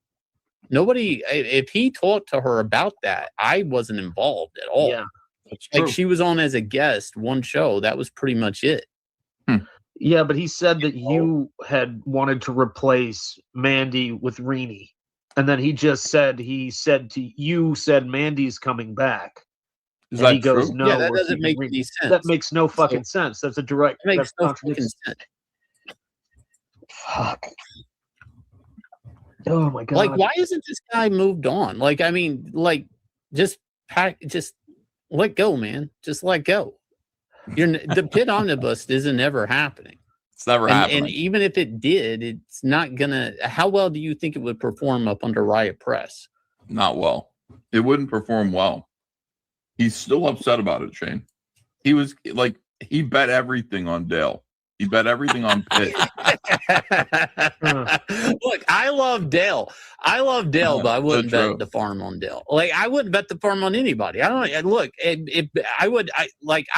Speaker 1: Nobody, if he talked to her about that, I wasn't involved at all.
Speaker 4: Yeah, that's
Speaker 1: like
Speaker 4: true.
Speaker 1: she was on as a guest one show. That was pretty much it.
Speaker 4: Yeah, but he said that you had wanted to replace Mandy with Reenie. And then he just said, said Mandy's coming back.
Speaker 11: Is
Speaker 4: and
Speaker 11: that
Speaker 4: he goes,
Speaker 11: true?
Speaker 4: no,
Speaker 1: Yeah, that
Speaker 4: we're
Speaker 1: doesn't
Speaker 4: keeping
Speaker 1: make
Speaker 4: Reenie.
Speaker 1: any sense.
Speaker 4: That makes no fucking sense. That's a direct.
Speaker 1: It makes
Speaker 4: that
Speaker 1: no fucking
Speaker 4: contradicts-
Speaker 1: sense.
Speaker 4: Fuck. Oh my god!
Speaker 1: Like, why isn't this guy moved on? Like, I mean, like, just let go, man. Just let go. The Pit Omnibus isn't ever happening.
Speaker 11: It's never happening.
Speaker 1: And even if it did, it's not gonna. How well do you think it would perform up under Riot Press?
Speaker 11: Not well. It wouldn't perform well. He's still upset about it, Shane. He was like, he bet everything on Dale. He bet everything on Pitt.
Speaker 1: Look, I love Dale. But I wouldn't bet the farm on Dale. Like, I wouldn't bet the farm on anybody. I don't look. If I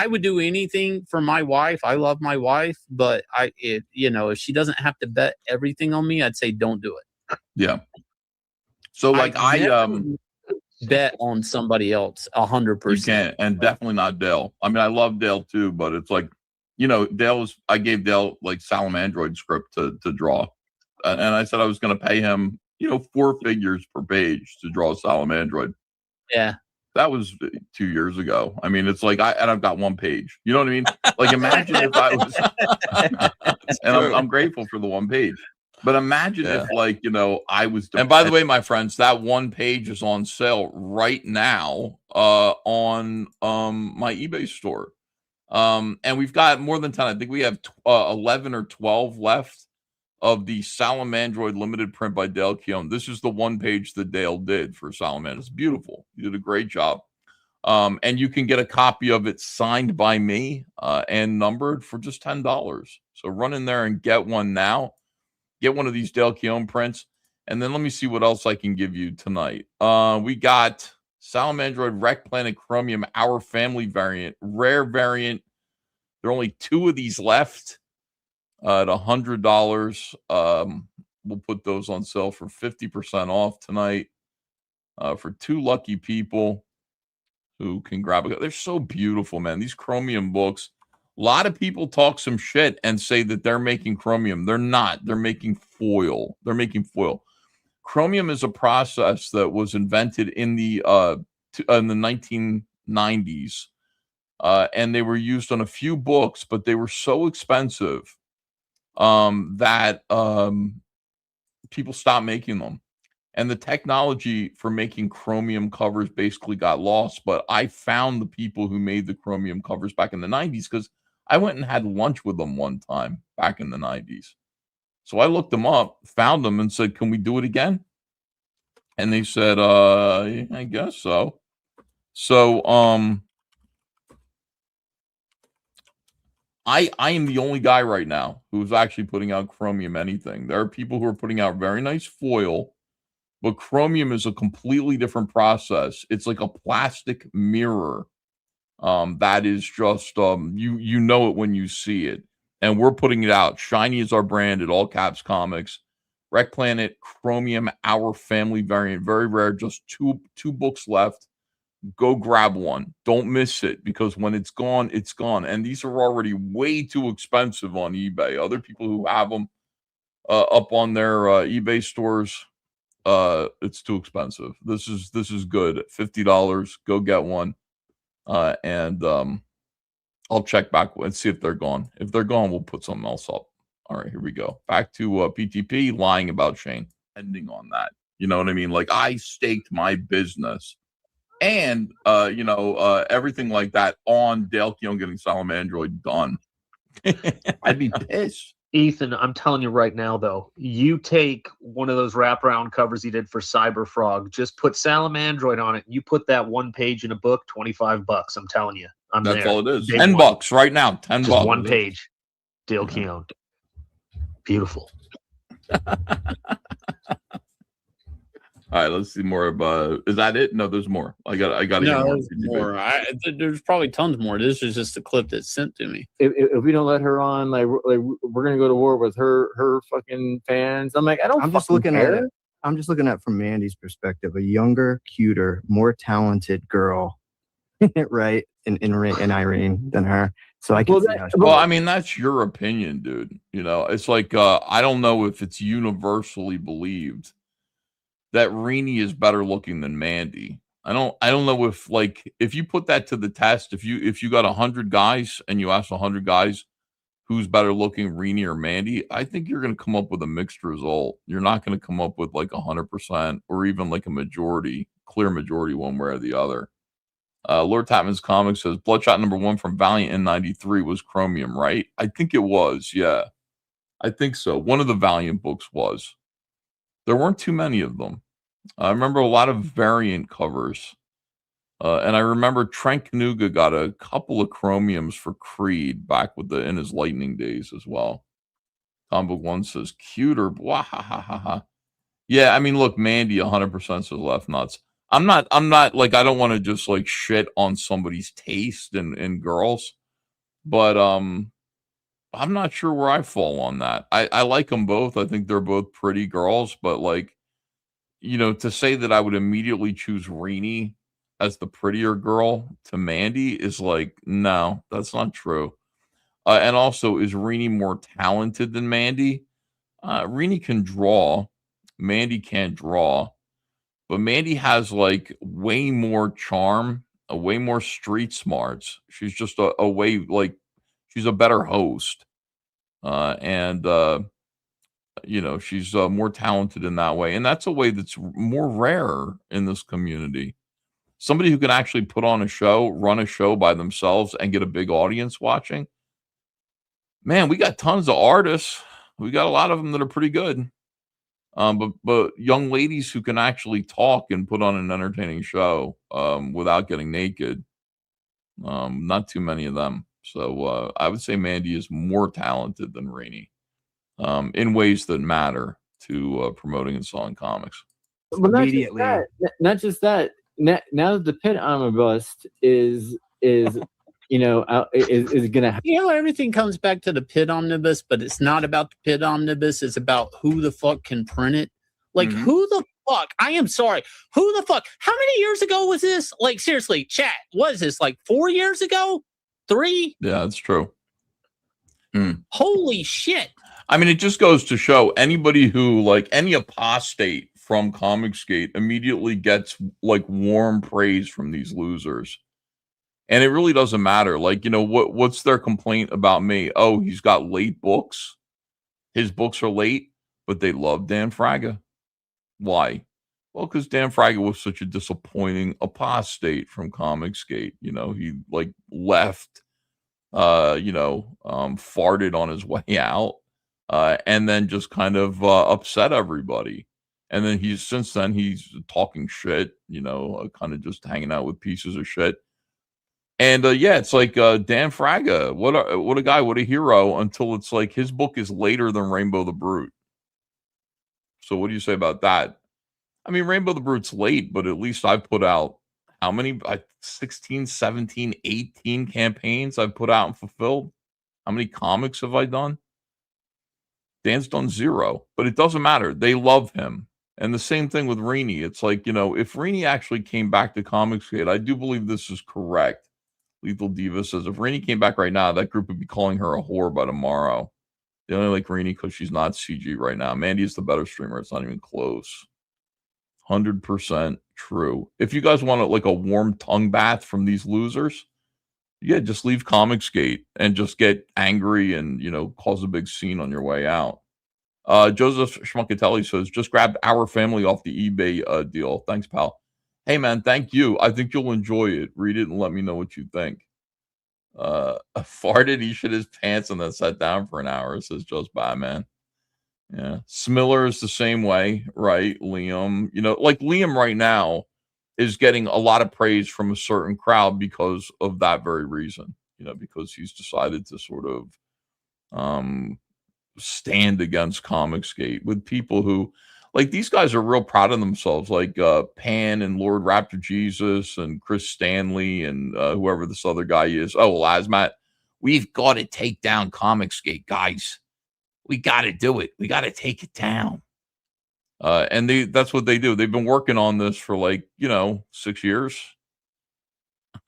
Speaker 1: would do anything for my wife. I love my wife, but if she doesn't have to bet everything on me, I'd say don't do it.
Speaker 11: Yeah. So like I
Speaker 1: bet on somebody else 100%.
Speaker 11: You can't, and definitely not Dale. I mean, I love Dale too, but it's like, I gave Dale like Salamandroid script to draw, and I said I was going to pay him, 4 figures per page to draw Salamandroid.
Speaker 1: Yeah,
Speaker 11: that was 2 years ago. I mean, it's like I've got 1 page. You know what I mean? Like, imagine if I was, and I'm grateful for the 1 page. But imagine if, I was. And by the way, my friends, that 1 page is on sale right now on my eBay store. And we've got more than 10. I think we have 11 or 12 left of the Salamandroid limited print by Dale Keown. This is the 1 page that Dale did for Salamander. It's beautiful. You did a great job. And you can get a copy of it signed by me and numbered for just $10. So run in there and get one now. Get one of these Dale Keown prints. And then let me see what else I can give you tonight. We got Salamandroid Wreck Planet Chromium, Our Family variant, rare variant. There are only 2 of these left at $100. We'll put those on sale for 50% off tonight for 2 lucky people who can grab it. They're so beautiful, man. These chromium books. A lot of people talk some shit and say that they're making chromium. They're not. They're making foil. Chromium is a process that was invented in the 1990s, and they were used on a few books, but they were so expensive that people stopped making them. And the technology for making chromium covers basically got lost. But I found the people who made the chromium covers back in the 90s because I went and had lunch with them one time back in the 90s. So I looked them up, found them, and said, "Can we do it again?" And they said, I guess so. So I am the only guy right now who's actually putting out chromium anything. There are people who are putting out very nice foil, but chromium is a completely different process. It's like a plastic mirror. That is just you know it when you see it. And we're putting it out. Shiny is our brand at All Caps Comics. Rec Planet Chromium, our family variant, very rare. Just two books left. Go grab one. Don't miss it, because when it's gone, it's gone. And these are already way too expensive on eBay. Other people who have them up on their eBay stores, it's too expensive. This is good. $50. Go get one. And I'll check back and see if they're gone. If they're gone, we'll put something else up. All right, here we go. Back to PTP lying about Shane. Ending on that. You know what I mean? Like, I staked my business and everything like that on Dale Keown getting Salamandroid done. I'd be pissed.
Speaker 4: Ethan, I'm telling you right now, though, you take one of those wraparound covers he did for Cyberfrog, just put Salamandroid on it, you put that one page in a book, $25. I'm telling you.
Speaker 11: That's all it is. $10 right now. $10.
Speaker 4: Just one page. Dale Keown. Beautiful.
Speaker 11: All right, let's see more about. Is that it? No, there's more. I got to get more.
Speaker 1: There's more. There's probably tons more. This is just a clip that's sent to me.
Speaker 21: If we don't let her on, like we're gonna go to war with her fucking fans. I'm like,
Speaker 20: I'm just looking at it. I'm just looking at it from Mandy's perspective, a younger, cuter, more talented girl, right? In Irene than her. So I can see how.
Speaker 11: Well, I mean, that's your opinion, dude. You know, it's like I don't know if it's universally believed that Rini is better looking than Mandy. I don't know if you put that to the test, if you got 100 guys and you ask 100 guys who's better looking, Rini or Mandy, I think you're going to come up with a mixed result. You're not going to come up with like 100% or even like a clear majority one way or the other. Lord Tapman's Comics says Bloodshot #1 from Valiant in '93 was Chromium, right? I think it was. Yeah, I think so. One of the Valiant books was. There weren't too many of them. I remember a lot of variant covers. And I remember Trent Kanuga got a couple of chromiums for Creed back in his Lightning days as well. Tom Book 1 says cuter. Yeah, I mean, look, Mandy 100% says left nuts. I'm not like, I don't want to just like shit on somebody's taste in girls, but I'm not sure where I fall on that. I like them both. I think they're both pretty girls, but like, to say that I would immediately choose Rini as the prettier girl to Mandy is like, no, that's not true. And also, is Rini more talented than Mandy? Rini can draw. Mandy can't draw. But Mandy has like way more charm, way more street smarts. She's just a way, like, she's a better host. She's more talented in that way. And that's a way that's more rare in this community. Somebody who can actually put on a show, run a show by themselves and get a big audience watching. Man, we got tons of artists. We got a lot of them that are pretty good. But young ladies who can actually talk and put on an entertaining show without getting naked, not too many of them. So I would say Mandy is more talented than Rini in ways that matter to promoting and selling comics.
Speaker 21: Well, not just that. Now that the Pit Omnibus is gonna.
Speaker 1: Everything comes back to the Pit Omnibus, but it's not about the Pit Omnibus. It's about who the fuck can print it. Like, who the fuck? I am sorry. Who the fuck? How many years ago was this? Like, seriously, chat. What is this? Like 4 years ago? 3?
Speaker 11: Yeah, that's true.
Speaker 1: Holy shit.
Speaker 11: I mean, it just goes to show anybody who, like, any apostate from Comicsgate immediately gets like warm praise from these losers. And it really doesn't matter. Like, you know, what's their complaint about me? Oh, he's got late books. His books are late, but they love Dan Fraga. Why? Well, because Dan Fraga was such a disappointing apostate from Comicsgate. You know, he like left, farted on his way out, and then just kind of upset everybody. And then since then he's talking shit, kind of just hanging out with pieces of shit. And it's like Dan Fraga, what a guy, what a hero, until it's like his book is later than Rainbow the Brute. So what do you say about that? I mean, Rainbow the Brute's late, but at least I've put out how many? 16, 17, 18 campaigns I've put out and fulfilled. How many comics have I done? Dan's done 0, but it doesn't matter. They love him. And the same thing with Rini. It's like, if Rini actually came back to Comicsgate, I do believe this is correct. Lethal Diva says, if Rini came back right now, that group would be calling her a whore by tomorrow. They only like Rini because she's not CG right now. Mandy is the better streamer. It's not even close. 100% true. If you guys want like a warm tongue bath from these losers, just leave Comicsgate and just get angry and, cause a big scene on your way out. Joseph Schmuckatelli says, just grabbed Our Family off the eBay deal. Thanks, pal. Hey, man, thank you. I think you'll enjoy it. Read it and let me know what you think. Farted, he shit his pants and then sat down for an hour, says just bye, man. Yeah. Smiller is the same way, right? Liam, like Liam right now is getting a lot of praise from a certain crowd because of that very reason, because he's decided to sort of stand against Comicsgate with people who, like, these guys are real proud of themselves, like Pan and Lord Raptor Jesus and Chris Stanley and whoever this other guy is. Oh, well, Asmat, we've got to take down Comicsgate, guys. We got to do it. We got to take it down. And that's what they do. They've been working on this for 6 years.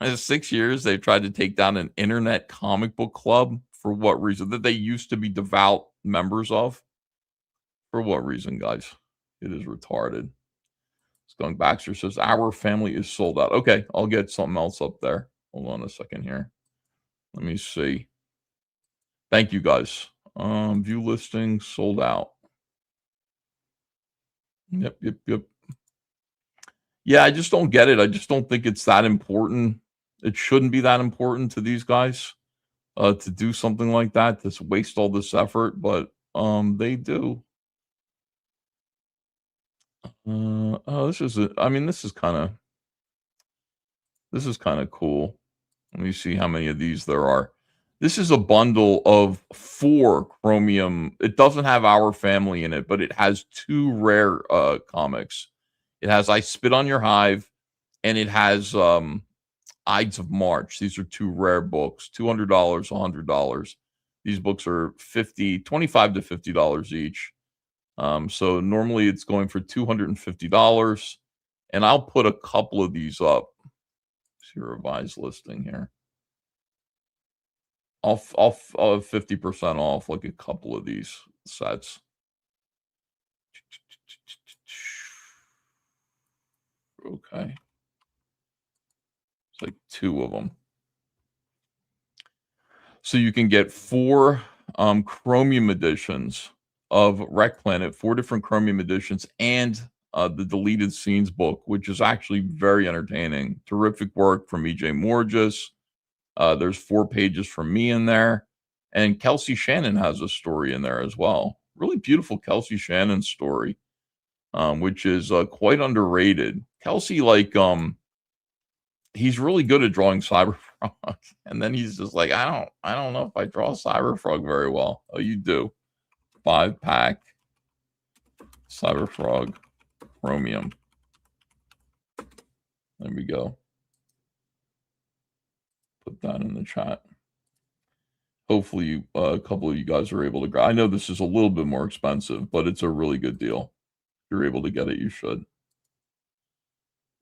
Speaker 11: 6 years. They've tried to take down an internet comic book club. For what reason? That they used to be devout members of. For what reason, guys? It is retarded. Skunk Baxter says, Our Family is sold out. Okay, I'll get something else up there. Hold on a second here. Let me see. Thank you, guys. View listing sold out. Yep. Yeah, I just don't get it. I just don't think it's that important. It shouldn't be that important to these guys to do something like that, to waste all this effort, but they do. This is kind of cool. Let me see how many of these there are. This is a bundle of 4 Chromium. It doesn't have Our Family in it, but it has 2 rare comics. It has I Spit on Your Hive, and it has Ides of March. These are 2 rare books, $200, $100. These books are $25 to $50 each. So normally it's going for $250, and I'll put a couple of these up. See a revised listing here. I'll 50% off like a couple of these sets. Okay. It's like 2 of them. So you can get 4 Chromium editions of Wreck Planet, 4 different Chromium editions, and the Deleted Scenes book, which is actually very entertaining. Terrific work from E.J. Morges. There's 4 pages from me in there, and Kelsey Shannon has a story in there as well. Really beautiful Kelsey Shannon story, which is quite underrated. Kelsey, he's really good at drawing Cyberfrog, and then he's just like, I don't know if I draw Cyberfrog very well. Oh, you do. 5-pack Cyberfrog Chromium. There we go. Put that in the chat. Hopefully a couple of you guys are able to grab. I know this is a little bit more expensive, but it's a really good deal. If you're able to get it, you should.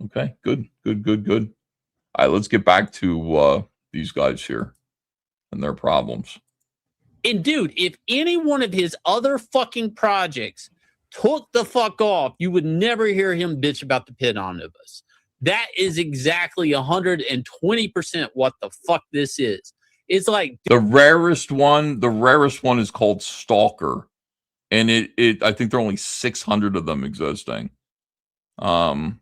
Speaker 11: Okay, good. All right, let's get back to these guys here and their problems.
Speaker 1: And dude, if any one of his other fucking projects took the fuck off, you would never hear him bitch about the pit omnibus. That is exactly 120% what the fuck this is. It's like
Speaker 11: the rarest one is called Stalker. And it I think there are only 600 of them existing. And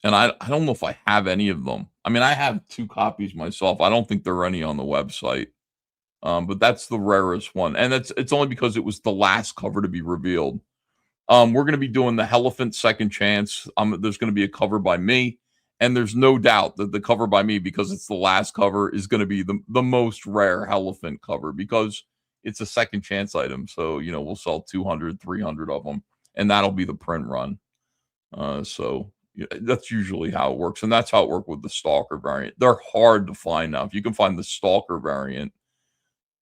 Speaker 11: I don't know if I have any of them. I mean, I have 2 copies myself. I don't think there are any on the website. But that's the rarest one. And it's only because it was the last cover to be revealed. We're going to be doing the Elephant Second Chance. There's going to be a cover by me. And there's no doubt that the cover by me, because it's the last cover, is going to be the most rare Elephant cover, because it's a second chance item. So, we'll sell 200, 300 of them. And that'll be the print run. So that's usually how it works. And that's how it worked with the Stalker variant. They're hard to find now. If you can find the Stalker variant,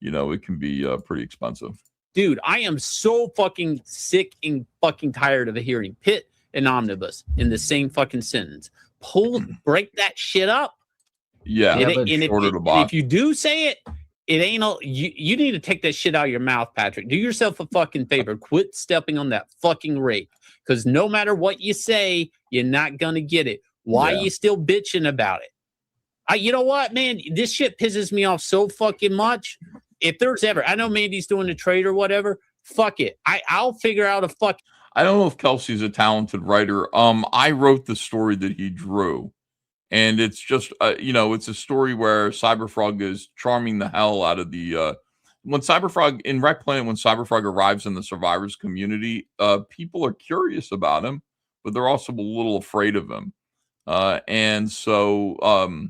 Speaker 11: it can be pretty expensive.
Speaker 1: Dude, I am so fucking sick and fucking tired of hearing pit and omnibus in the same fucking sentence. Break that shit up.
Speaker 11: Yeah.
Speaker 1: If you do say it, it ain't all, you need to take that shit out of your mouth, Patrick. Do yourself a fucking favor. Quit stepping on that fucking rake. Because no matter what you say, you're not gonna get it. Why are you still bitching about it? You know what, man? This shit pisses me off so fucking much. If there's ever, I know Mandy's doing a trade or whatever. Fuck it. I'll figure out a fuck.
Speaker 11: I don't know if Kelsey's a talented writer. I wrote the story that he drew, and it's just it's a story where Cyberfrog is charming the hell out of the when Cyberfrog in Wreck Planet, when Cyberfrog arrives in the survivors community, people are curious about him, but they're also a little afraid of him. And so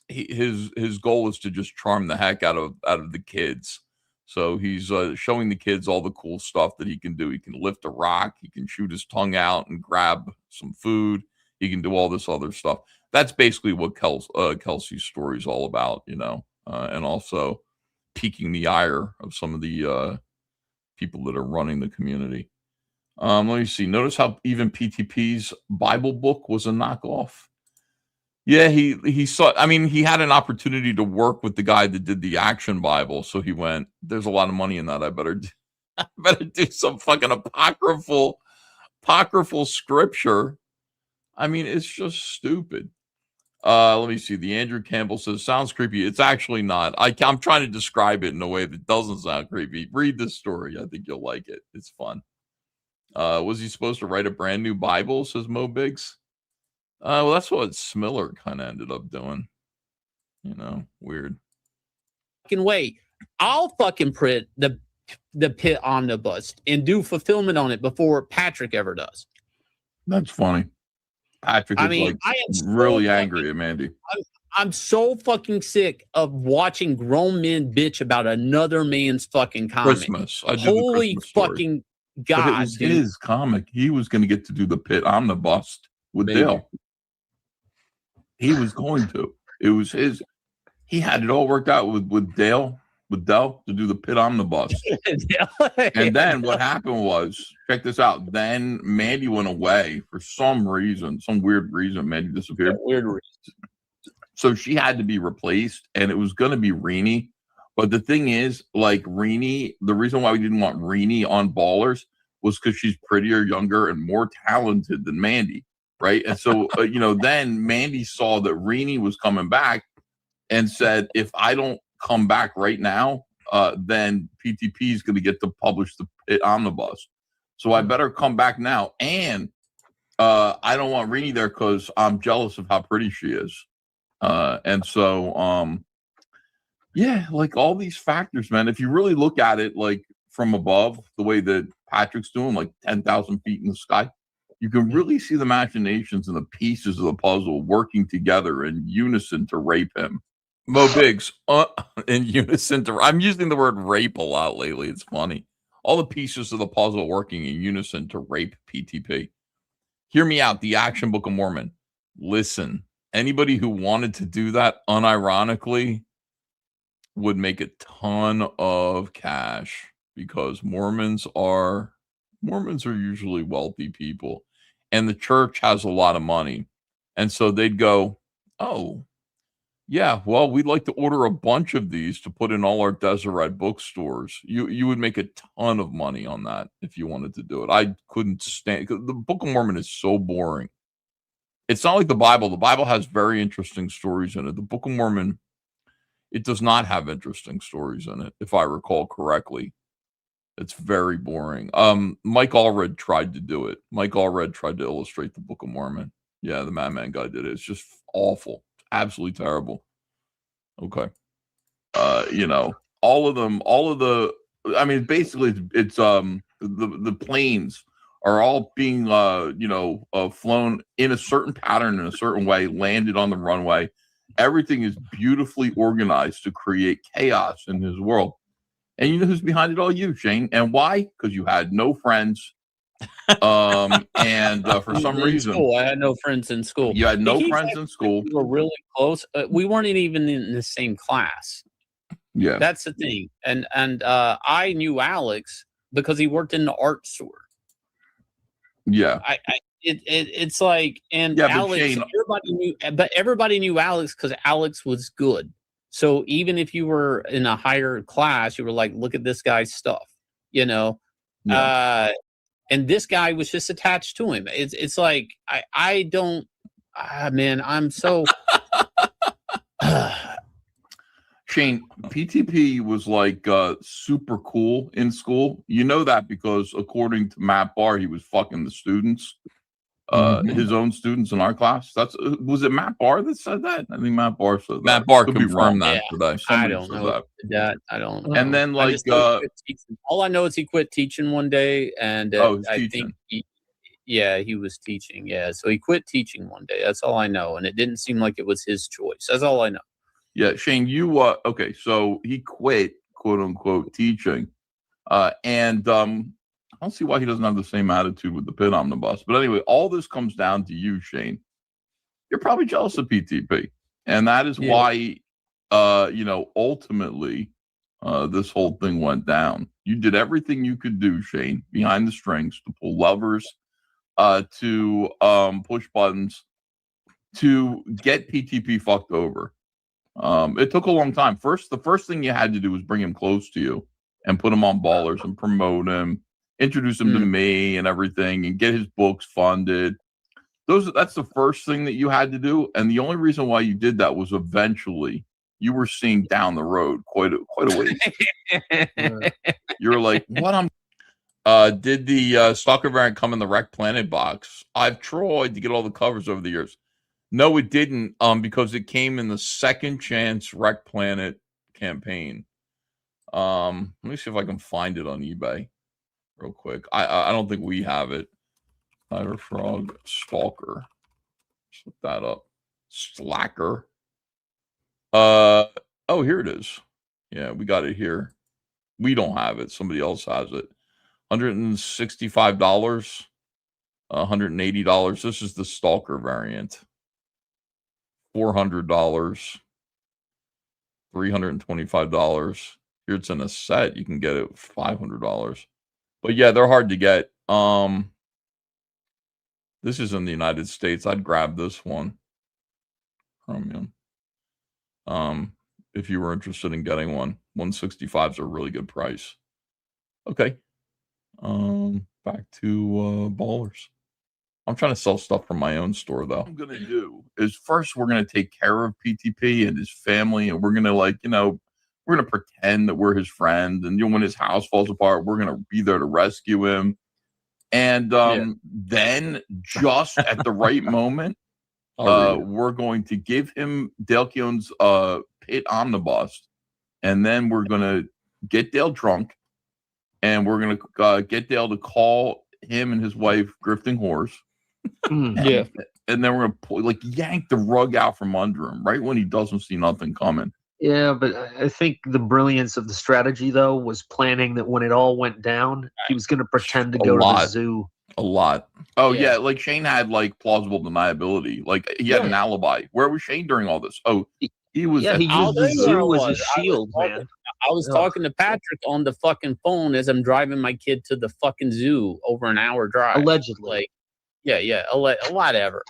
Speaker 11: his goal is to just charm the heck out of the kids. So he's showing the kids all the cool stuff that he can do. He can lift a rock, he can shoot his tongue out and grab some food, he can do all this other stuff. That's basically what Kelsey's story is all about, and also piquing the ire of some of the people that are running the community. Let me see. Notice how even PTP's Bible book was a knockoff. Yeah, he saw. I mean, he had an opportunity to work with the guy that did the Action Bible, so he went, "There's a lot of money in that. I better do some fucking apocryphal scripture." I mean, it's just stupid. Let me see. The Andrew Campbell says, sounds creepy. It's actually not. I'm trying to describe it in a way that doesn't sound creepy. Read this story. I think you'll like it. It's fun. Was he supposed to write a brand new Bible, says Mo Biggs? Well, that's what Smiller kind of ended up doing. Weird.
Speaker 1: Fucking wait. I'll fucking print the pit omnibus and do fulfillment on it before Patrick ever does.
Speaker 11: That's funny. Patrick is really angry at Mandy.
Speaker 1: I'm so fucking sick of watching grown men bitch about another man's fucking comic.
Speaker 11: Christmas.
Speaker 1: Holy fucking God.
Speaker 11: But it was his comic. He was going to get to do the pit omnibus with Dale. He was going to. It was his. He had it all worked out with Dale. With Dell to do the pit omnibus. And then what happened was, check this out. Then Mandy went away for some reason, some weird reason. Mandy disappeared.
Speaker 1: Weird reason.
Speaker 11: So she had to be replaced, and it was going to be Reenie. But the thing is, like Reenie, the reason why we didn't want Reenie on Ballers was because she's prettier, younger, and more talented than Mandy, right? And so, then Mandy saw that Reenie was coming back and said, if I don't come back right now, then PTP is going to get to publish the pit omnibus. So I better come back now. And I don't want Reenie there because I'm jealous of how pretty she is. And so, yeah, like all these factors, man, if you really look at it like from above, the way that Patrick's doing, like 10,000 feet in the sky, you can really see the machinations and the pieces of the puzzle working together in unison to rape him. Mo Biggs, in unison to, I'm using the word rape a lot lately. It's funny. All the pieces of the puzzle working in unison to rape PTP. Hear me out. The Action Book of Mormon. Listen, anybody who wanted to do that unironically would make a ton of cash because Mormons are usually wealthy people and the church has a lot of money. And so they'd go, oh, Yeah, well, we'd like to order a bunch of these to put in all our Deseret bookstores. You would make a ton of money on that if you wanted to do it. I couldn't stand, 'cause the Book of Mormon is so boring. It's not like the Bible. The Bible has very interesting stories in it. The Book of Mormon, it does not have interesting stories in it, if I recall correctly. It's very boring. Mike Allred tried to do it. Mike Allred tried to illustrate the Book of Mormon. Yeah, the Madman guy did it. It's just awful. Absolutely terrible. Okay. All of the I mean, basically it's the planes are all being flown in a certain pattern in a certain way, landed on the runway. Everything is beautifully organized to create chaos in his world. And you know who's behind it all? You, Shane. And why? Because you had no friends. And for some reason,
Speaker 1: I had no friends in school.
Speaker 11: You had no friends in school.
Speaker 1: We were really close. We weren't even in the same class.
Speaker 11: Yeah,
Speaker 1: that's the thing. And I knew Alex because he worked in the art store.
Speaker 11: Yeah,
Speaker 1: it's like, and
Speaker 11: yeah,
Speaker 1: Alex,
Speaker 11: Shane,
Speaker 1: everybody knew Alex because Alex was good. So even if you were in a higher class, you were like, look at this guy's stuff,
Speaker 11: Yeah.
Speaker 1: And this guy was just attached to him. It's like, I don't, man, I'm so.
Speaker 11: Shane, PTP was like super cool in school. You know that because according to Matt Barr, he was fucking the students, his own students in our class. Was it Matt Barr that said that? I think Matt Barr said that.
Speaker 1: Matt Barr
Speaker 11: could be wrong
Speaker 1: confirmed that
Speaker 11: today.
Speaker 1: I
Speaker 11: Somebody
Speaker 1: don't
Speaker 11: said
Speaker 1: know that. I don't know.
Speaker 11: And then
Speaker 1: I just know he quit teaching. All I know is he quit teaching one day, and I think he was teaching. Yeah, so he quit teaching one day. That's all I know, and it didn't seem like it was his choice. That's all I know.
Speaker 11: Yeah, Shane, you okay? So he quit, quote unquote, teaching, and I don't see why he doesn't have the same attitude with the pit omnibus. But anyway, all this comes down to you, Shane. You're probably jealous of PTP, and that is why, ultimately, this whole thing went down. You did everything you could do, Shane, behind the strings, to pull levers, to push buttons, to get PTP fucked over. It took a long time. The first thing you had to do was bring him close to you and put him on Ballers and promote him, introduce him to me and everything, and get his books funded. That's the first thing that you had to do. And the only reason why you did that was eventually you were seeing down the road quite a ways. You were like, what did the Stalker variant come in the Wreck Planet box? I've tried to get all the covers over the years. No, it didn't, because it came in the Second Chance Wreck Planet campaign. Let me see if I can find it on eBay real quick. I don't think we have it. Tiger Frog Stalker. Let's look that up. Slacker. Oh, here it is. Yeah, we got it here. We don't have it. Somebody else has it. $165. $180. This is the Stalker variant. $400, $325. Here it's in a set. You can get it $500. But yeah, they're hard to get. This is in the United States. I'd grab this one. Chromium. If you were interested in getting one, 165 is a really good price. Okay. Back to Ballers. I'm trying to sell stuff from my own store, though. What I'm going to do is first we're going to take care of PTP and his family, and we're going to we're going to pretend that we're his friend. And when his house falls apart, we're going to be there to rescue him. And then just at the right moment, we're going to give him Dale Keown's pit omnibus, and then we're going to get Dale drunk, and we're going to get Dale to call him and his wife Grifting Whores.
Speaker 1: Yeah.
Speaker 11: And then we're going to yank the rug out from under him right when he doesn't see nothing coming.
Speaker 4: Yeah, but I think the brilliance of the strategy, though, was planning that when it all went down, he was going to pretend to go to the zoo.
Speaker 11: A lot. Oh, yeah. Like Shane had plausible deniability. Like he had an alibi. Where was Shane during all this? Oh, he was.
Speaker 4: Yeah, he used the zoo as a shield, man.
Speaker 1: I was talking to Patrick on the fucking phone as I'm driving my kid to the fucking zoo over an hour drive.
Speaker 4: Allegedly.
Speaker 1: Whatever.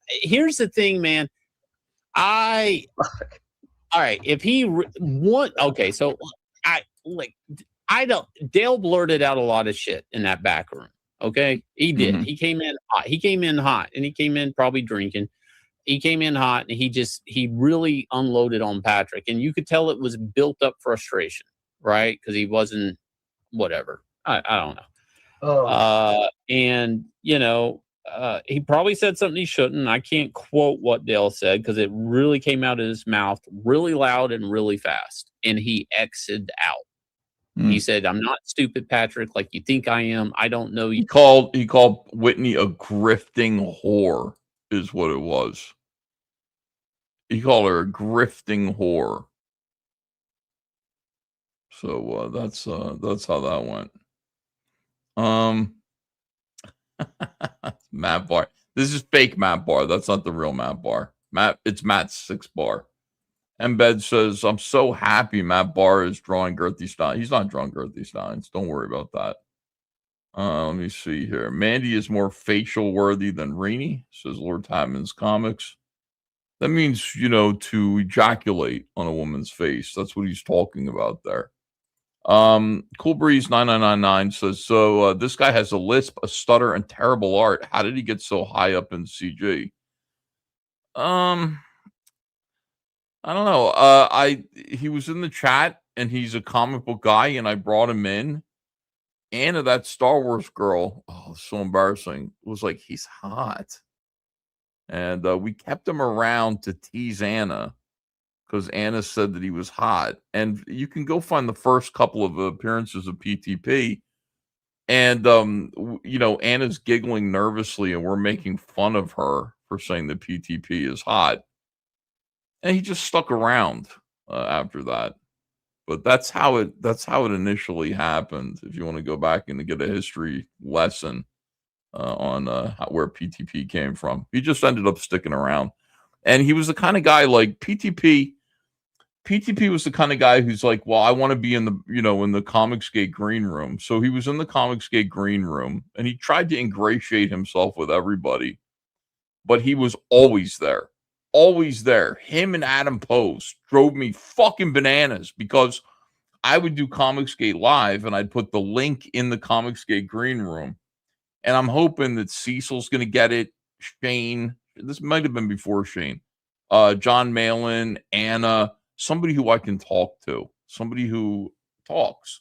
Speaker 1: Here's the thing, man. all right, if he okay, so I don't. Dale blurted out a lot of shit in that back room. Okay, he did.
Speaker 11: Mhm.
Speaker 1: He came in hot. He came in hot, and he came in probably drinking. He came in hot, and he really unloaded on Patrick, and you could tell it was built up frustration, right? Because he wasn't whatever. I don't know. And he probably said something he shouldn't. I can't quote what Dale said because it really came out of his mouth really loud and really fast, and he exited out. He said, "I'm not stupid, Patrick, like you think I am. I don't know you."
Speaker 11: He called Whitney a grifting whore, is what it was. He called her a grifting whore. So that's how that went. Matt Barr. This is fake Matt Barr. That's not the real Matt Barr. It's Matt's 6 bar. Embed says, I'm so happy Matt Barr is drawing girthy Steins. He's not drawing girthy Steins. Don't worry about that. Let me see here. Mandy is more facial worthy than Rainey, says Lord Tapman's Comics. That means, to ejaculate on a woman's face. That's what he's talking about there. Cool Breeze 9999 says, so this guy has a lisp, a stutter, and terrible art. How did he get so high up in CG? I don't know. He was in the chat, and he's a comic book guy, and I brought him in. Anna, that Star Wars girl, so embarrassing, was like, he's hot. And we kept him around to tease Anna because Anna said that he was hot. And you can go find the first couple of appearances of PTP. And, Anna's giggling nervously, and we're making fun of her for saying that PTP is hot. And he just stuck around after that. But that's how it initially happened. If you want to go back and get a history lesson on where PTP came from, he just ended up sticking around. And he was the kind of guy like PTP. PTP was the kind of guy who's like, well, I want to be in the in the Comicsgate green room. So he was in the Comicsgate green room, and he tried to ingratiate himself with everybody, but he was always there. Always there. Him and Adam Post drove me fucking bananas because I would do Comicsgate live and I'd put the link in the Comicsgate green room. And I'm hoping that Cecil's going to get it. Shane, this might have been before Shane. John Malin, Anna, somebody who I can talk to, somebody who talks.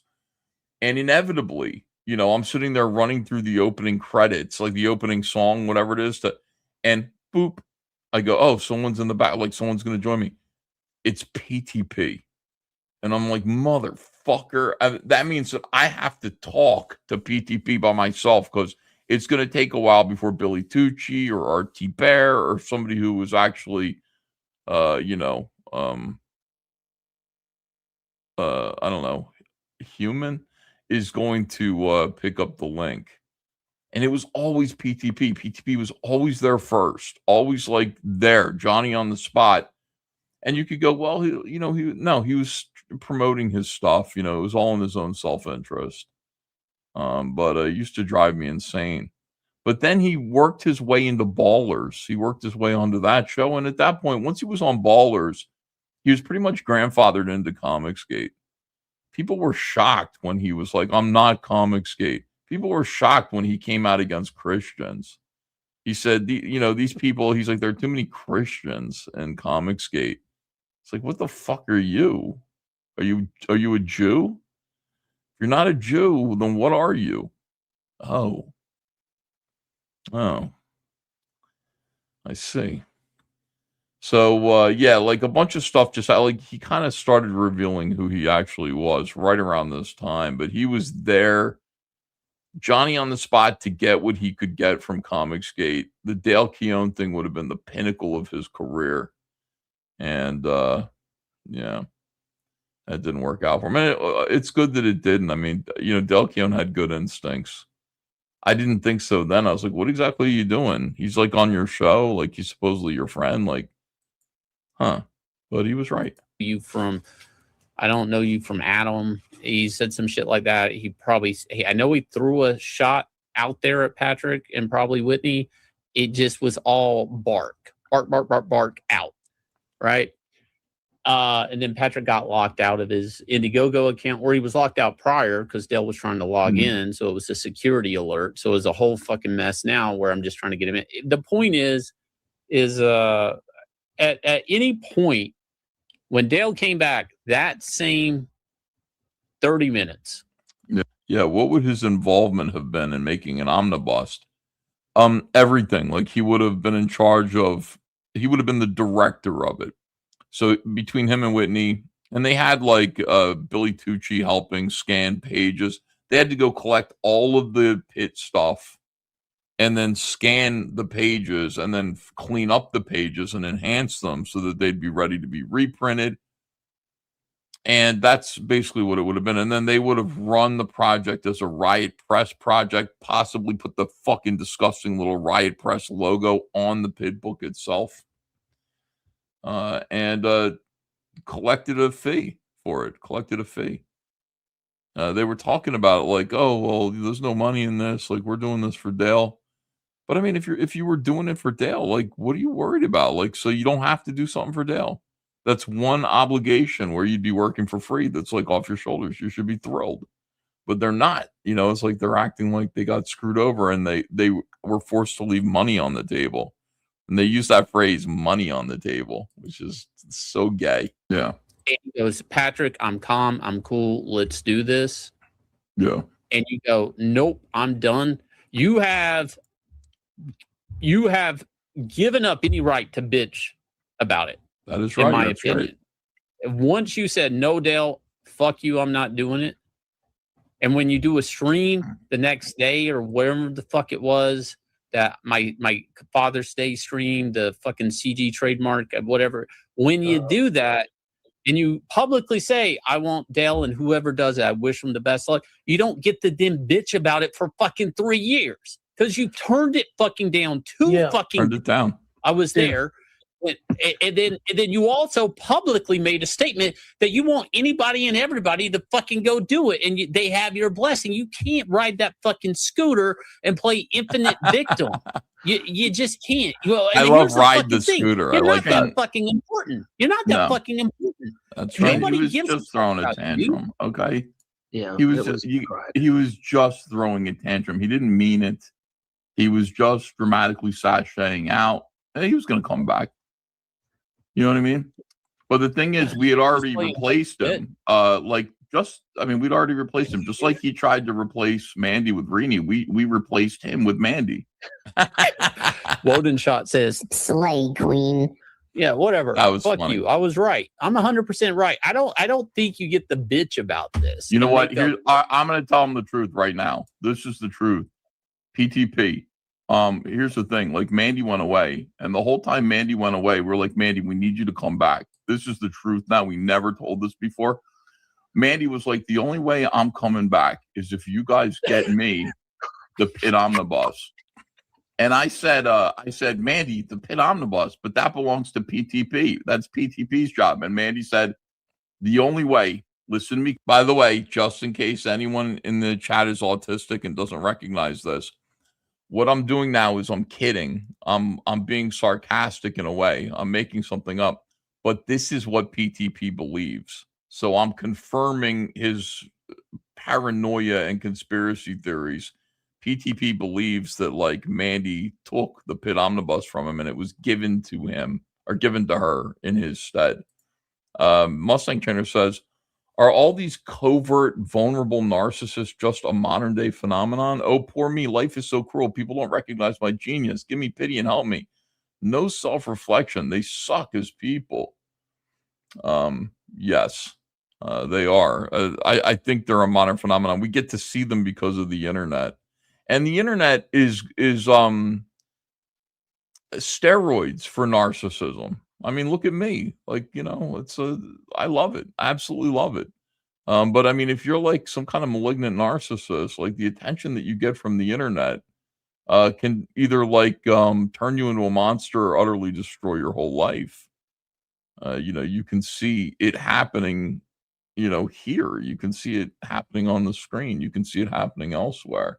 Speaker 11: And inevitably, I'm sitting there running through the opening credits, like the opening song, whatever it is, and boop. I go, oh, someone's in the back, like someone's going to join me. It's PTP. And I'm like, motherfucker. That means that I have to talk to PTP by myself because it's going to take a while before Billy Tucci or RT Bear or somebody who was actually, I don't know, human is going to pick up the link. And it was always PTP. PTP was always there first, always like there, Johnny on the spot. And you could go, well, he was promoting his stuff. It was all in his own self-interest. But it used to drive me insane. But then he worked his way into Ballers. He worked his way onto that show. And at that point, once he was on Ballers, he was pretty much grandfathered into Comicsgate. People were shocked when he was like, I'm not Comicsgate. People were shocked when he came out against Christians. He said, these people, he's like, there are too many Christians in Comicsgate. It's like, what the fuck are you? Are you a Jew? If you're not a Jew, then what are you? Oh, I see. So, like a bunch of stuff just like he kind of started revealing who he actually was right around this time, but he was there, Johnny on the spot to get what he could get from Comicsgate. The Dale Keown thing would have been the pinnacle of his career. And, that didn't work out for him. It's good that it didn't. I mean, Dale Keown had good instincts. I didn't think so then. I was like, what exactly are you doing? He's like on your show, like he's supposedly your friend, like, huh? But he was right.
Speaker 1: I don't know you from Adam. He said some shit like that. I know he threw a shot out there at Patrick and probably Whitney. It just was all bark out, right? And then Patrick got locked out of his Indiegogo account, or he was locked out prior because Dale was trying to log in. So it was a security alert. So it was a whole fucking mess now where I'm just trying to get him in. The point is at any point when Dale came back, that same 30 minutes.
Speaker 11: Yeah. What would his involvement have been in making an omnibus? Everything. Like he would have been in charge of, he would have been the director of it. So between him and Whitney, and they had like Billy Tucci helping scan pages. They had to go collect all of the pit stuff and then scan the pages and then clean up the pages and enhance them so that they'd be ready to be reprinted. And that's basically what it would have been. And then they would have run the project as a Riot Press project, possibly put the fucking disgusting little Riot Press logo on the pit book itself. And collected a fee for it. They were talking about it like, oh, well, there's no money in this. Like, we're doing this for Dale. But I mean, if you were doing it for Dale, like, what are you worried about? Like, so you don't have to do something for Dale. That's one obligation where you'd be working for free. That's like off your shoulders. You should be thrilled, but they're not. You know, it's like they're acting like they got screwed over and they were forced to leave money on the table. And they use that phrase, money on the table, which is so gay. Yeah.
Speaker 1: And he goes, Patrick, I'm calm. I'm cool. Let's do this.
Speaker 11: Yeah.
Speaker 1: And you go, nope, I'm done. You have given up any right to bitch about it.
Speaker 11: That is right.
Speaker 1: In my
Speaker 11: That's
Speaker 1: opinion.
Speaker 11: Right.
Speaker 1: Once you said, no, Dale, fuck you, I'm not doing it. And when you do a stream the next day or wherever the fuck it was, that my Father's Day stream, the fucking CG trademark, whatever. When you do that and you publicly say, I want Dale and whoever does it, I wish them the best luck. You don't get to then bitch about it for fucking 3 years because you turned it fucking down
Speaker 11: turned it down.
Speaker 1: I was there. And then you also publicly made a statement that you want anybody and everybody to fucking go do it, and they have your blessing. You can't ride that fucking scooter and play infinite victim. You just can't.
Speaker 11: I love ride the scooter.
Speaker 1: You're
Speaker 11: I like
Speaker 1: not
Speaker 11: that.
Speaker 1: Fucking important. You're not that fucking important.
Speaker 11: That's right.
Speaker 1: Nobody
Speaker 11: He was
Speaker 1: gives
Speaker 11: just throwing a tantrum. Okay.
Speaker 4: Yeah.
Speaker 11: He was just throwing a tantrum. He didn't mean it. He was just dramatically sashaying out. And he was going to come back. You know what I mean? But the thing is, we had already replaced him. We'd already replaced him. Just like he tried to replace Mandy with Rini, we replaced him with Mandy.
Speaker 1: Woden Shot says,
Speaker 17: Slay Queen.
Speaker 1: Yeah, whatever.
Speaker 11: That was
Speaker 1: Fuck
Speaker 11: funny.
Speaker 1: you. I was right. I'm 100% right. I don't think you get the bitch about this.
Speaker 11: You know what? I'm going to tell him the truth right now. This is the truth. PTP. Here's the thing. Like, Mandy went away, and the whole time Mandy went away, we're like, Mandy, we need you to come back. This is the truth now. We never told this before. Mandy was like, the only way I'm coming back is if you guys get me the pit omnibus. And I said, Mandy, the pit omnibus, but that belongs to PTP. That's PTP's job. And Mandy said, the only way, listen to me. By the way, just in case anyone in the chat is autistic and doesn't recognize this, what I'm doing now is I'm kidding. I'm being sarcastic in a way. I'm making something up. But this is what PTP believes. So I'm confirming his paranoia and conspiracy theories. PTP believes that, like, Mandy took the pit omnibus from him and it was given to him or given to her in his stead. Mustang Trainer says, are all these covert, vulnerable narcissists just a modern day phenomenon? Oh, poor me. Life is so cruel. People don't recognize my genius. Give me pity and help me. No self-reflection. They suck as people. Yes, they are. I think they're a modern phenomenon. We get to see them because of the internet. And the internet is steroids for narcissism. I mean, look at me. Like, you know, I love it. I absolutely love it. But I mean, if you're like some kind of malignant narcissist, like, the attention that you get from the internet can either like turn you into a monster or utterly destroy your whole life. You know, you can see it happening, you know, here. You can see it happening on the screen. You can see it happening elsewhere.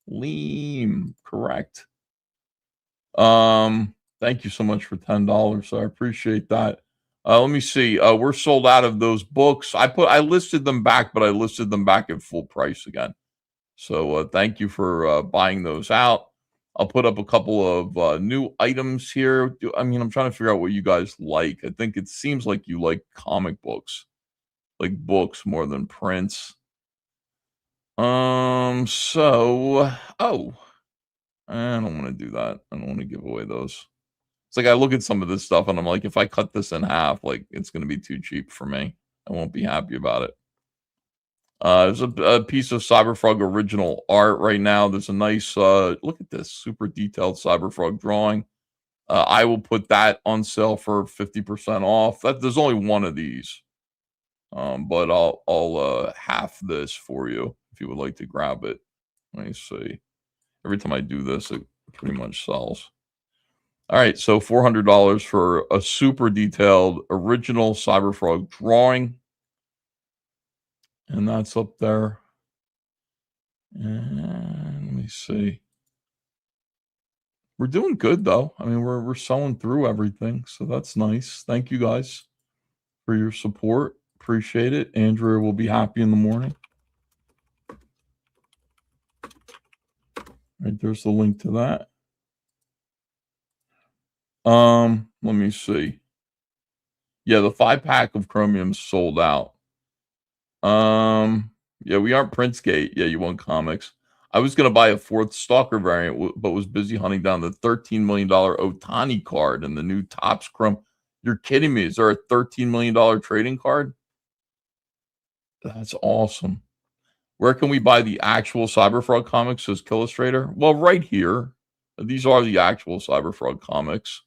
Speaker 11: Leem, correct. Thank you so much for $10. I appreciate that. Let me see. We're sold out of those books. I listed them back, but I listed them back at full price again. So thank you for buying those out. I'll put up a couple of new items here. I'm trying to figure out what you guys like. I think it seems like you like comic books, like books more than prints. I don't want to do that. I don't want to give away those. It's like I look at some of this stuff and I'm like, if I cut this in half, like it's going to be too cheap for me. I won't be happy about it. There's a piece of Cyberfrog original art right now. There's a nice, look at this super detailed Cyberfrog drawing. I will put that on sale for 50% off. There's only one of these. But I'll half this for you if you would like to grab it. Let me see. Every time I do this, it pretty much sells. All right, so $400 for a super detailed original Cyberfrog drawing. And that's up there. And let me see. We're doing good though. I mean, we're selling through everything, so that's nice. Thank you guys for your support. Appreciate it. Andrea will be happy in the morning. Right, there's the link to that. Let me see. Yeah, the 5-pack of Chromium's sold out. Yeah, we aren't Princegate. Yeah, you want comics. I was gonna buy a 4th Stalker variant, but was busy hunting down the $13 million Otani card and the new Topps Chrome. You're kidding me. Is there a $13 million trading card? That's awesome. Where can we buy the actual Cyberfrog comics, says Killustrator? Well, right here. These are the actual Cyberfrog comics.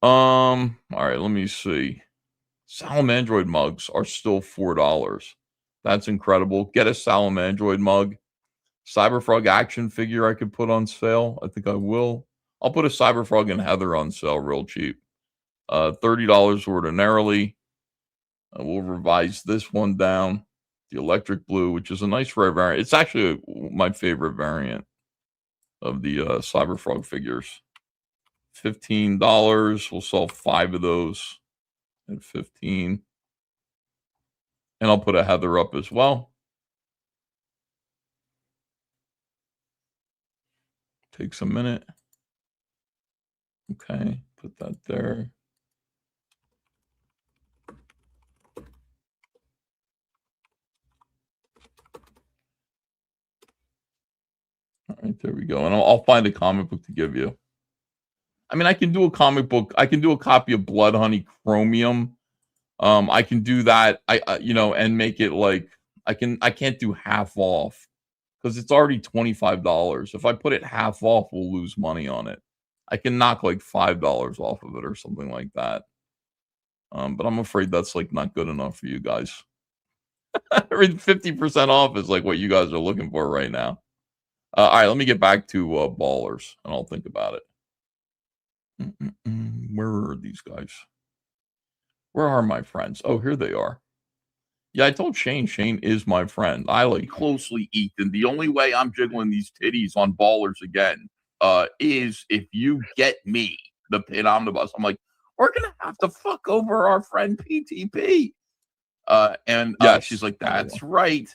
Speaker 11: All right, let me see. Salamandroid mugs are still $4. That's incredible. Get a Salamandroid mug. Cyberfrog action figure I could put on sale. I think I will. I'll put a Cyberfrog and Heather on sale real cheap. $30 ordinarily. We'll revise this one down. The electric blue, which is a nice rare variant. It's actually my favorite variant of the Cyberfrog figures. $15. We'll sell 5 of those at $15. And I'll put a Heather up as well. Takes a minute. Okay, put that there. All right, there we go. And I'll find a comic book to give you. I mean, I can do a comic book. I can do a copy of Blood Honey Chromium. I can do that. And make it like I can't do half off because it's already $25. If I put it half off, we'll lose money on it. I can knock like $5 off of it or something like that. But I'm afraid that's like not good enough for you guys. I mean, 50% off is like what you guys are looking for right now. All right, let me get back to Ballers, and I'll think about it. Where are these guys? Where are my friends? Oh, here they are. Yeah, I told Shane. Shane is my friend. I like closely Ethan. The only way I'm jiggling these titties on Ballers again is if you get me the pin omnibus. I'm like, we're gonna have to fuck over our friend PTP. And she's like, that's right.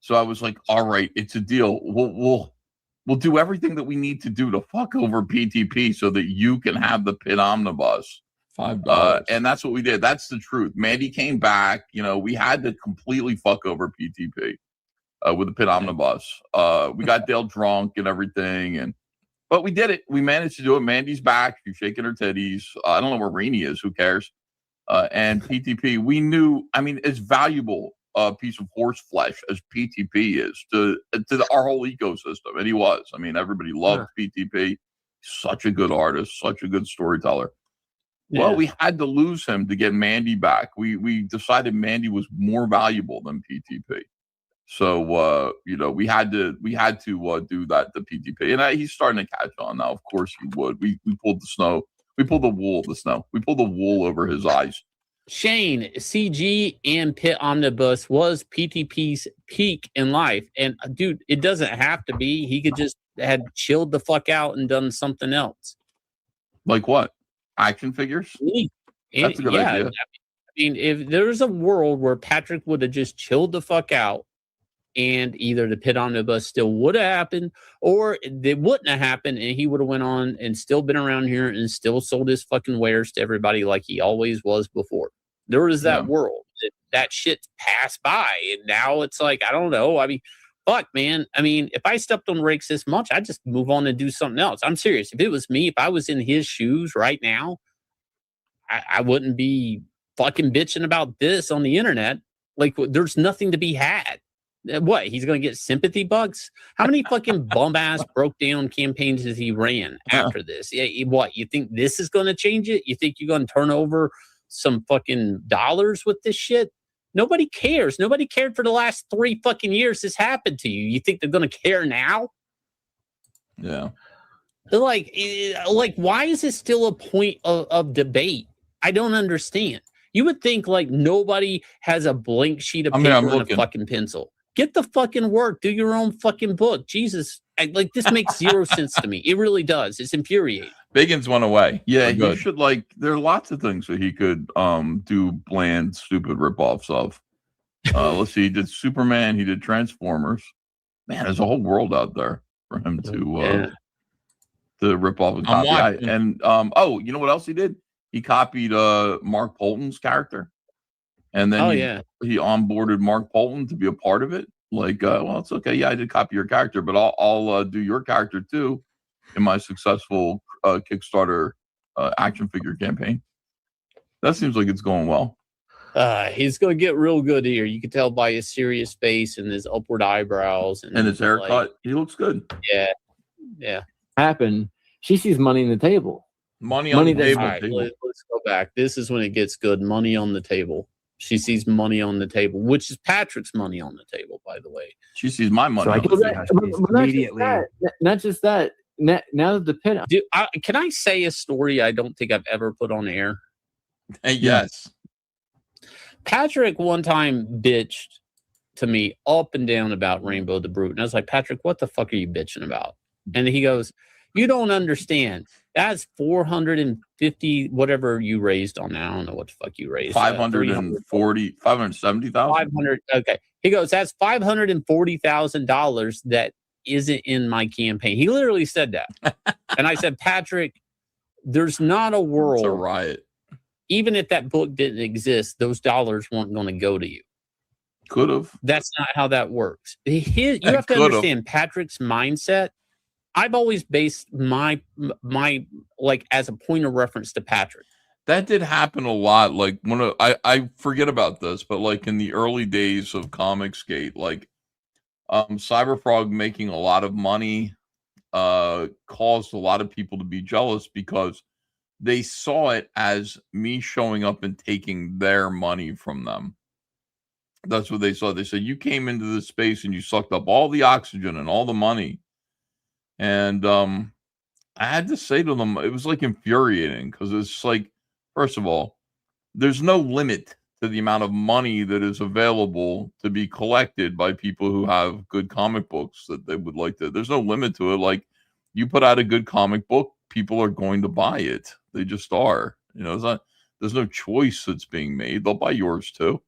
Speaker 11: So I was like, all right, it's a deal. We'll do everything that we need to do to fuck over PTP so that you can have the pin omnibus. $5. And that's what we did. That's the truth. Mandy came back. We had to completely fuck over PTP with the pin omnibus. We got Dale drunk and everything, but we did it. We managed to do it. Mandy's back. She's shaking her titties. I don't know where Rainey is. Who cares? And PTP, we knew. I mean, as valuable a piece of horse flesh as PTP is to our whole ecosystem, and he was. I mean, everybody loved PTP. Such a good artist, such a good storyteller. Yeah. Well, we had to lose him to get Mandy back. We decided Mandy was more valuable than PTP. So we had to do that to PTP, and he's starting to catch on now. Of course he would. We pulled the snow. We pulled the wool. We pulled the wool over his eyes.
Speaker 1: Shane, CG and Pit Omnibus was PTP's peak in life, and dude, it doesn't have to be. He could just had chilled the fuck out and done something else.
Speaker 11: Like what? Action figures? That's a good idea.
Speaker 1: I mean, if there's a world where Patrick would have just chilled the fuck out, and either the pit omnibus still would have happened, or it wouldn't have happened, and he would have went on and still been around here and still sold his fucking wares to everybody like he always was before. There is that world. That shit passed by, and now it's like, I don't know. I mean, fuck, man. I mean, if I stepped on rakes this much, I'd just move on and do something else. I'm serious. If it was me, if I was in his shoes right now, I wouldn't be fucking bitching about this on the internet. Like, there's nothing to be had. What, he's going to get sympathy bucks? How many fucking bum-ass broke-down campaigns has he ran after this? What, you think this is going to change it? You think you're going to turn over some fucking dollars with this shit? Nobody cares. Nobody cared for the last 3 fucking years this happened to you. You think they're going to care now?
Speaker 11: Yeah.
Speaker 1: They're like, why is this still a point of debate? I don't understand. You would think like nobody has a blank sheet of paper and a fucking pencil. Get the fucking work. Do your own fucking book. Jesus. Like, this makes zero sense to me. It really does. It's infuriating.
Speaker 11: Biggins went away. Yeah,
Speaker 1: Good.
Speaker 11: he should, like, there are lots of things that he could do bland, stupid ripoffs of. Let's see, he did Superman, he did Transformers. Man, there's a whole world out there for him to rip off and copy. Oh, you know what else he did? He copied Mark Polton's character. And then he onboarded Mark Polton to be a part of it. Like, well, it's okay. Yeah, I did copy your character, but I'll do your character too in my successful Kickstarter action figure campaign. That seems like it's going well.
Speaker 1: He's going to get real good here. You can tell by his serious face and his upward eyebrows and
Speaker 11: his haircut. Like, he looks good.
Speaker 1: Yeah.
Speaker 21: Happen. She sees money in the table.
Speaker 11: Money on the table.
Speaker 1: All right, let's go back. This is when it gets good. Money on the table. She sees money on the table, which is Patrick's money on the table, by the way.
Speaker 11: She sees my money on the table.
Speaker 21: Immediately. Not just that. Now that the pin.
Speaker 1: Dude, can I say a story I don't think I've ever put on air?
Speaker 11: Yes.
Speaker 1: Patrick one time bitched to me up and down about Rainbow the Brute. And I was like, Patrick, what the fuck are you bitching about? And he goes, you don't understand. That's 450, whatever you raised on that. I don't know what the fuck you raised.
Speaker 11: 570,000.
Speaker 1: 500. Okay. He goes, that's $540,000 that isn't in my campaign. He literally said that. And I said, Patrick, there's not a world.
Speaker 11: It's a riot.
Speaker 1: Even if that book didn't exist, those dollars weren't going to go to you.
Speaker 11: Could have.
Speaker 1: That's not how that works. You have to understand Patrick's mindset. I've always based my like as a point of reference to Patrick.
Speaker 11: That did happen a lot. Like when I forget about this, but like in the early days of Comicsgate, like Cyberfrog making a lot of money caused a lot of people to be jealous because they saw it as me showing up and taking their money from them. That's what they saw. They said, you came into this space and you sucked up all the oxygen and all the money. And I had to say to them, it was like infuriating because it's like, first of all, there's no limit to the amount of money that is available to be collected by people who have good comic books that they would like to. There's no limit to it. Like you put out a good comic book, people are going to buy it. They just are. You know, there's no choice that's being made. They'll buy yours too.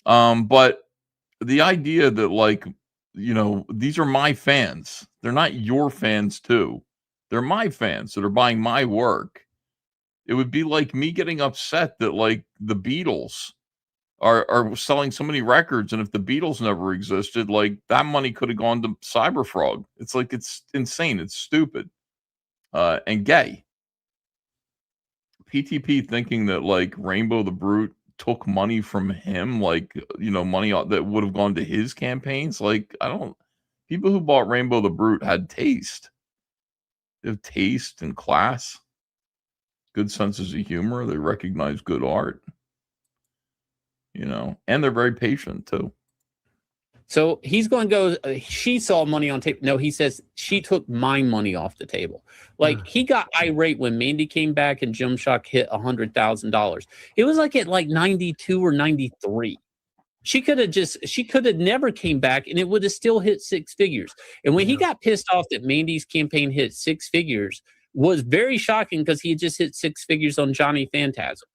Speaker 11: But the idea that like, you know, these are my fans. They're not your fans too. They're my fans that are buying my work. It would be like me getting upset that like the Beatles are selling so many records. And if the Beatles never existed, like that money could have gone to Cyberfrog. It's like, it's insane. It's stupid and gay. PTP thinking that like Rainbow the Brute took money from him, like, you know, money that would have gone to his campaigns. Like, people who bought Rainbow the Brute had taste. They have taste and class, good senses of humor. They recognize good art, you know, and they're very patient too.
Speaker 1: So he's going to go, she saw money on tape. No, he says she took my money off the table. Like he got irate when Mandy came back and Jim Shock hit $100,000. It was like at like 92 or 93. She could have never came back and it would have still hit 6 figures. And when he got pissed off that Mandy's campaign hit 6 figures was very shocking because he had just hit 6 figures on Johnny Phantasm.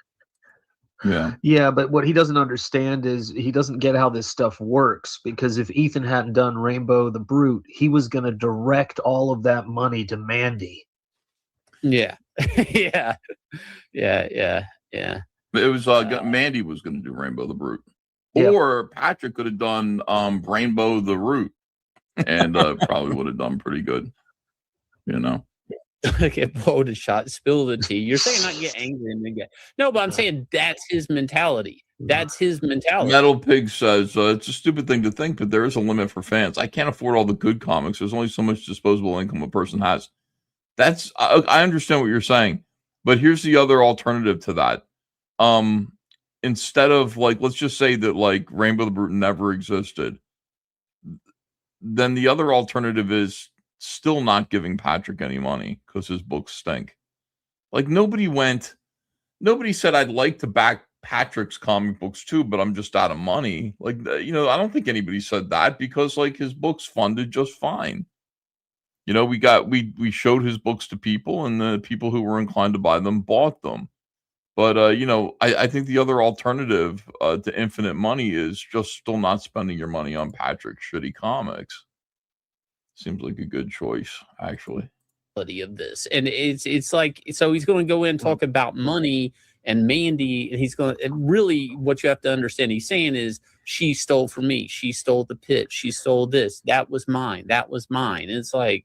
Speaker 4: Yeah, but what he doesn't understand is he doesn't get how this stuff works, because if Ethan hadn't done Rainbow the Brute, he was going to direct all of that money to Mandy.
Speaker 1: Yeah. Yeah. Yeah.
Speaker 11: It was Mandy was going to do Rainbow the Brute.
Speaker 4: Yep.
Speaker 11: Or Patrick could have done Rainbow the Root, and probably would have done pretty good. You know.
Speaker 1: Get blowed a shot, spill the tea. You're saying not get angry and then get no, but I'm saying that's his mentality. That's his mentality.
Speaker 11: Metal Pig says it's a stupid thing to think, but there is a limit for fans. I can't afford all the good comics. There's only so much disposable income a person has. That's I understand what you're saying, but here's the other alternative to that. Instead of like, let's just say that like Rainbow the Brute never existed, then the other alternative is still not giving Patrick any money because his books stink. Like nobody said I'd like to back Patrick's comic books too, but I'm just out of money. Like, I don't think anybody said that, because like his books funded just fine. We showed his books to people, and the people who were inclined to buy them bought them. But I think the other alternative to infinite money is just still not spending your money on Patrick's shitty comics. Seems like a good choice, actually.
Speaker 1: Of this, and it's like, so he's going to go in and talk about money and Mandy, and he's going to really, what you have to understand he's saying is, she stole from me, she stole the pit, she stole this, that was mine. And it's like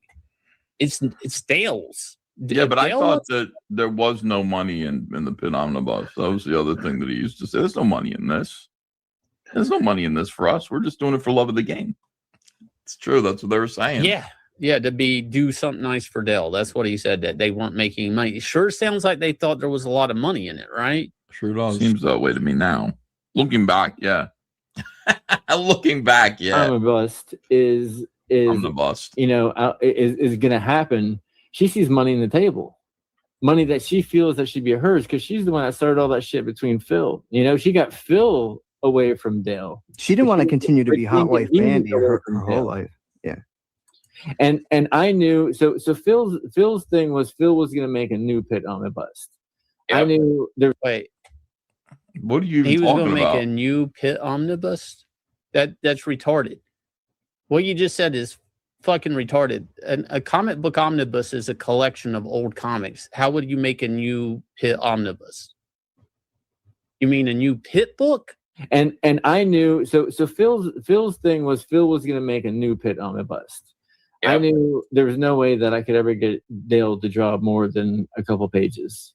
Speaker 1: it's Dale's.
Speaker 11: Yeah, but I thought that there was no money in the pit omnibus. That was the other thing that he used to say. There's no money in this. There's no money in this for us. We're just doing it for love of the game. It's true. That's what they were saying.
Speaker 1: Yeah, to do something nice for Dell. That's what he said, that they weren't making money. It sure sounds like they thought there was a lot of money in it, right?
Speaker 11: Sure does. Seems that way to me now. Looking back, yeah. Looking back, yeah.
Speaker 21: Omnibus is
Speaker 11: Omnibus.
Speaker 21: Is going to happen. She sees money in the table, money that she feels that should be hers, because she's the one that started all that shit between Phil. She got Phil away from Dale.
Speaker 20: She didn't want to continue to be hot wife Mandy her whole life. Yeah.
Speaker 21: And I knew, so Phil's thing was Phil was going to make a new pit omnibus. Yep. I knew there.
Speaker 1: Wait,
Speaker 11: what are you?
Speaker 1: He was going to make a new pit omnibus. That's retarded. What you just said is fucking retarded. A comic book omnibus is a collection of old comics. How would you make a new pit omnibus? You mean a new pit book?
Speaker 21: And I knew, so Phil's thing was Phil was going to make a new pit omnibus. Yep. I knew there was no way that I could ever get Dale to draw more than a couple pages,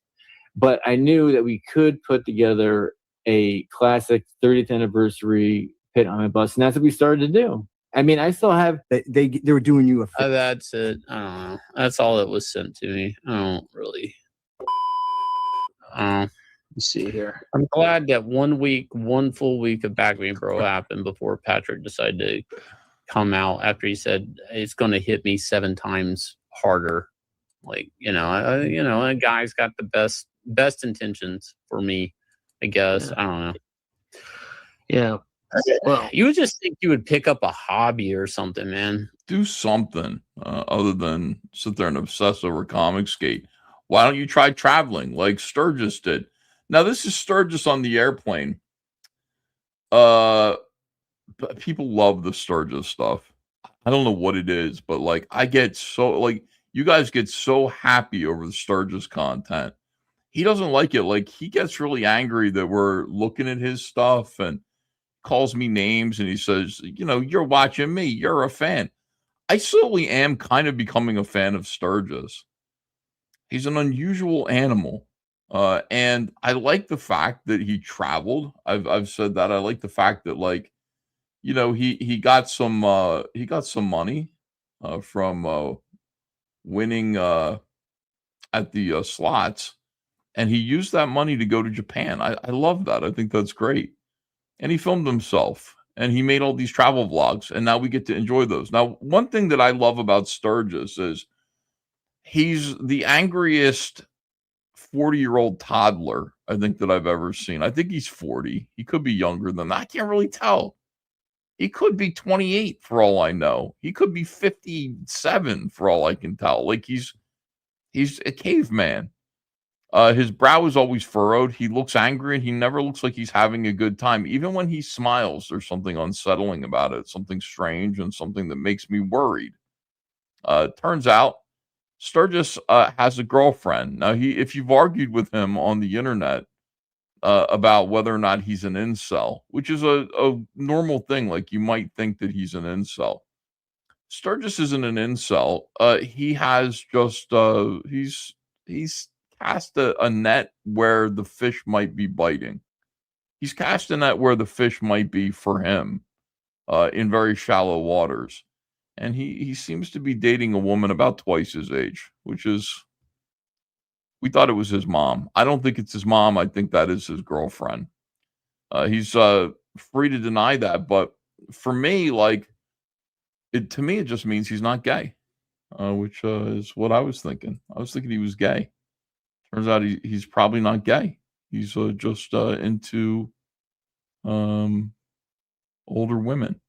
Speaker 21: but I knew that we could put together a classic 30th anniversary pit omnibus, and that's what we started to do. I mean, I still have.
Speaker 20: They were doing you a favor.
Speaker 1: That's it. I don't know. That's all that was sent to me. I don't really.
Speaker 4: Let's see here.
Speaker 1: I'm glad that one full week of Back Me Bro happened before Patrick decided to come out, after he said it's going to hit me 7 times harder. Like, a guy's got the best intentions for me, I guess. Yeah. I don't know.
Speaker 4: Yeah.
Speaker 1: Well, you would just think you would pick up a hobby or something, man.
Speaker 11: Do something other than sit there and obsess over Comicsgate. Why don't you try traveling like Sturgis did? Now, this is Sturgis on the airplane. People love the Sturgis stuff. I don't know what it is, but like I get so, like, you guys get so happy over the Sturgis content. He doesn't like it. Like, he gets really angry that we're looking at his stuff and calls me names, and he says, you're watching me, you're a fan. I slowly am kind of becoming a fan of Sturgis. He's an unusual animal. And I like the fact that he traveled. I've said that. I like the fact that, like, he got some money from winning at the slots, and he used that money to go to Japan. I love that. I think that's great. And he filmed himself, and he made all these travel vlogs, and now we get to enjoy those. Now, one thing that I love about Sturgis is he's the angriest 40-year-old toddler I think that I've ever seen. I think he's 40. He could be younger than that. I can't really tell. He could be 28 for all I know. He could be 57 for all I can tell. Like, he's a caveman. His brow is always furrowed. He looks angry and he never looks like he's having a good time. Even when he smiles, there's something unsettling about it, something strange and something that makes me worried. Turns out Sturgis has a girlfriend. Now, if you've argued with him on the internet about whether or not he's an incel, which is a normal thing, like you might think that he's an incel. Sturgis isn't an incel. He has just he's cast a net where the fish might be biting. He's cast a net where the fish might be for him in very shallow waters. And he seems to be dating a woman about twice his age, which is, we thought it was his mom. I don't think it's his mom. I think that is his girlfriend. He's free to deny that. But for me, to me, it just means he's not gay, which is what I was thinking. I was thinking he was gay. Turns out he's probably not gay. He's just into older women.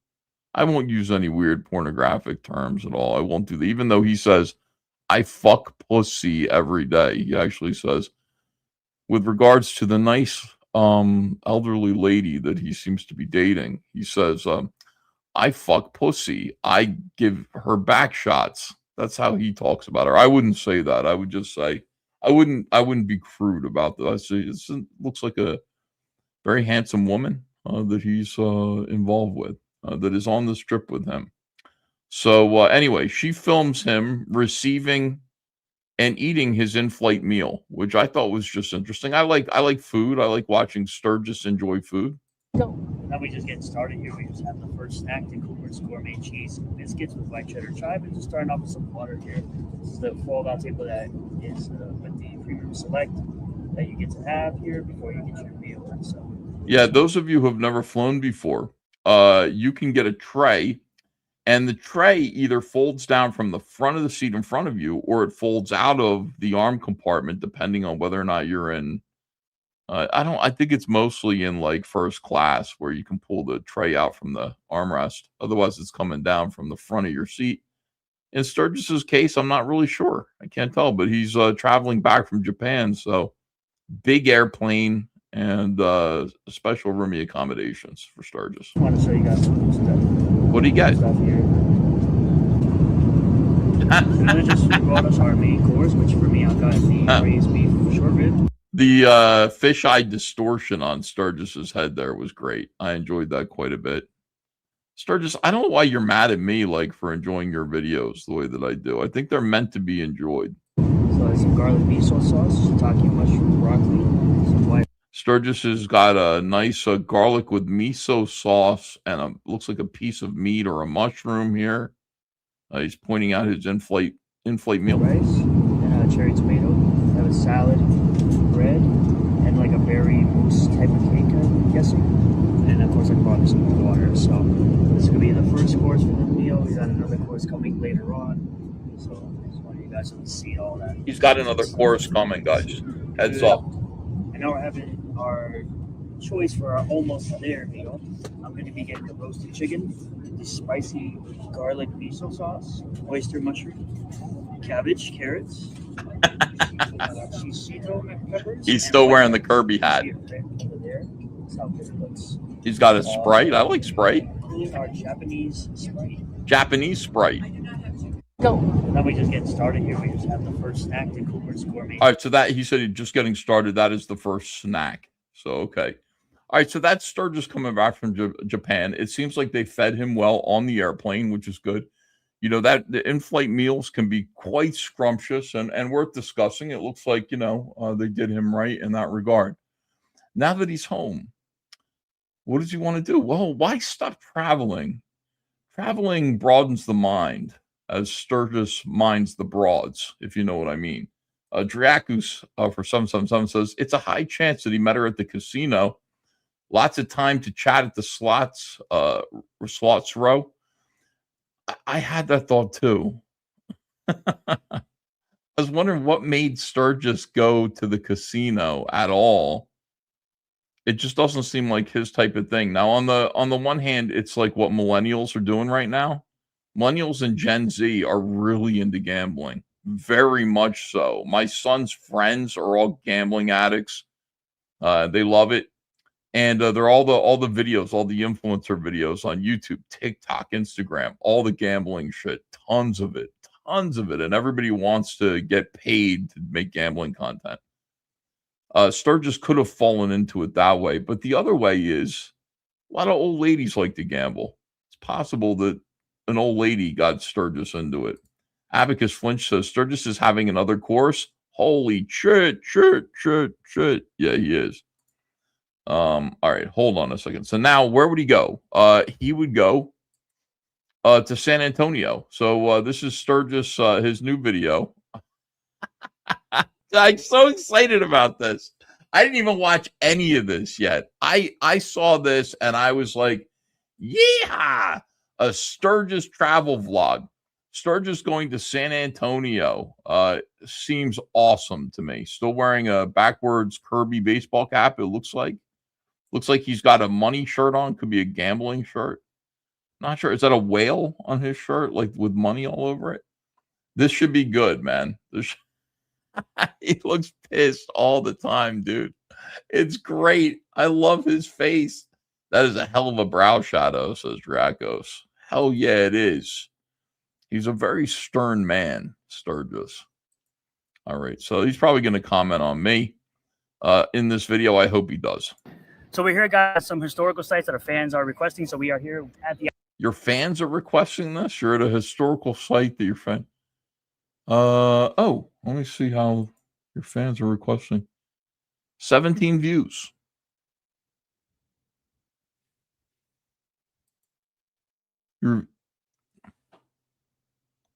Speaker 11: I won't use any weird pornographic terms at all. I won't do that. Even though he says, I fuck pussy every day. He actually says, with regards to the nice elderly lady that he seems to be dating, he says, I fuck pussy. I give her back shots. That's how he talks about her. I wouldn't say that. I would just say, I wouldn't be crude about that. I say it looks like a very handsome woman that he's involved with, that is on the strip with him. So anyway, she films him receiving and eating his in-flight meal, which I thought was just interesting. I like food. I like watching Sturgis enjoy food.
Speaker 3: Now we just get started here. We just have the first snack, the Cooper's Gourmet Cheese Biscuits with white cheddar chive, and just starting off with some water here. This is the fold-out table that is with the Premium Select that you get to have here before you get your meal. And so,
Speaker 11: yeah, those of you who have never flown before, you can get a tray, and the tray either folds down from the front of the seat in front of you, or it folds out of the arm compartment, depending on whether or not you're in. I think it's mostly in like first class where you can pull the tray out from the armrest. Otherwise, it's coming down from the front of your seat. In Sturgis's case, I'm not really sure. I can't tell, but he's traveling back from Japan, so big airplane and special roomy accommodations for Sturgis.
Speaker 3: I want to show you guys some cool stuff.
Speaker 11: What do you get?
Speaker 3: Stuff here. So they just brought us our main course, which for me, I got the braised beef short rib.
Speaker 11: The fisheye distortion on Sturgis's head there was great. I enjoyed that quite a bit. Sturgis, I don't know why you're mad at me for enjoying your videos the way that I do. I think they're meant to be enjoyed.
Speaker 3: So there's some garlic miso sauce, shiitake mushroom, broccoli, some white.
Speaker 11: Sturgis has got a nice garlic with miso sauce and looks like a piece of meat or a mushroom here. He's pointing out his in-flight meal.
Speaker 3: Rice and a cherry tomato. Have a salad, bread, and like a berry mousse type of cake, I'm guessing. And of course, I brought some water. So this is gonna be the first course for the meal. We got another course coming later on. So I just want you guys to see all that.
Speaker 11: He's got another course coming, guys. Heads up.
Speaker 3: And now we're having our choice for our almost there meal. I'm going to be getting the roasted chicken, the spicy garlic miso sauce, oyster mushroom, cabbage, carrots, shishito peppers.
Speaker 11: He's still wearing the Kirby hat.
Speaker 3: That's how good it looks.
Speaker 11: He's got a Sprite. I like Sprite.
Speaker 3: Our Japanese Sprite.
Speaker 11: Japanese Sprite.
Speaker 3: Go. Now we just get started here. We just have the first snack, the Cooper's Gourmet.
Speaker 11: All right, so that he said he's just getting started. That is the first snack. So okay. All right, so that's Sturgis coming back from Japan. It seems like they fed him well on the airplane, which is good. You know, that the in-flight meals can be quite scrumptious and worth discussing. It looks like, they did him right in that regard. Now that he's home, what does he want to do? Well, why stop traveling? Traveling broadens the mind, as Sturgis minds the broads, if you know what I mean. Driakus, for some says, it's a high chance that he met her at the casino. Lots of time to chat at the slots row. I had that thought too. I was wondering what made Sturgis go to the casino at all. It just doesn't seem like his type of thing. Now, on the one hand, it's like what millennials are doing right now. Millennials and Gen Z are really into gambling. Very much so. My son's friends are all gambling addicts. They love it. And they're all the videos, all the influencer videos on YouTube, TikTok, Instagram, all the gambling shit, tons of it. And everybody wants to get paid to make gambling content. Sturgis could have fallen into it that way, but the other way is a lot of old ladies like to gamble. It's possible that an old lady got Sturgis into it. Abacus Flinch says Sturgis is having another course. Holy shit. Yeah, he is. All right, hold on a second. So now where would he go? He would go to San Antonio. So this is Sturgis, his new video. I'm so excited about this. I didn't even watch any of this yet. I saw this and I was like, yeah, a Sturgis travel vlog. Sturgis going to San Antonio seems awesome to me. Still wearing a backwards Kirby baseball cap, it looks like. Looks like he's got a money shirt on. Could be a gambling shirt. Not sure. Is that a whale on his shirt, like with money all over it? This should be good, man. He looks pissed all the time, dude. It's great. I love his face. That is a hell of a brow shadow, says Dracos. Hell yeah, it is. He's a very stern man, Sturgis. All right, so he's probably going to comment on me in this video. I hope he does.
Speaker 9: So we're here, guys, some historical sites that our fans are requesting. So we are here at the...
Speaker 11: Your fans are requesting this? You're at a historical site that your fan... oh, let me see how your fans are requesting. 17 views.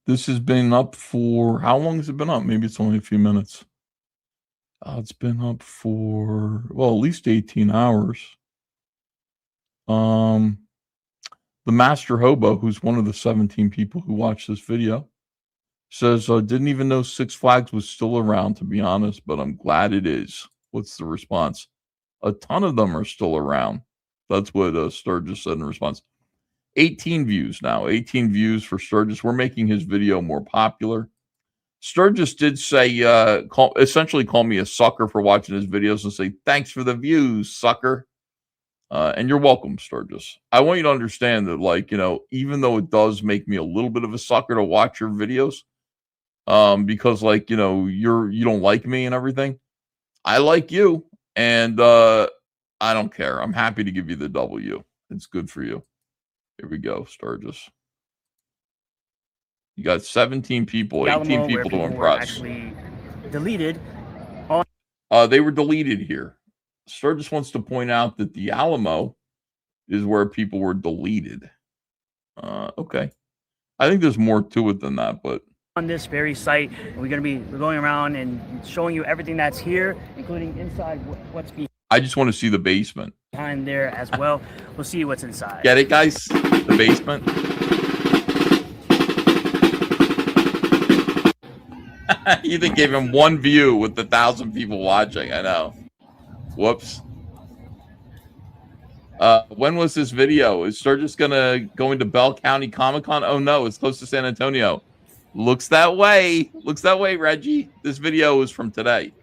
Speaker 11: This has been up for... How long has it been up? Maybe it's only a few minutes. It's been up for, well, at least 18 hours. The Master Hobo, who's one of the 17 people who watched this video, says, didn't even know Six Flags was still around, to be honest, but I'm glad it is. What's the response? A ton of them are still around. That's what Sturgis said in response. 18 views now. 18 views for Sturgis. We're making his video more popular. Sturgis did say, essentially call me a sucker for watching his videos and say, thanks for the views, sucker. And you're welcome, Sturgis. I want you to understand that, like, you know, even though it does make me a little bit of a sucker to watch your videos, because, like, you know, you don't like me and everything, I like you, and I don't care. I'm happy to give you the W. It's good for you. Here we go, Sturgis. You got 17 people, 18 people to impress.
Speaker 9: Actually deleted.
Speaker 11: They were deleted here. Sturgis wants to point out that the Alamo is where people were deleted. Okay. I think there's more to it than that, but
Speaker 9: on this very site, we're going around and showing you everything that's here, including inside what's
Speaker 11: I just want to see the basement.
Speaker 9: Behind there as well. We'll see what's inside.
Speaker 11: Get it, guys? The basement. Ethan gave him 1 view with the 1,000 people watching. I know. Whoops. When was this video? Is Sturgis gonna go into Bell County Comic-Con? Oh no, it's close to San Antonio. Looks that way. Looks that way, Reggie. This video is from today.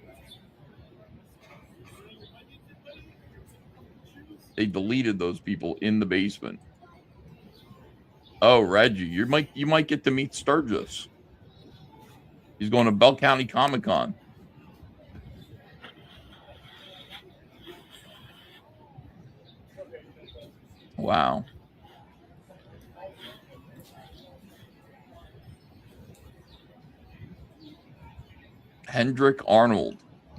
Speaker 11: They deleted those people in the basement. Oh, Reggie, you might get to meet Sturgis. He's going to Bell County Comic-Con. Wow. Hendrik Arnold,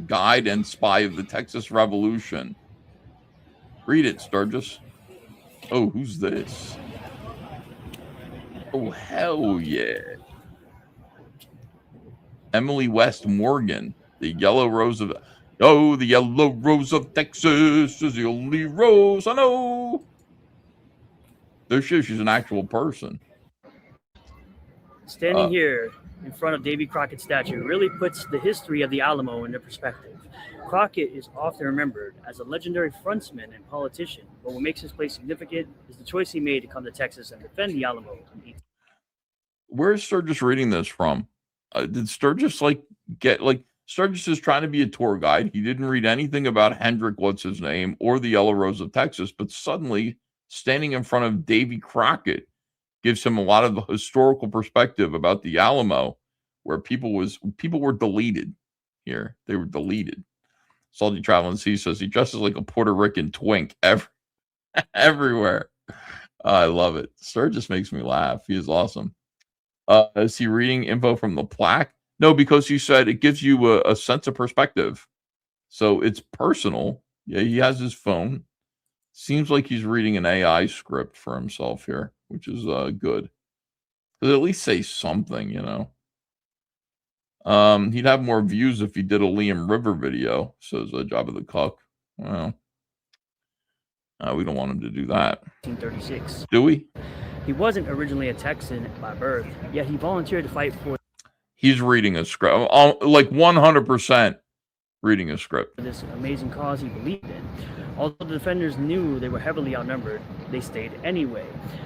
Speaker 11: guide and spy of the Texas Revolution. Read it, Sturgis. Oh, who's this? Oh, hell yeah. Emily West Morgan, the yellow rose of... Oh, the yellow rose of Texas is the only rose I know. There she's an actual person.
Speaker 9: Standing here in front of Davy Crockett's statue really puts the history of the Alamo into perspective. Crockett is often remembered as a legendary frontsman and politician, but what makes his place significant is the choice he made to come to Texas and defend the Alamo.
Speaker 11: Where is Sturgis reading this from? Did Sturgis Sturgis is trying to be a tour guide. He didn't read anything about Hendrick, what's his name, or the Yellow Rose of Texas, but suddenly standing in front of Davy Crockett gives him a lot of the historical perspective about the Alamo, where people were deleted here. They were deleted. Salty Traveling Sea says he dresses like a Puerto Rican twink everywhere. I love it. Sturgis makes me laugh. He is awesome. Is he reading info from the plaque? No, because he said it gives you a sense of perspective. So it's personal. Yeah, he has his phone. Seems like he's reading an AI script for himself here, which is good. Could at least say something, you know. He'd have more views if he did a Leem River video, says Jabba the Cuck. Well, we don't want him to do that.
Speaker 9: 1936.
Speaker 11: Do we?
Speaker 9: He wasn't originally a Texan by birth, yet he volunteered to fight for
Speaker 11: He's reading a script. Like 100% reading a script.
Speaker 9: this amazing cause he believed in. Although the defenders knew they were heavily outnumbered, they stayed anyway.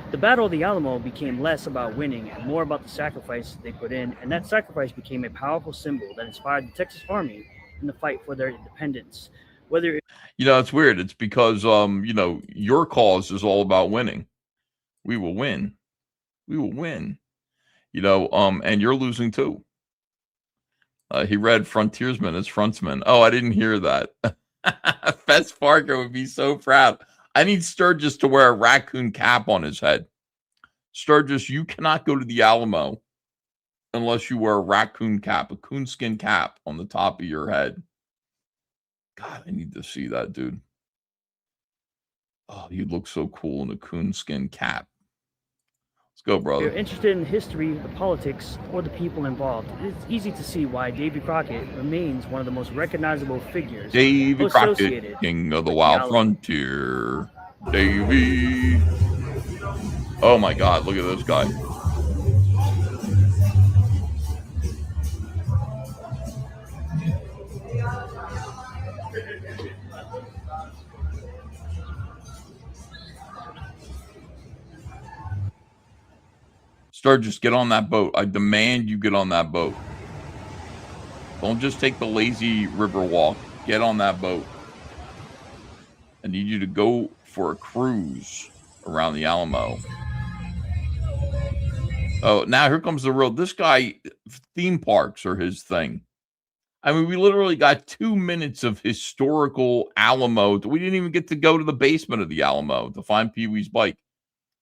Speaker 9: The Battle of the Alamo became less about winning and more about the sacrifice they put in, and that sacrifice became a powerful symbol that inspired the Texas Army in the fight for their independence. Whether
Speaker 11: it's weird. It's because your cause is all about winning. We will win. We will win. And you're losing too. He read Frontiersman as Frontsman. Oh, I didn't hear that. Fess Parker would be so proud. I need Sturgis to wear a raccoon cap on his head. Sturgis, you cannot go to the Alamo unless you wear a raccoon cap, a coonskin cap on the top of your head. God, I need to see that, dude. Oh, you look so cool in a coonskin cap. Let's go, brother.
Speaker 9: you're interested in the history, the politics, or the people involved, it's easy to see why Davy Crockett remains one of the most recognizable figures
Speaker 11: Davy
Speaker 9: associated
Speaker 11: Crockett, king of the
Speaker 9: with
Speaker 11: wild
Speaker 9: Alamo.
Speaker 11: frontier. Davy. Oh my God, look at this guy. Sturgis, get on that boat. I demand you get on that boat. Don't just take the lazy river walk. Get on that boat. I need you to go for a cruise around the Alamo. Oh, now here comes the road. This guy, theme parks are his thing. I mean, we literally got 2 minutes of historical Alamo. We didn't even get to go to the basement of the Alamo to find Pee-wee's bike.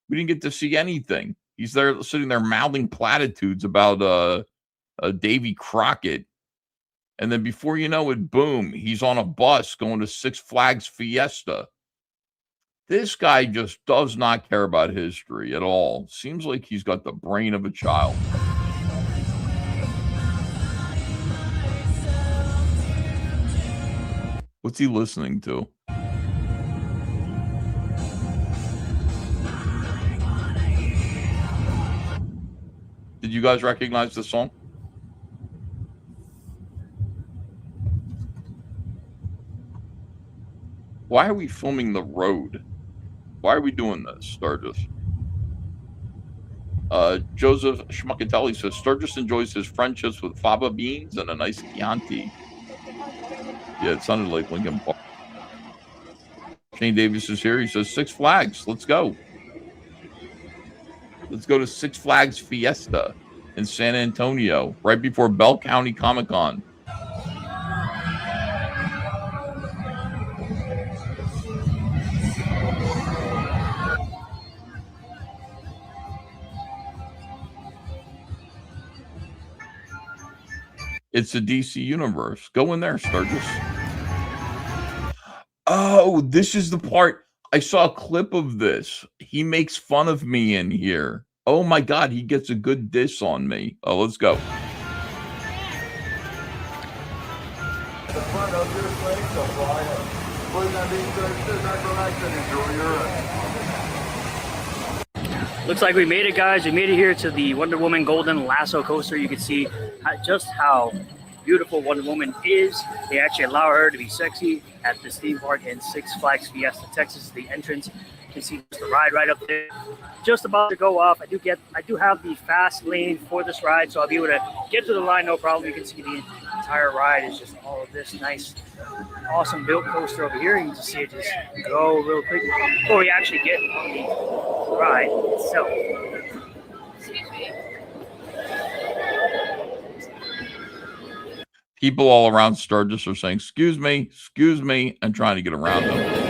Speaker 11: We didn't get to see anything. He's there sitting there mouthing platitudes about Davy Crockett. And then before you know it, boom, he's on a bus going to Six Flags Fiesta. This guy just does not care about history at all. Seems like he's got the brain of a child. What's he listening to? Did you guys recognize the song? Why are we filming the road? Why are we doing this, Sturgis? Joseph Schmuckatelli says Sturgis enjoys his friendships with fava beans and a nice Chianti. Yeah, it sounded like Lincoln Park. Shane Davis is here. He says Six Flags. Let's go. Let's go to Six Flags Fiesta in San Antonio, right before Bell County Comic-Con. It's the DC universe. Go in there, Sturgis. Oh, this is the part. I saw a clip of this. He makes fun of me in here. Oh my God, he gets a good diss on me. Oh, let's go.
Speaker 9: Looks like we made it, guys. We made it here to the Wonder Woman Golden Lasso coaster. You can see just how beautiful Wonder Woman is. They actually allow her to be sexy at this theme park in Six Flags Fiesta, Texas. The entrance You can see the ride right up there, just about to go off. I do have the fast lane for this ride, so I'll be able to get to the line no problem. You can see the entire ride is just all of this nice, awesome built coaster over here. You can just see it just go real quick before we actually get on the ride itself.
Speaker 11: People all around Sturgis are saying, excuse me, and trying to get around them.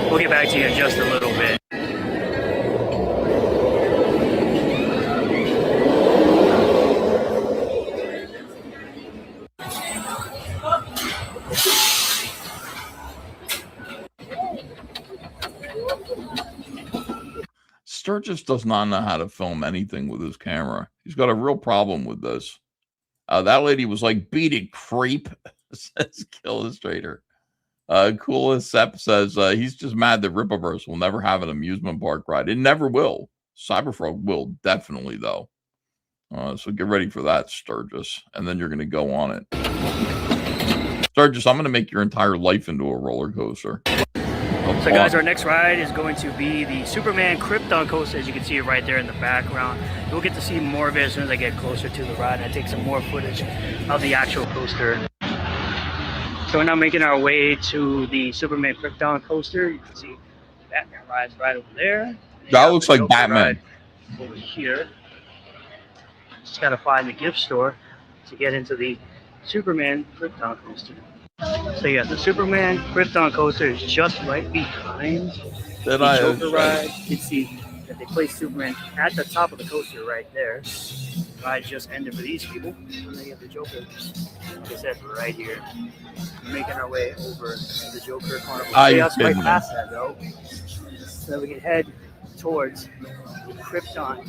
Speaker 9: We'll get back to you in just a little bit.
Speaker 11: Sturgis does not know how to film anything with his camera. He's got a real problem with this. That lady was like, beat it, creep, says Illustrator. Coolest Sepp says he's just mad that Rippaverse will never have an amusement park ride. It never will. Cyberfrog will definitely, though. So get ready for that, Sturgis. And then you're going to go on it. Sturgis, I'm going to make your entire life into a roller coaster.
Speaker 9: So guys, our next ride is going to be the Superman Krypton coaster. As you can see it right there in the background. You'll get to see more of it as soon as I get closer to the ride and I take some more footage of the actual coaster. So we're now making our way to the Superman Krypton coaster. You can see Batman rides right over there.
Speaker 11: That looks like Batman.
Speaker 9: Over here. Just gotta find the gift store to get into the Superman Krypton coaster. So yeah, the Superman Krypton coaster is just right behind the Joker ride. You can see that they placed Superman at the top of the coaster right there. The ride just ended for these people. And then you have the Joker, like I said, right here. We're making our way over to the Joker Carnival Chaos right past that though. So we can head towards the Krypton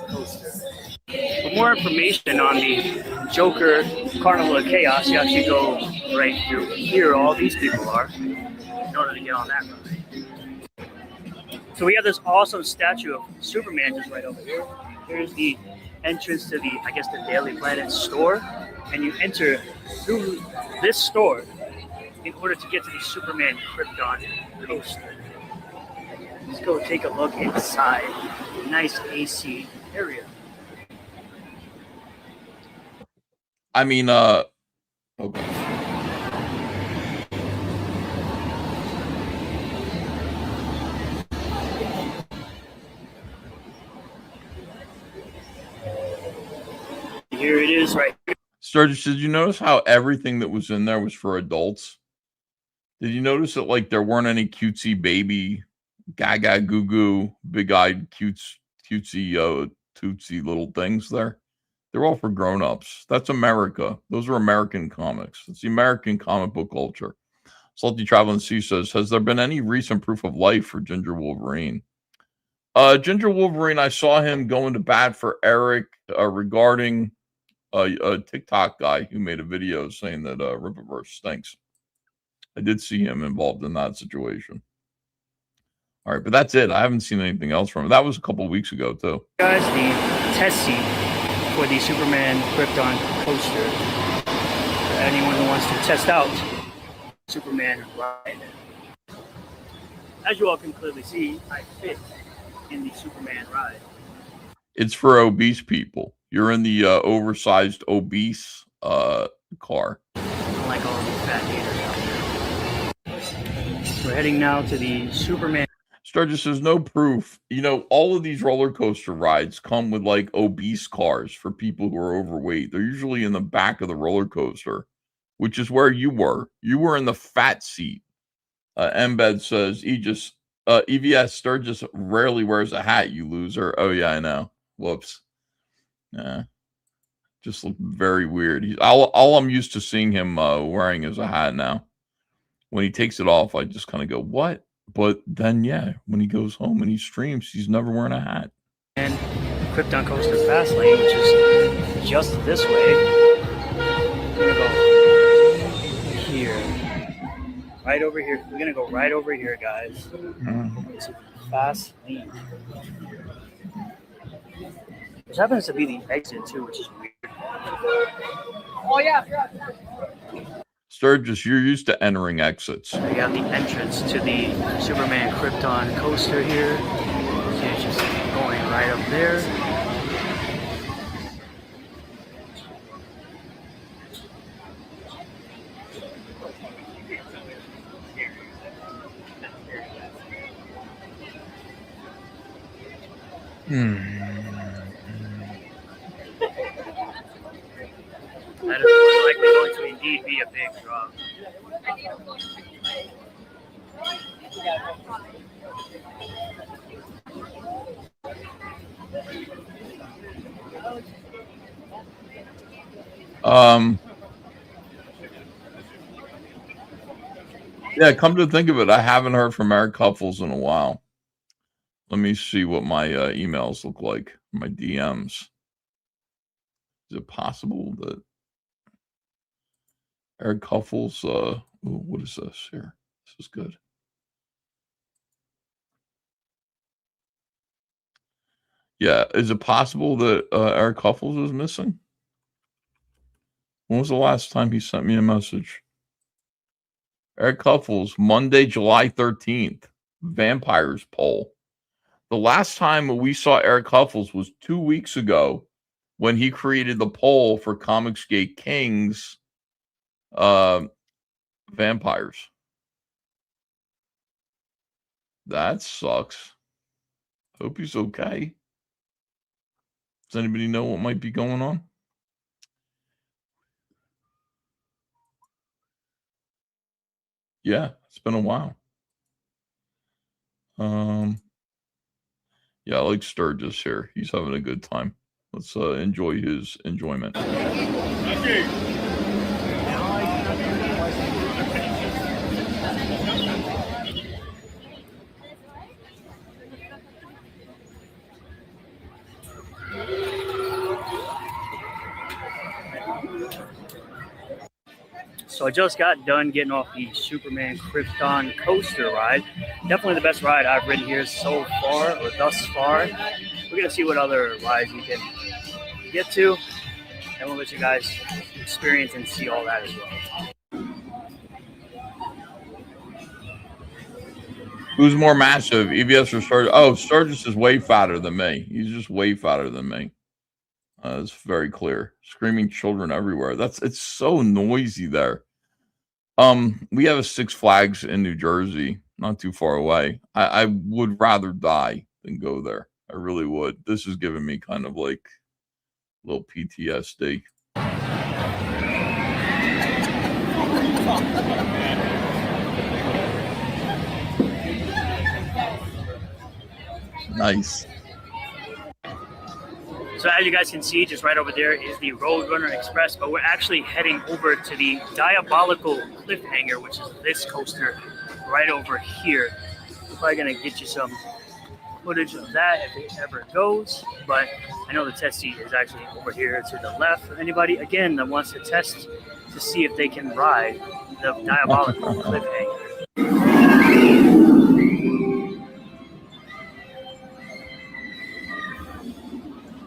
Speaker 9: coaster. For more information on the Joker Carnival of Chaos, you actually go right through here. All these people are in order to get on that ride. So we have this awesome statue of Superman just right over here. Here's the entrance to the, I guess, the Daily Planet store, and you enter through this store in order to get to the Superman Krypton coaster. Let's go take a look inside. Nice AC area.
Speaker 11: I mean, okay.
Speaker 9: Here it is right here.
Speaker 11: Sturgis, did you notice how everything that was in there was for adults? Did you notice that, like, there weren't any cutesy baby, gaga goo goo, big-eyed, cutesy, tootsie little things there? They're all for grown-ups. That's America. Those are American comics. It's the American comic book culture. Salty Traveling Sea says, has there been any recent proof of life for Ginger Wolverine? Ginger Wolverine, I saw him going to bat for Eric regarding a TikTok guy who made a video saying that Rippaverse stinks. I did see him involved in that situation. All right, but that's it. I haven't seen anything else from him. That was a couple of weeks ago, too.
Speaker 9: Guys, the test seat for the Superman Krypton coaster. For anyone who wants to test out Superman ride. As you all can clearly see, I fit in the Superman ride.
Speaker 11: It's for obese people. You're in the oversized obese car.
Speaker 9: Unlike all these fat haters out there. We're heading now to the Superman.
Speaker 11: Sturgis, there's no proof. You know, all of these roller coaster rides come with like obese cars for people who are overweight. They're usually in the back of the roller coaster, which is where you were. You were in the fat seat. Embed says, EVS Sturgis rarely wears a hat, you loser. Oh, yeah, I know. Whoops. Yeah. Just look very weird. All I'm used to seeing him wearing is a hat now. When he takes it off, I just kind of go, what? But then, yeah, when he goes home and he streams, he's never wearing a hat.
Speaker 9: And Krypton Coaster Fast Lane, which is just this way. We're going to go here. Right over here. We're going to go right over here, guys. Fast Lane. This happens to be the exit, too, which is weird.
Speaker 14: Oh, yeah.
Speaker 11: Sturgis, you're used to entering exits.
Speaker 9: We have the entrance to the Superman Krypton coaster here. See, it's just going right up there. That is more likely going to indeed be a big drop.
Speaker 11: Yeah, come to think of it, I haven't heard from Eric Huffles in a while. Let me see what my emails look like, my DMs. Is it possible that Eric Huffles, what is this here? This is good. Yeah, is it possible that Eric Huffles is missing? When was the last time he sent me a message? Eric Huffles, Monday, July 13th, Vampires poll. The last time we saw Eric Huffles was 2 weeks ago when he created the poll for Comicsgate Kings Vampires. That sucks. Hope he's okay. Does anybody know what might be going on? Yeah, it's been a while. Yeah, I like Sturgis here. He's having a good time. Let's enjoy his enjoyment.
Speaker 9: So I just got done getting off the Superman Krypton coaster ride. Definitely the best ride I've ridden here so far, or thus far. We're going to see what other rides we can get to, and we'll let you guys experience and see all that as well.
Speaker 11: Who's more massive, EBS or Sturgis? Oh, Sturgis is way fatter than me. He's just way fatter than me. It's very clear. Screaming children everywhere. It's so noisy there. We have a Six Flags in New Jersey, not too far away. I would rather die than go there. I really would. This is giving me kind of like a little PTSD. Nice.
Speaker 9: So as you guys can see, just right over there is the Roadrunner Express, but we're actually heading over to the Diabolical Cliffhanger, which is this coaster right over here. We're probably going to get you some footage of that if it ever goes, but I know the test seat is actually over here to the left for anybody, again, that wants to test to see if they can ride the Diabolical Cliffhanger.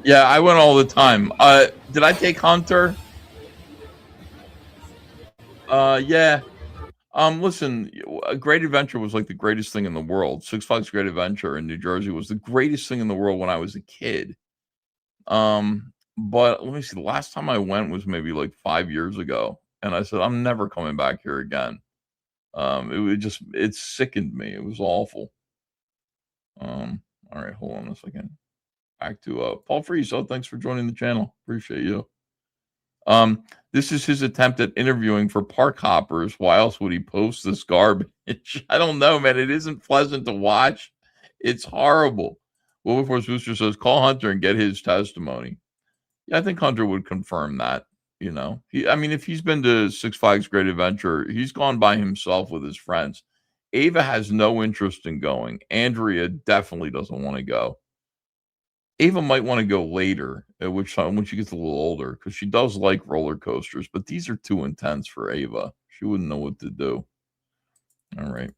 Speaker 11: Yeah, I went all the time. Did I take Hunter? Yeah. Listen, Great Adventure was like the greatest thing in the world. Six Flags Great Adventure in New Jersey was the greatest thing in the world when I was a kid. But let me see. The last time I went was maybe like 5 years ago, and I said I'm never coming back here again. It sickened me. It was awful. All right, hold on a second. Back to Paul Freeze. Oh, thanks for joining the channel. Appreciate you. This is his attempt at interviewing for park hoppers. Why else would he post this garbage? I don't know, man. It isn't pleasant to watch. It's horrible. Wilberforce Booster says, call Hunter and get his testimony. Yeah, I think Hunter would confirm that. You know, if he's been to Six Flags Great Adventure, he's gone by himself with his friends. Ava has no interest in going. Andrea definitely doesn't want to go. Ava might want to go later, at which time when she gets a little older, because she does like roller coasters, but these are too intense for Ava. She wouldn't know what to do. All right.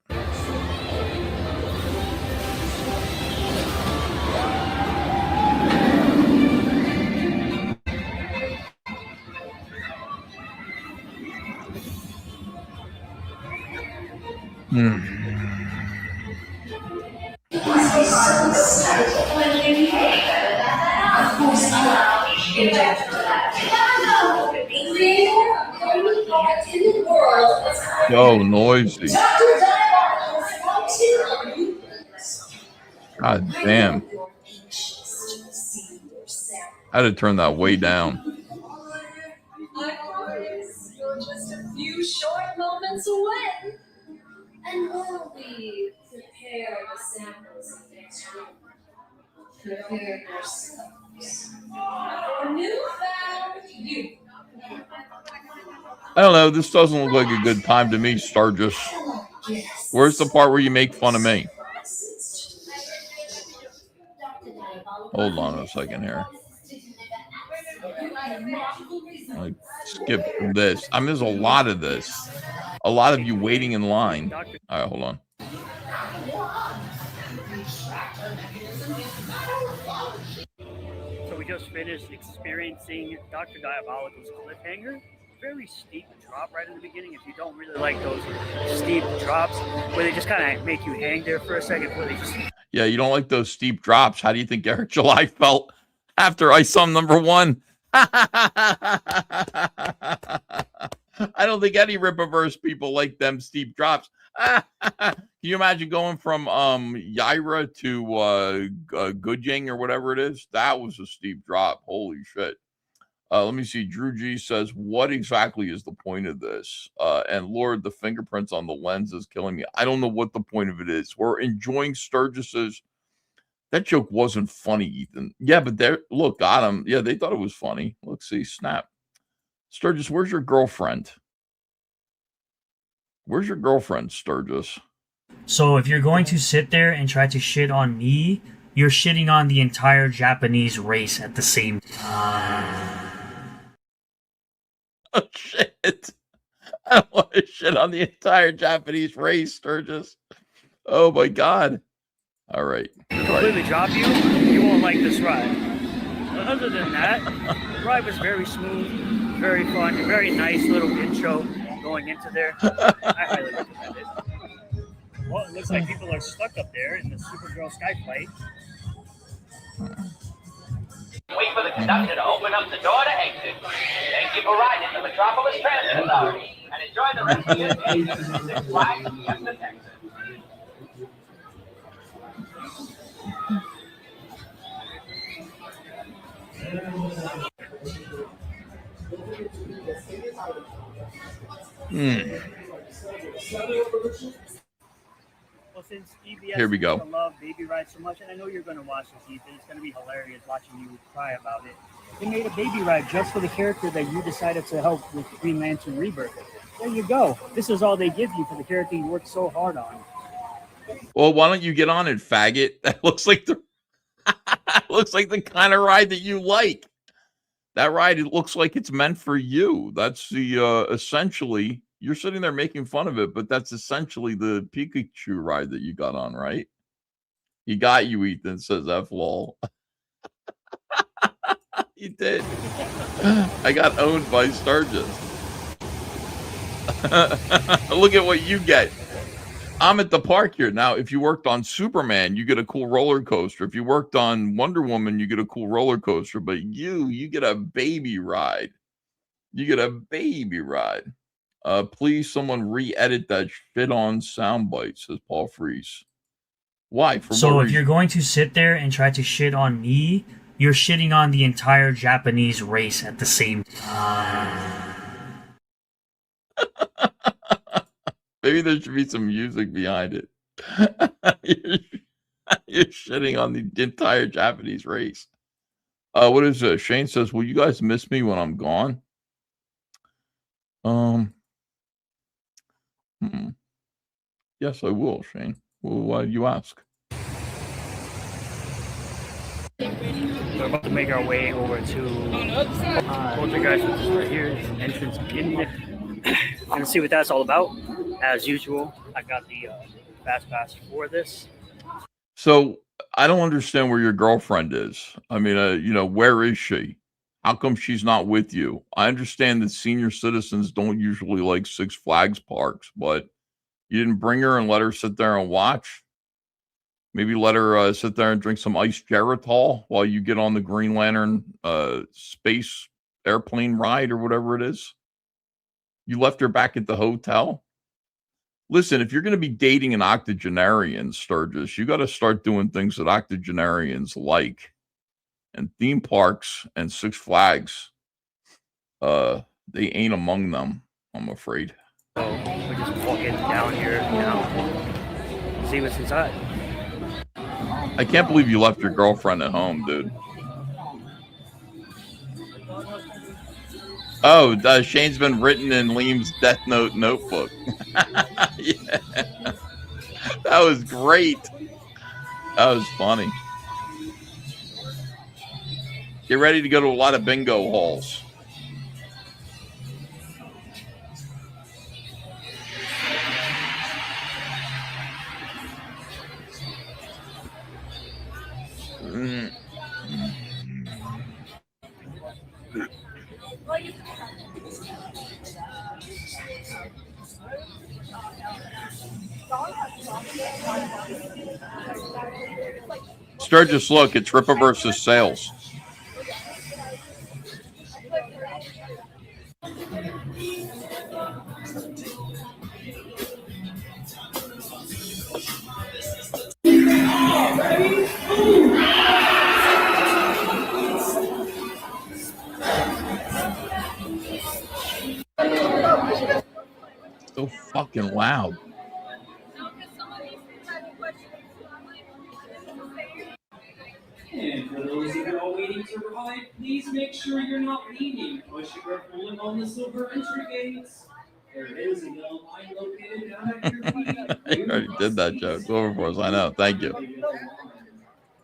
Speaker 11: Yo, noisy. God damn. I had to turn that way down.
Speaker 8: I promise you're just a few short moments away. And while we prepare the samples of next room, prepare yourselves for newfound youth.
Speaker 11: I don't know. This doesn't look like a good time to me, Sturgis. Where's the part where you make fun of me? Hold on a second here. Like, skip this. I mean, there's a lot of this. A lot of you waiting in line. All right, hold on.
Speaker 9: So we just finished experiencing Dr. Diabolical's cliffhanger. Very steep drop right in the beginning. If you don't really like those steep drops where they just kind of make you hang there for a second before they just...
Speaker 11: Yeah, you don't like those steep drops. How do you think Eric July felt after I saw number one? I don't think any Rippaverse people like them steep drops. Can you imagine going from Yaira to Goodjing or whatever it is? That was a steep drop. Holy shit. Let me see. Drew G says, what exactly is the point of this? And Lord, the fingerprints on the lens is killing me. I don't know what the point of it is. We're enjoying Sturgis's. That joke wasn't funny, Ethan. Yeah, but there, look, got him. Yeah, they thought it was funny. Let's see. Snap. Sturgis, where's your girlfriend? Where's your girlfriend, Sturgis?
Speaker 9: So if you're going to sit there and try to shit on me, you're shitting on the entire Japanese race at the same time.
Speaker 11: Oh, shit. I don't want to shit on the entire Japanese race, Sturgis. Oh, my God. All right.
Speaker 9: Completely drop you, you won't like this ride. But other than that, the ride was very smooth, very fun, very nice little intro going into there. I highly recommend it. Well, it looks like people are stuck up there in the Supergirl Skyflight.
Speaker 22: Wait for the conductor to open up the door to exit. Thank you for riding the Metropolis Transit Authority and enjoy the rest of your day at Six Flags Fiesta Texas.
Speaker 9: Well, since EBS
Speaker 11: Here we go.
Speaker 9: love Baby Ride so much, and I know you're going to watch this, Ethan, it's going to be hilarious watching you cry about it. They made a Baby Ride just for the character that you decided to help with Green Lantern Rebirth. There you go. This is all they give you for the character you worked so hard on.
Speaker 11: Well, why don't you get on it, faggot? That looks like the looks like the kind of ride that you like. That ride, it looks like it's meant for you. That's the essentially, you're sitting there making fun of it, but that's essentially the Pikachu ride that you got on, right? He got you, Ethan, says F lol. He did. I got owned by Sturgis. Look at what you get. I'm at the park here. Now, if you worked on Superman, you get a cool roller coaster. If you worked on Wonder Woman, you get a cool roller coaster. But you get a baby ride. You get a baby ride. Please, someone re-edit that shit on soundbite, says Paul Freese. Why?
Speaker 9: So if you're going to sit there and try to shit on me, you're shitting on the entire Japanese race at the same time.
Speaker 11: Maybe there should be some music behind it. You're shitting on the entire Japanese race. What is it? Shane says, will you guys miss me when I'm gone? Yes, I will, Shane. Well, why do you ask?
Speaker 9: We're about to make our way over to Poltergeist, which is right here. It's an entrance in there. And see what that's all about. As usual, I got the fast pass for this.
Speaker 11: So I don't understand where your girlfriend is. I mean, where is she? How come she's not with you? I understand that senior citizens don't usually like Six Flags parks, but You didn't bring her and let her sit there and watch. Maybe let her sit there and drink some iced Geritol while you get on the Green Lantern space airplane ride or whatever it is. You left her back at the hotel. Listen, if you're going to be dating an octogenarian, Sturgis, you got to start doing things that octogenarians like. And theme parks and Six Flags, they ain't among them, I'm afraid.
Speaker 9: So we're just walking down here now. See what's inside.
Speaker 11: I can't believe you left your girlfriend at home, dude. Oh, Shane's been written in Leem's Death Note notebook. Yeah. That was great. That was funny. Get ready to go to a lot of bingo halls. Sturgis, look, it's Rippaverse sales. So fucking loud.
Speaker 6: And for those of you all waiting to ride, please make sure you're not leaning. Push your pulling on the silver entry gates. There is a yellow line located down at your feet.
Speaker 11: I already did that joke. It's over for us. I know. Thank you.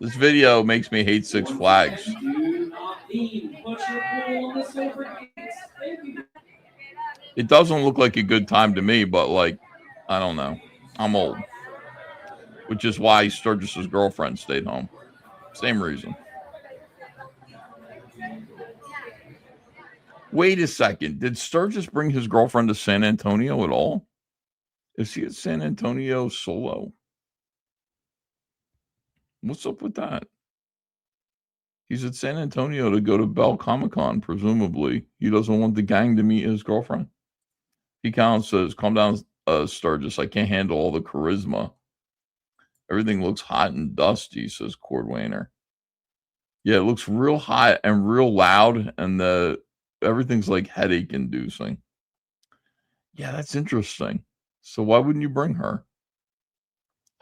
Speaker 11: This video makes me hate Six Flags.
Speaker 6: Do not lean. Push your pull on the silver gates. Thank you.
Speaker 11: It doesn't look like a good time to me, but like, I don't know. I'm old. Which is why Sturgis's girlfriend stayed home. Same reason. Wait a second. Did Sturgis bring his girlfriend to San Antonio at all? Is he at San Antonio solo? What's up with that? He's at San Antonio to go to Bell Comic-Con, presumably. He doesn't want the gang to meet his girlfriend. He counts says, calm down, Sturgis. I can't handle all the charisma. Everything looks hot and dusty, says Cordwainer. Yeah, it looks real hot and real loud, and everything's like headache inducing. Yeah, that's interesting. So why wouldn't you bring her?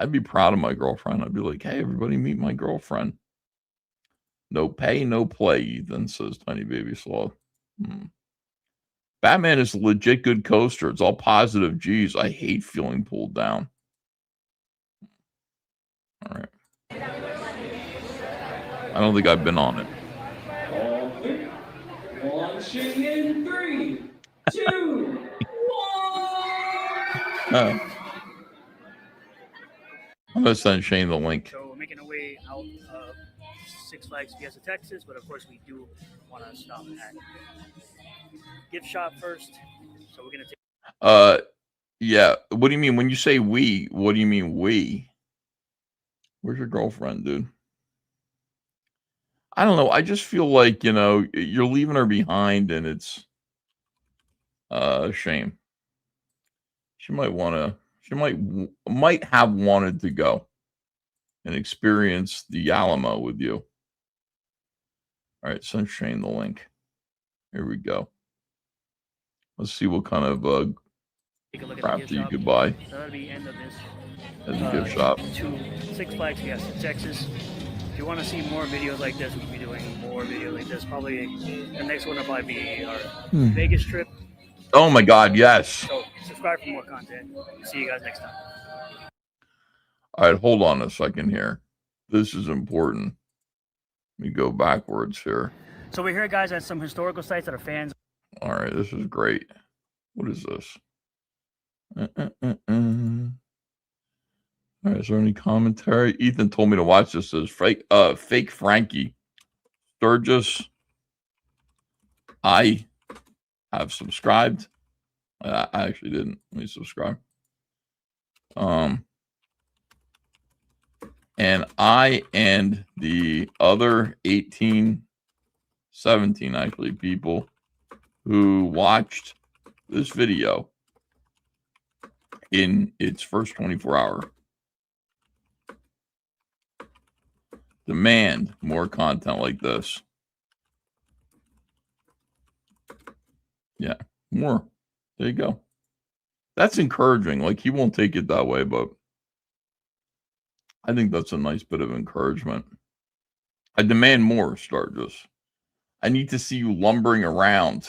Speaker 11: I'd be proud of my girlfriend. I'd be like, hey, everybody meet my girlfriend. No pay, no play, Ethan, says Tiny Baby Sloth. Batman is a legit good coaster. It's all positive G's. I hate feeling pulled down. All right. I don't think I've been on it.
Speaker 6: Launching in 3, 2, 1.
Speaker 11: I'm going to send Shane the link.
Speaker 9: So we're making our way out of Six Flags Fiesta, Texas, but of course we do want to stop at gift shop first. So we're going to take.
Speaker 11: Yeah. What do you mean when you say we? What do you mean we? Where's your girlfriend, dude? I don't know. I just feel like, you're leaving her behind, and it's a shame. She might have wanted to go and experience the Alamo with you. All right, send Shane the link. Here we go. Let's see what kind of crap that you could buy.
Speaker 9: So that'll be the end of this.
Speaker 11: As a gift shop.
Speaker 9: To Six Flags Fiesta, Texas. If you want to see more videos like this, we'll be doing more videos like this. Probably the next one will probably be our Vegas trip.
Speaker 11: Oh my God, yes.
Speaker 9: So subscribe for more content. See you guys next time.
Speaker 11: All right, hold on a second here. This is important. Let me go backwards here.
Speaker 9: So we're here, guys, at some historical sites that are fans.
Speaker 11: All right, this is great. What is this? All right, is there any commentary? Ethan told me to watch this. As fake Frankie. Sturgis. I have subscribed. I actually didn't. Let me subscribe. And I and the other 18, 17 actually people who watched this video in its first 24-hour demand more content like this. Yeah, more. There you go. That's encouraging. Like, he won't take it that way, but I think that's a nice bit of encouragement. I demand more, Sturgis. I need to see you lumbering around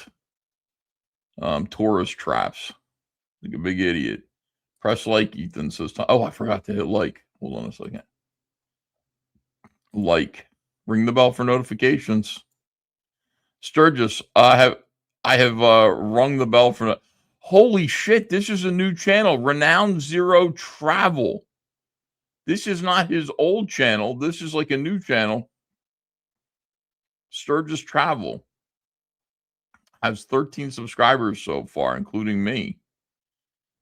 Speaker 11: tourist traps like a big idiot. Press like, Ethan says. Oh, I forgot to hit like. Hold on a second. Like. Ring the bell for notifications. Sturgis, I have rung the bell for. Holy shit! This is a new channel, Renowned Zero Travel. This is not his old channel. This is like a new channel. Sturgis Travel has 13 subscribers so far, including me.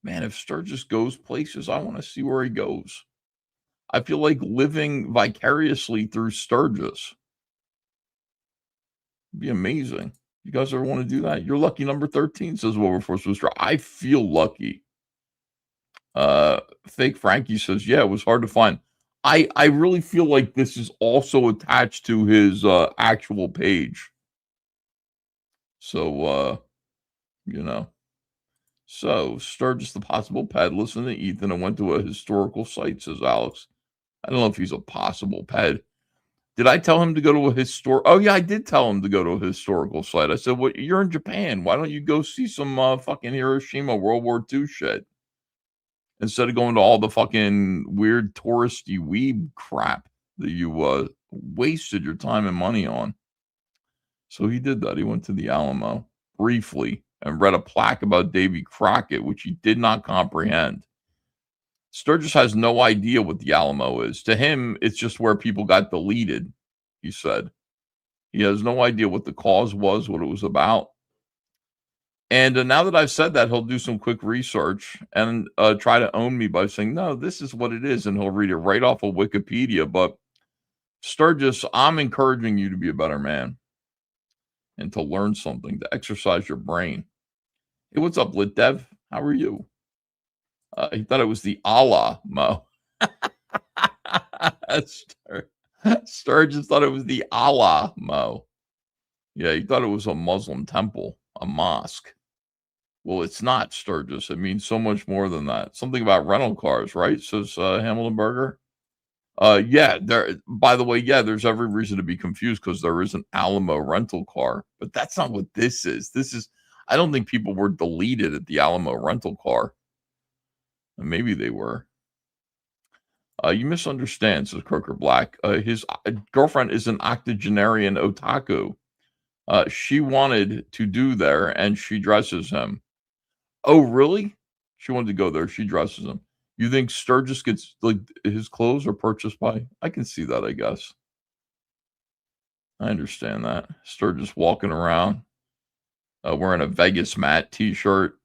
Speaker 11: Man, if Sturgis goes places, I want to see where he goes. I feel like living vicariously through Sturgis. It'd be amazing. You guys ever want to do that? You're lucky number 13, says Wilberforce Booster. I feel lucky. Fake Frankie says, yeah, it was hard to find. I really feel like this is also attached to his actual page. So, you know. So, Sturgis the possible pet. Listen to Ethan and went to a historical site, says Alex. I don't know if he's a possible pet. Did I tell him to go to a historic? Oh, yeah, I did tell him to go to a historical site. I said, well, you're in Japan. Why don't you go see some fucking Hiroshima World War II shit? Instead of going to all the fucking weird touristy weeb crap that you wasted your time and money on. So he did that. He went to the Alamo briefly and read a plaque about Davy Crockett, which he did not comprehend. Sturgis has no idea what the Alamo is. To him, it's just where people got deleted, he said. He has no idea what the cause was, what it was about. And now that I've said that, he'll do some quick research and try to own me by saying, no, this is what it is. And he'll read it right off of Wikipedia. But Sturgis, I'm encouraging you to be a better man and to learn something, to exercise your brain. Hey, what's up, Lit Dev? How are you? He thought it was the Alamo. Sturgis thought it was the Alamo. Yeah, he thought it was a Muslim temple, a mosque. Well, it's not, Sturgis. It means so much more than that. Something about rental cars, right? Says Hamilton Berger. Yeah, by the way, yeah, there's every reason to be confused because there is an Alamo rental car, but that's not what this is. I don't think people were deleted at the Alamo rental car. Maybe they were. You misunderstand, says Croker Black. His girlfriend is an octogenarian otaku. She wanted to do there, and she dresses him. Oh, really? She wanted to go there. She dresses him. You think Sturgis gets, like, his clothes are purchased by? I can see that, I guess. I understand that. Sturgis walking around wearing a Vegas Mat t-shirt.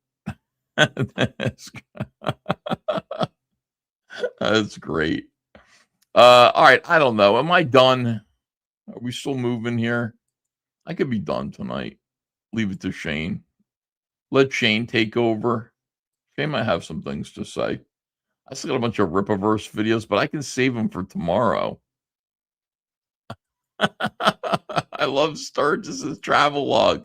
Speaker 11: That's great. All right, I don't know. Am I done? Are we still moving here? I could be done tonight. Leave it to Shane. Let Shane take over. Shane might have some things to say. I still got a bunch of Rippaverse videos, but I can save them for tomorrow. I love Sturgis's travel log.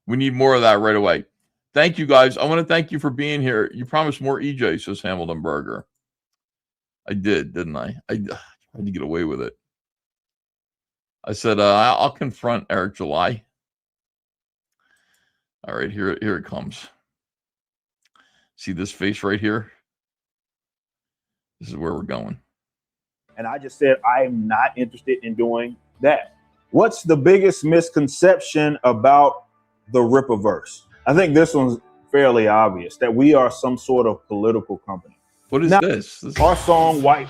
Speaker 11: We need more of that right away. Thank you, guys. I want to thank you for being here. You promised more EJ, says Hamilton Berger. I did, didn't I? I tried to get away with it. I said, I'll confront Eric July. All right, here it comes. See this face right here? This is where we're going.
Speaker 2: And I just said, I'm not interested in doing that. What's the biggest misconception about the Rippaverse? I think this one's fairly obvious, that we are some sort of political company.
Speaker 11: What is this?
Speaker 2: Our song, White.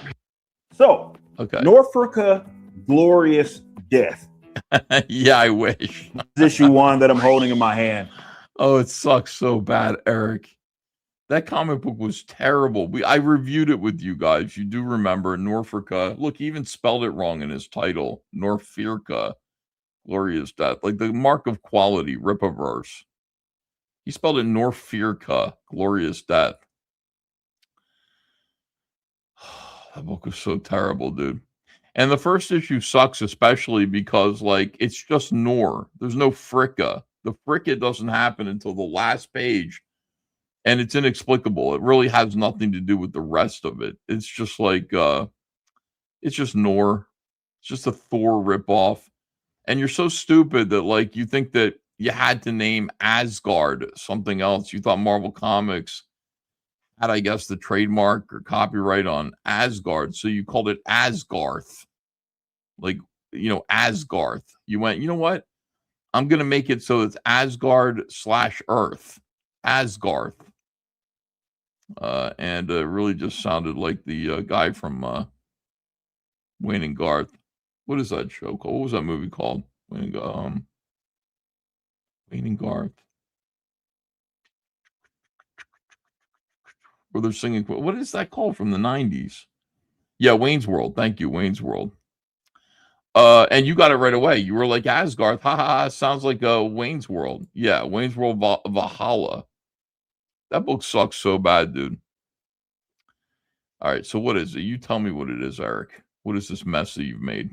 Speaker 2: So,
Speaker 11: okay.
Speaker 2: Norfolk Glorious Death.
Speaker 11: Yeah, I wish.
Speaker 2: Issue 1 that I'm holding in my hand.
Speaker 11: Oh, it sucks so bad, Eric. That comic book was terrible. I reviewed it with you guys. You do remember Norfolka. Look, he even spelled it wrong in his title. Norfolka, Glorious Death. Like the mark of quality, Rippaverse. He spelled it Norfolka, Glorious Death. That book was so terrible, dude. And the first issue sucks, especially because, like, it's just Nor. There's no fricka. The fricka doesn't happen until the last page. And it's inexplicable. It really has nothing to do with the rest of it. It's just like, it's just Nor. It's just a Thor ripoff. And you're so stupid that, like, you think that you had to name Asgard something else. You thought Marvel Comics had, I guess, the trademark or copyright on Asgard. So you called it Asgarth. Like, you know, Asgarth. You went, you know what? I'm going to make it so it's Asgard/Earth. Asgarth. And it really just sounded like the guy from Wayne and Garth. What is that show called? What was that movie called? Wayne and Garth. Where they're singing. What is that called from the 90s? Yeah, Wayne's World. Thank you, Wayne's World. And you got it right away. You were like, Asgarth. Ha ha. Sounds like Wayne's World. Yeah, Wayne's World Valhalla. That book sucks so bad, dude. All right, so what is it? You tell me what it is, Eric. What is this mess that you've made?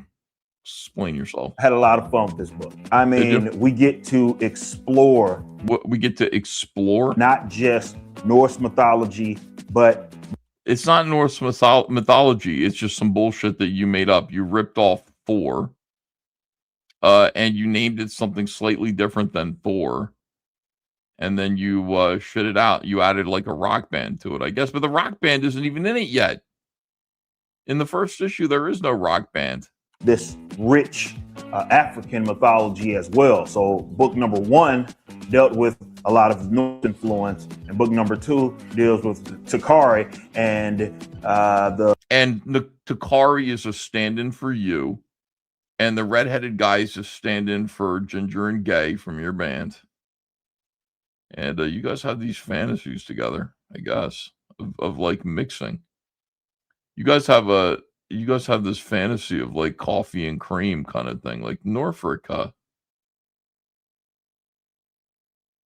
Speaker 11: Explain yourself.
Speaker 2: I had a lot of fun with this book. I mean, we get to explore.
Speaker 11: What we get to explore?
Speaker 2: Not just Norse mythology, but
Speaker 11: it's not Norse mythology. It's just some bullshit that you made up. You ripped off Thor, and you named it something slightly different than Thor. And then you shit it out. You added like a rock band to it, I guess. But the rock band isn't even in it yet. In the first issue, there is no rock band.
Speaker 2: This rich African mythology as well. So book number 1 dealt with a lot of Norse influence, and book number 2 deals with Takari and the
Speaker 11: Takari is a stand-in for you, and the redheaded guy is a stand-in for Ginger and Gay from your band. And you guys have these fantasies together, I guess, of like mixing. You guys have this fantasy of like coffee and cream kind of thing, like Norfolka.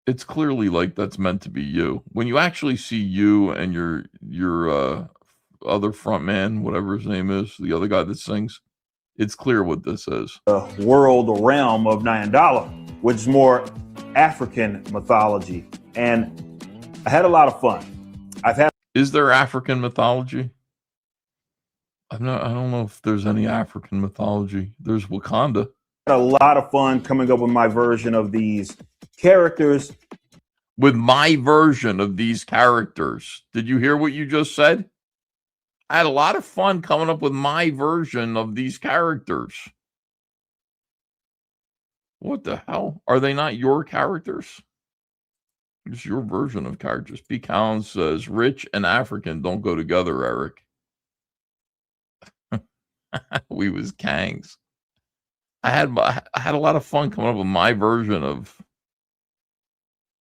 Speaker 11: It's clearly like that's meant to be you. When you actually see you and your other front man, whatever his name is, the other guy that sings, it's clear what this is.
Speaker 2: The world, the realm of Nyandala, which is more African mythology, and I had a lot of fun.
Speaker 11: Is there African mythology? I don't know if there's any African mythology. There's Wakanda.
Speaker 2: I had a lot of fun coming up with my version of these characters.
Speaker 11: With my version of these characters. Did you hear what you just said? I had a lot of fun coming up with my version of these characters. What the hell? Are they not your characters? It's your version of characters. P. Collins says, rich and African don't go together, Eric. We was Kangs. I had a lot of fun coming up with my version of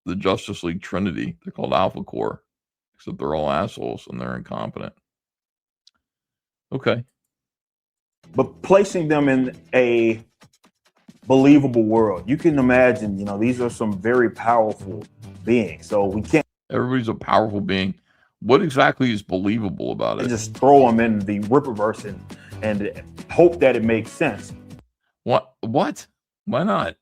Speaker 11: the Justice League Trinity. They're called Alpha Corps, except they're all assholes and they're incompetent. Okay.
Speaker 2: But placing them in a believable world. You can imagine, these are some very powerful beings. So we can't.
Speaker 11: Everybody's a powerful being. What exactly is believable about it?
Speaker 2: Just throw them in the Rippaverse and hope that it makes sense.
Speaker 11: What? Why not?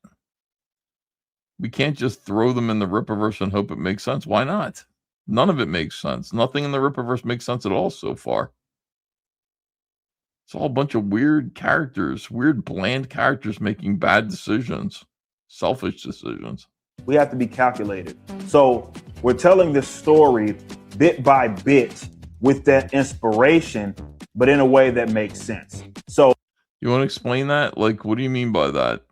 Speaker 11: We can't just throw them in the Rippaverse and hope it makes sense. Why not? None of it makes sense. Nothing in the Rippaverse makes sense at all so far. It's all a bunch of weird characters, weird bland characters making bad decisions, selfish decisions.
Speaker 2: We have to be calculated. So we're telling this story bit by bit with that inspiration, but in a way that makes sense. So
Speaker 11: you want to explain that? Like, what do you mean by that?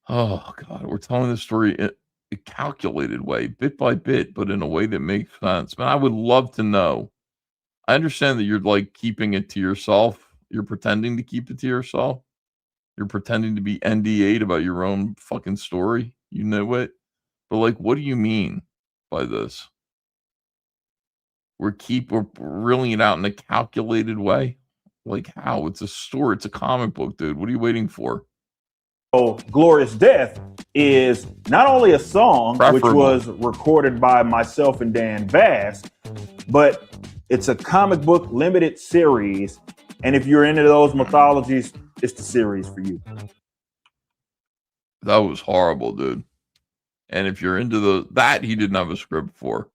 Speaker 11: Oh God, we're telling the story in a calculated way, bit by bit, but in a way that makes sense. Man, I would love to know. I understand that you're like keeping it to yourself. You're pretending to keep it to yourself. You're pretending to be NDA'd about your own fucking story. You know it. But like, what do you mean by this? We're reeling it out in a calculated way. Like how? It's a story. It's a comic book, dude. What are you waiting for?
Speaker 2: Oh, Glorious Death is not only a song, which was recorded by myself and Dan Bass, but it's a comic book limited series. And if you're into those mythologies, it's the series for you.
Speaker 11: That was horrible, dude. And if you're into that, he didn't have a script for.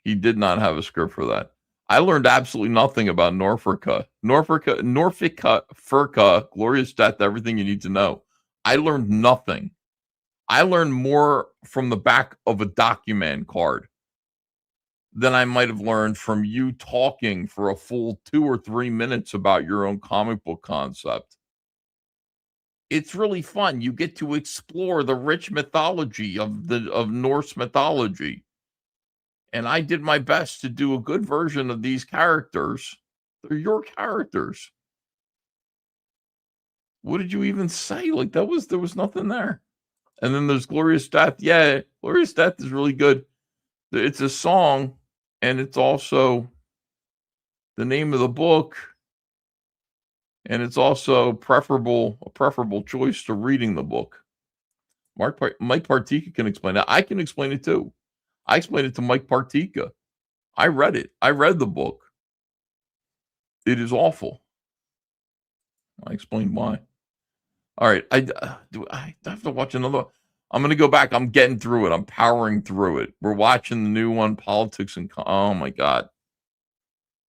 Speaker 11: He did not have a script for that. I learned absolutely nothing about Norfolka, Furka, Glorious Death, everything you need to know. I learned nothing. I learned more from the back of a document card than I might have learned from you talking for a full 2 or 3 minutes about your own comic book concept. It's really fun. You get to explore the rich mythology of Norse mythology. And I did my best to do a good version of these characters. They're your characters. What did you even say? Like there was nothing there. And then there's Glorious Death. Yeah, Glorious Death is really good. It's a song, and it's also the name of the book. And it's also a preferable choice to reading the book. Mike Partika can explain it. I can explain it too. I explained it to Mike Partika. I read it. I read the book. It is awful. I explained why. All right. I have to watch another. I'm going to go back. I'm getting through it. I'm powering through it. We're watching the new one, Politics and... Oh, my God.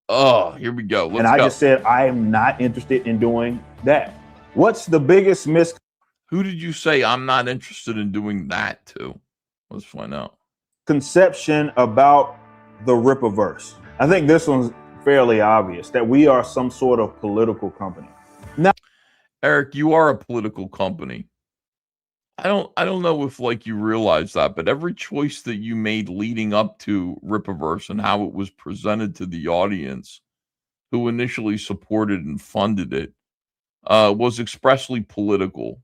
Speaker 11: Oh, here we go. Let's go.
Speaker 2: Just said, I am not interested in doing that. What's the biggest
Speaker 11: Who did you say I'm not interested in doing that to? Let's find out.
Speaker 2: Conception about the Rippaverse? I think this one's fairly obvious, that we are some sort of political company. Now,
Speaker 11: Eric, you are a political company. I don't know if like you realize that, but every choice that you made leading up to Rippaverse and how it was presented to the audience who initially supported and funded it was expressly political.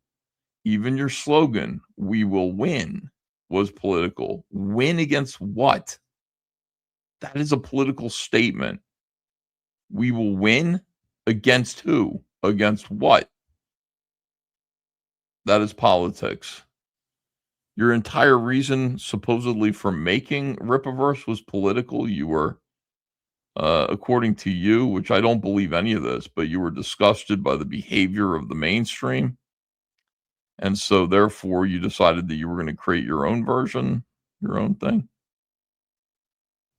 Speaker 11: Even your slogan, "We will win," was political. Win against what? That is a political statement. We will win against who? Against what? That is politics. Your entire reason, supposedly, for making Rippaverse was political. You were, according to you, which I don't believe any of this, but you were disgusted by the behavior of the mainstream. And so, therefore, you decided that you were going to create your own version, your own thing.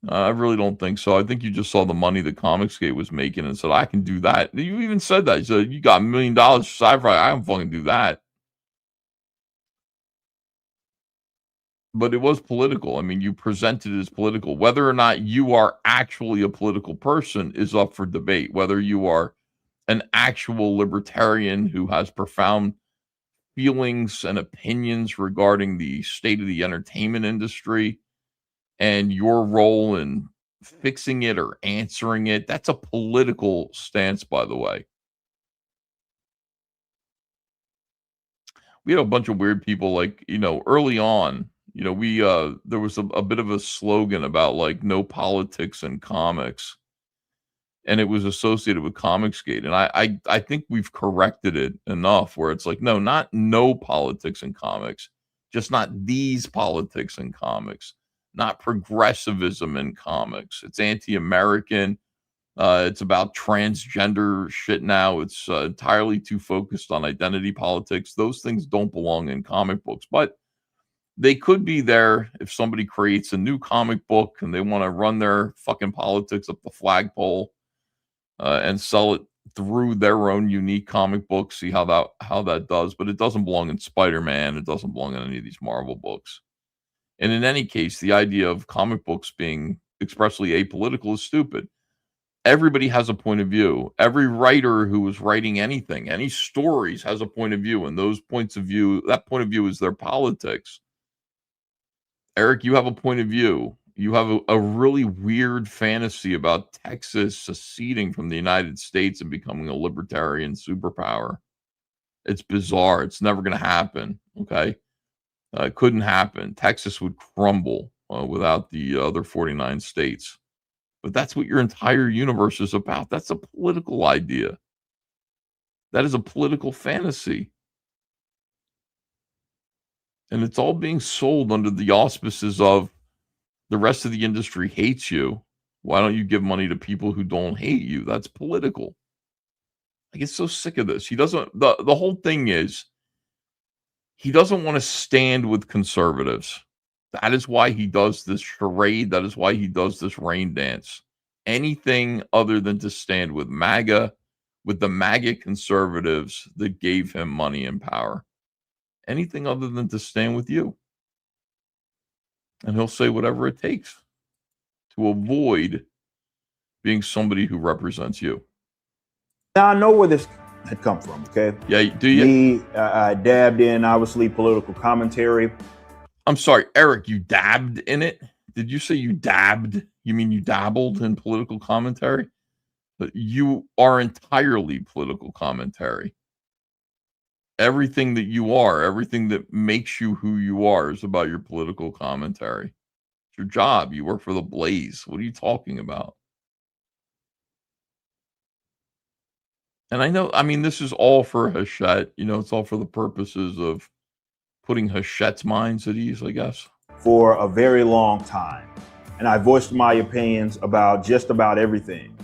Speaker 11: I really don't think so. I think you just saw the money that Comicsgate was making and said, I can do that. You even said that. You said, you got $1 million for sci-fi. I can fucking do that. But it was political. I mean, you presented it as political. Whether or not you are actually a political person is up for debate. Whether you are an actual libertarian who has profound feelings and opinions regarding the state of the entertainment industry and your role in fixing it or answering it, that's a political stance, by the way. We had a bunch of weird people, like, early on, there was a bit of a slogan about like no politics in comics, and it was associated with Comicsgate. And I think we've corrected it enough where it's like, not no politics in comics, just not these politics in comics, not progressivism in comics. It's anti-American. It's about transgender shit now. It's entirely too focused on identity politics. Those things don't belong in comic books, but they could be there if somebody creates a new comic book and they want to run their fucking politics up the flagpole and sell it through their own unique comic book. See how that does, but it doesn't belong in Spider-Man. It doesn't belong in any of these Marvel books. And in any case, the idea of comic books being expressly apolitical is stupid. Everybody has a point of view. Every writer who is writing anything, any stories, has a point of view, and those points of view, that point of view is their politics. Eric, you have a point of view. You have a really weird fantasy about Texas seceding from the United States and becoming a libertarian superpower. It's bizarre. It's never going to happen. Okay. It couldn't happen. Texas would crumble without the other 49 states. But that's what your entire universe is about. That's a political idea. That is a political fantasy. And it's all being sold under the auspices of the rest of the industry hates you. Why don't you give money to people who don't hate you? That's political. I get so sick of this. He doesn't, the whole thing is, he doesn't want to stand with conservatives. That is why he does this charade. That is why he does this rain dance. Anything other than to stand with MAGA, with the MAGA conservatives that gave him money and power. Anything other than to stand with you. And he'll say whatever it takes to avoid being somebody who represents you.
Speaker 2: Now I know where this had come from, okay?
Speaker 11: Yeah, do you?
Speaker 2: Me, I dabbed in, obviously, political commentary.
Speaker 11: I'm sorry, Eric, you dabbed in it? Did you say you dabbed? You mean you dabbled in political commentary? But you are entirely political commentary. Everything that you are, everything that makes you who you are is about your political commentary. It's your job. You work for the Blaze. What are you talking about? And I know, I mean, this is all for Hachette. You know, it's all for the purposes of putting Hachette's minds at ease, I guess.
Speaker 2: For a very long time. And I voiced my opinions about just about everything.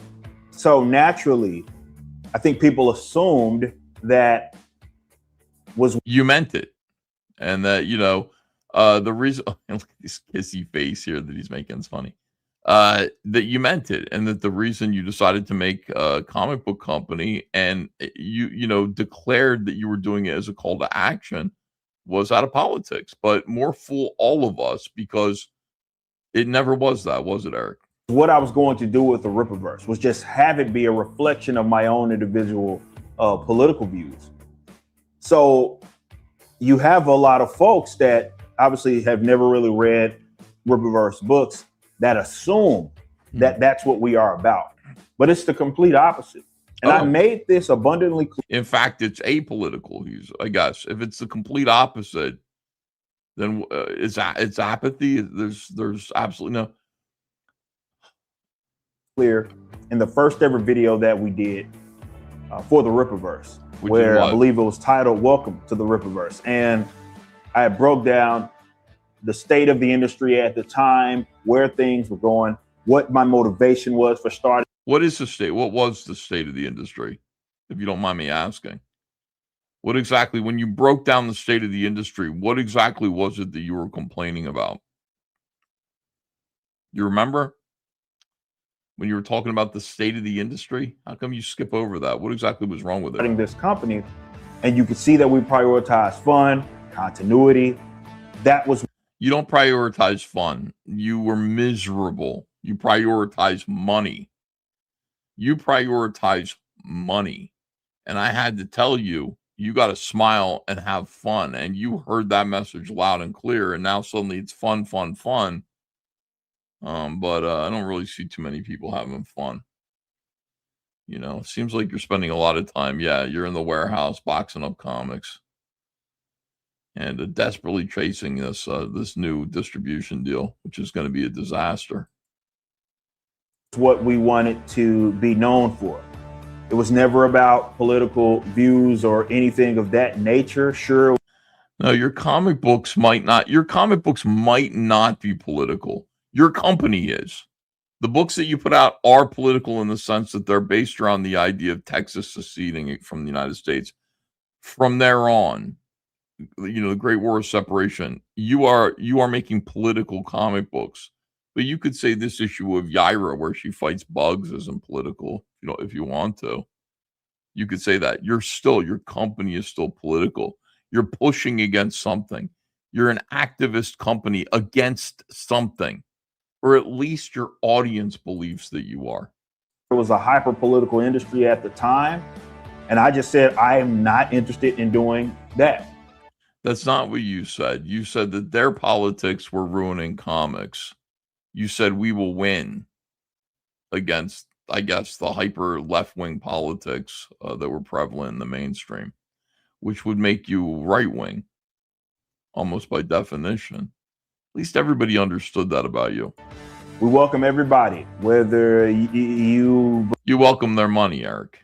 Speaker 2: So naturally, I think people assumed that was
Speaker 11: you meant it. And that, you know, the reason, look at this kissy face here that he's making is funny. That you meant it, and that the reason you decided to make a comic book company and you know, declared that you were doing it as a call to action was out of politics. But more fool all of us, because it never was that, was it, Eric?
Speaker 2: What I was going to do with the Rippaverse was just have it be a reflection of my own individual political views. So you have a lot of folks that obviously have never really read Rippaverse books that assume that that's what we are about. But it's the complete opposite. And I made this abundantly clear.
Speaker 11: In fact, it's apolitical, I guess. If it's the complete opposite, then it's apathy. There's absolutely no.
Speaker 2: Clear in the first ever video that we did for the Rippaverse, where I believe it was titled Welcome to the Rippaverse. And I broke down the state of the industry at the time, where things were going, what my motivation was for starting.
Speaker 11: What is the state? What was the state of the industry, if you don't mind me asking? What exactly, when you broke down the state of the industry, what exactly was it that you were complaining about? You remember? When you were talking about the state of the industry? How come you skip over that? What exactly was wrong with it?
Speaker 2: Starting this company, and you could see that we prioritize fun, continuity. That was.
Speaker 11: You don't prioritize fun. You were miserable. You prioritize money. You prioritize money. And I had to tell you, you got to smile and have fun. And you heard that message loud and clear. And now suddenly it's fun, fun, fun. But I don't really see too many people having fun. You know, it seems like you're spending a lot of time. Yeah, you're in the warehouse boxing up comics. And desperately chasing this new distribution deal, which is going to be a disaster.
Speaker 2: What we wanted to be known for. It was never about political views or anything of that nature. Sure.
Speaker 11: No, your comic books might not be political. Your company is. The books that you put out are political in the sense that they're based around the idea of Texas seceding from the United States. From there on, you know, the Great War of Separation, you are making political comic books. But you could say this issue of Yaira, where she fights bugs, isn't political. You know, if you want to, you could say that your company is still political. You're pushing against something. You're an activist company against something, or at least your audience believes that you are.
Speaker 2: It was a hyper political industry at the time, and I just said I am not interested in doing that.
Speaker 11: That's not what you said. You said that their politics were ruining comics. You said we will win against, I guess, the hyper left-wing politics that were prevalent in the mainstream, which would make you right-wing, almost by definition. At least everybody understood that about you.
Speaker 2: We welcome everybody, whether you
Speaker 11: welcome their money, Eric.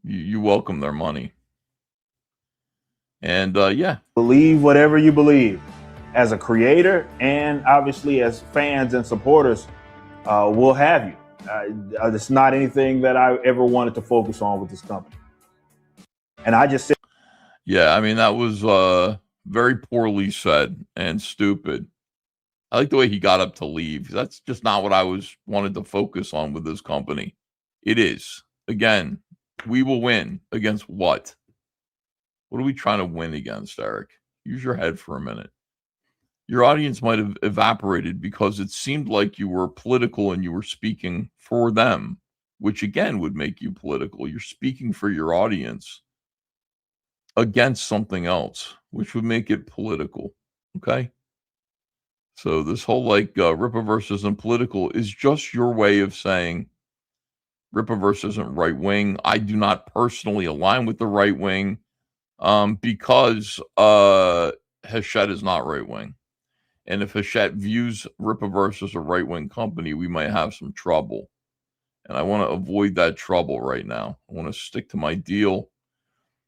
Speaker 11: You welcome their money. And yeah,
Speaker 2: believe whatever you believe. As a creator and obviously as fans and supporters, we'll have you. It's not anything that I ever wanted to focus on with this company. And I just said,
Speaker 11: yeah, I mean, that was very poorly said and stupid. I like the way he got up to leave. That's just not what I wanted to focus on with this company. It is. Again, we will win against what? What are we trying to win against, Eric? Use your head for a minute. Your audience might have evaporated because it seemed like you were political and you were speaking for them, which again would make you political. You're speaking for your audience against something else, which would make it political. Okay? So this whole like Rippaverse isn't political is just your way of saying Rippaverse isn't right wing. I do not personally align with the right wing because Hachette is not right wing. And if Hachette views Rippaverse as a right wing company, we might have some trouble. And I want to avoid that trouble right now. I want to stick to my deal.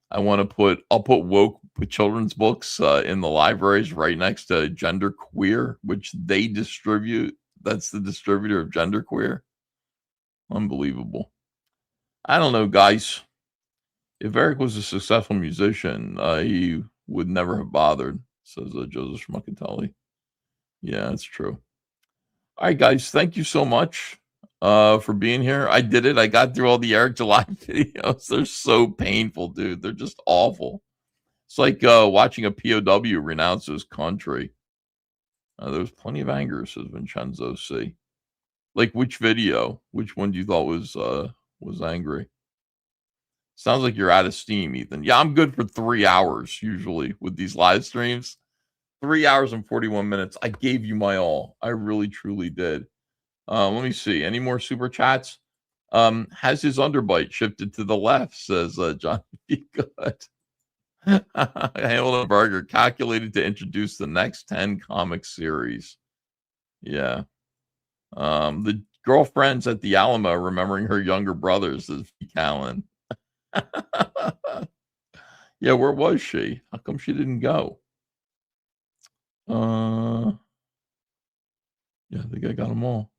Speaker 11: I'll put woke children's books in the libraries right next to Genderqueer, which they distribute. That's the distributor of Genderqueer. Unbelievable. I don't know, guys. If Eric was a successful musician, he would never have bothered, says Joseph Schmuckatelli. Yeah, that's true. All right, guys. Thank you so much for being here. I did it. I got through all the Eric July videos. They're so painful, dude. They're just awful. It's like watching a POW renounce his country. There was plenty of anger, says Vincenzo C. Like which video? Which one do you thought was angry? Sounds like you're out of steam, Ethan. Yeah, I'm good for 3 hours usually with these live streams. 3 hours and 41 minutes. I gave you my all. I really, truly did. Let me see. Any more super chats? Has his underbite shifted to the left, says John B. Good. Hamilton Burger calculated to introduce the next 10 comic series. Yeah. The girlfriends at the Alamo remembering her younger brothers, says V. Callan. Yeah, where was she? How come she didn't go? Yeah, I think I got them all.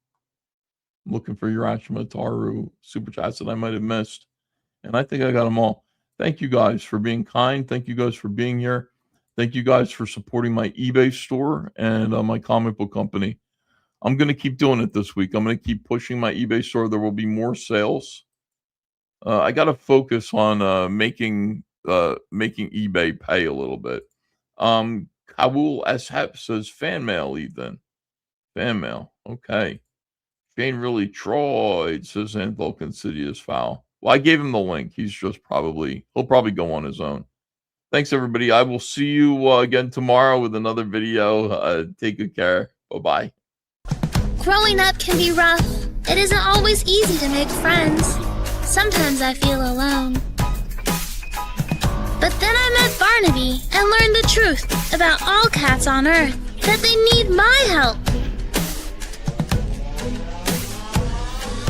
Speaker 11: I'm looking for Urashima Taru super chats that I might have missed. And I think I got them all. Thank you guys for being kind. Thank you guys for being here. Thank you guys for supporting my eBay store and my comic book company. I'm going to keep doing it this week. I'm going to keep pushing my eBay store. There will be more sales. I got to focus on making eBay pay a little bit. Kawul S. Hep says fan mail, Ethan. Fan mail. Okay. Shane really tried, says Anthol Insidious Foul. Well, I gave him the link. He'll probably go on his own. Thanks, everybody. I will see you again tomorrow with another video. Take good care. Bye-bye.
Speaker 5: Growing up can be rough. It isn't always easy to make friends. Sometimes I feel alone. But then I met Barnaby and learned the truth about all cats on Earth, that they need my help.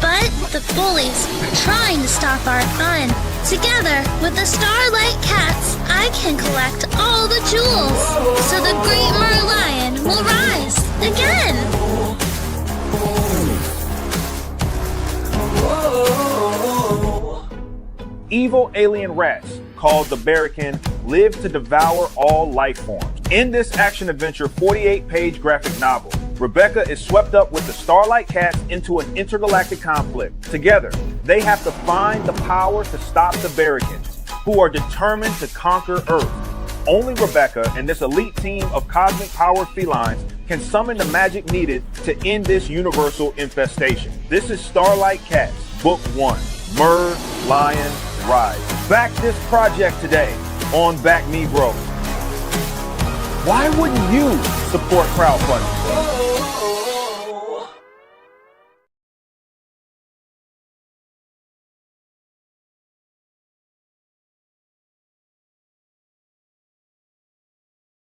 Speaker 5: But the bullies are trying to stop our fun. Together with the Starlight Cats, I can collect all the jewels, so the Great Merlion will rise again.
Speaker 2: Evil alien rats called the Barrakin live to devour all life forms. In this action-adventure 48-page graphic novel, Rebecca is swept up with the Starlight Cats into an intergalactic conflict. Together, they have to find the power to stop the Barracans, who are determined to conquer Earth. Only Rebecca and this elite team of cosmic-powered felines can summon the magic needed to end this universal infestation. This is Starlight Cats, Book 1, Mer, Lion, Rise. Back this project today on Back Me Bro. Why wouldn't you support crowdfunding?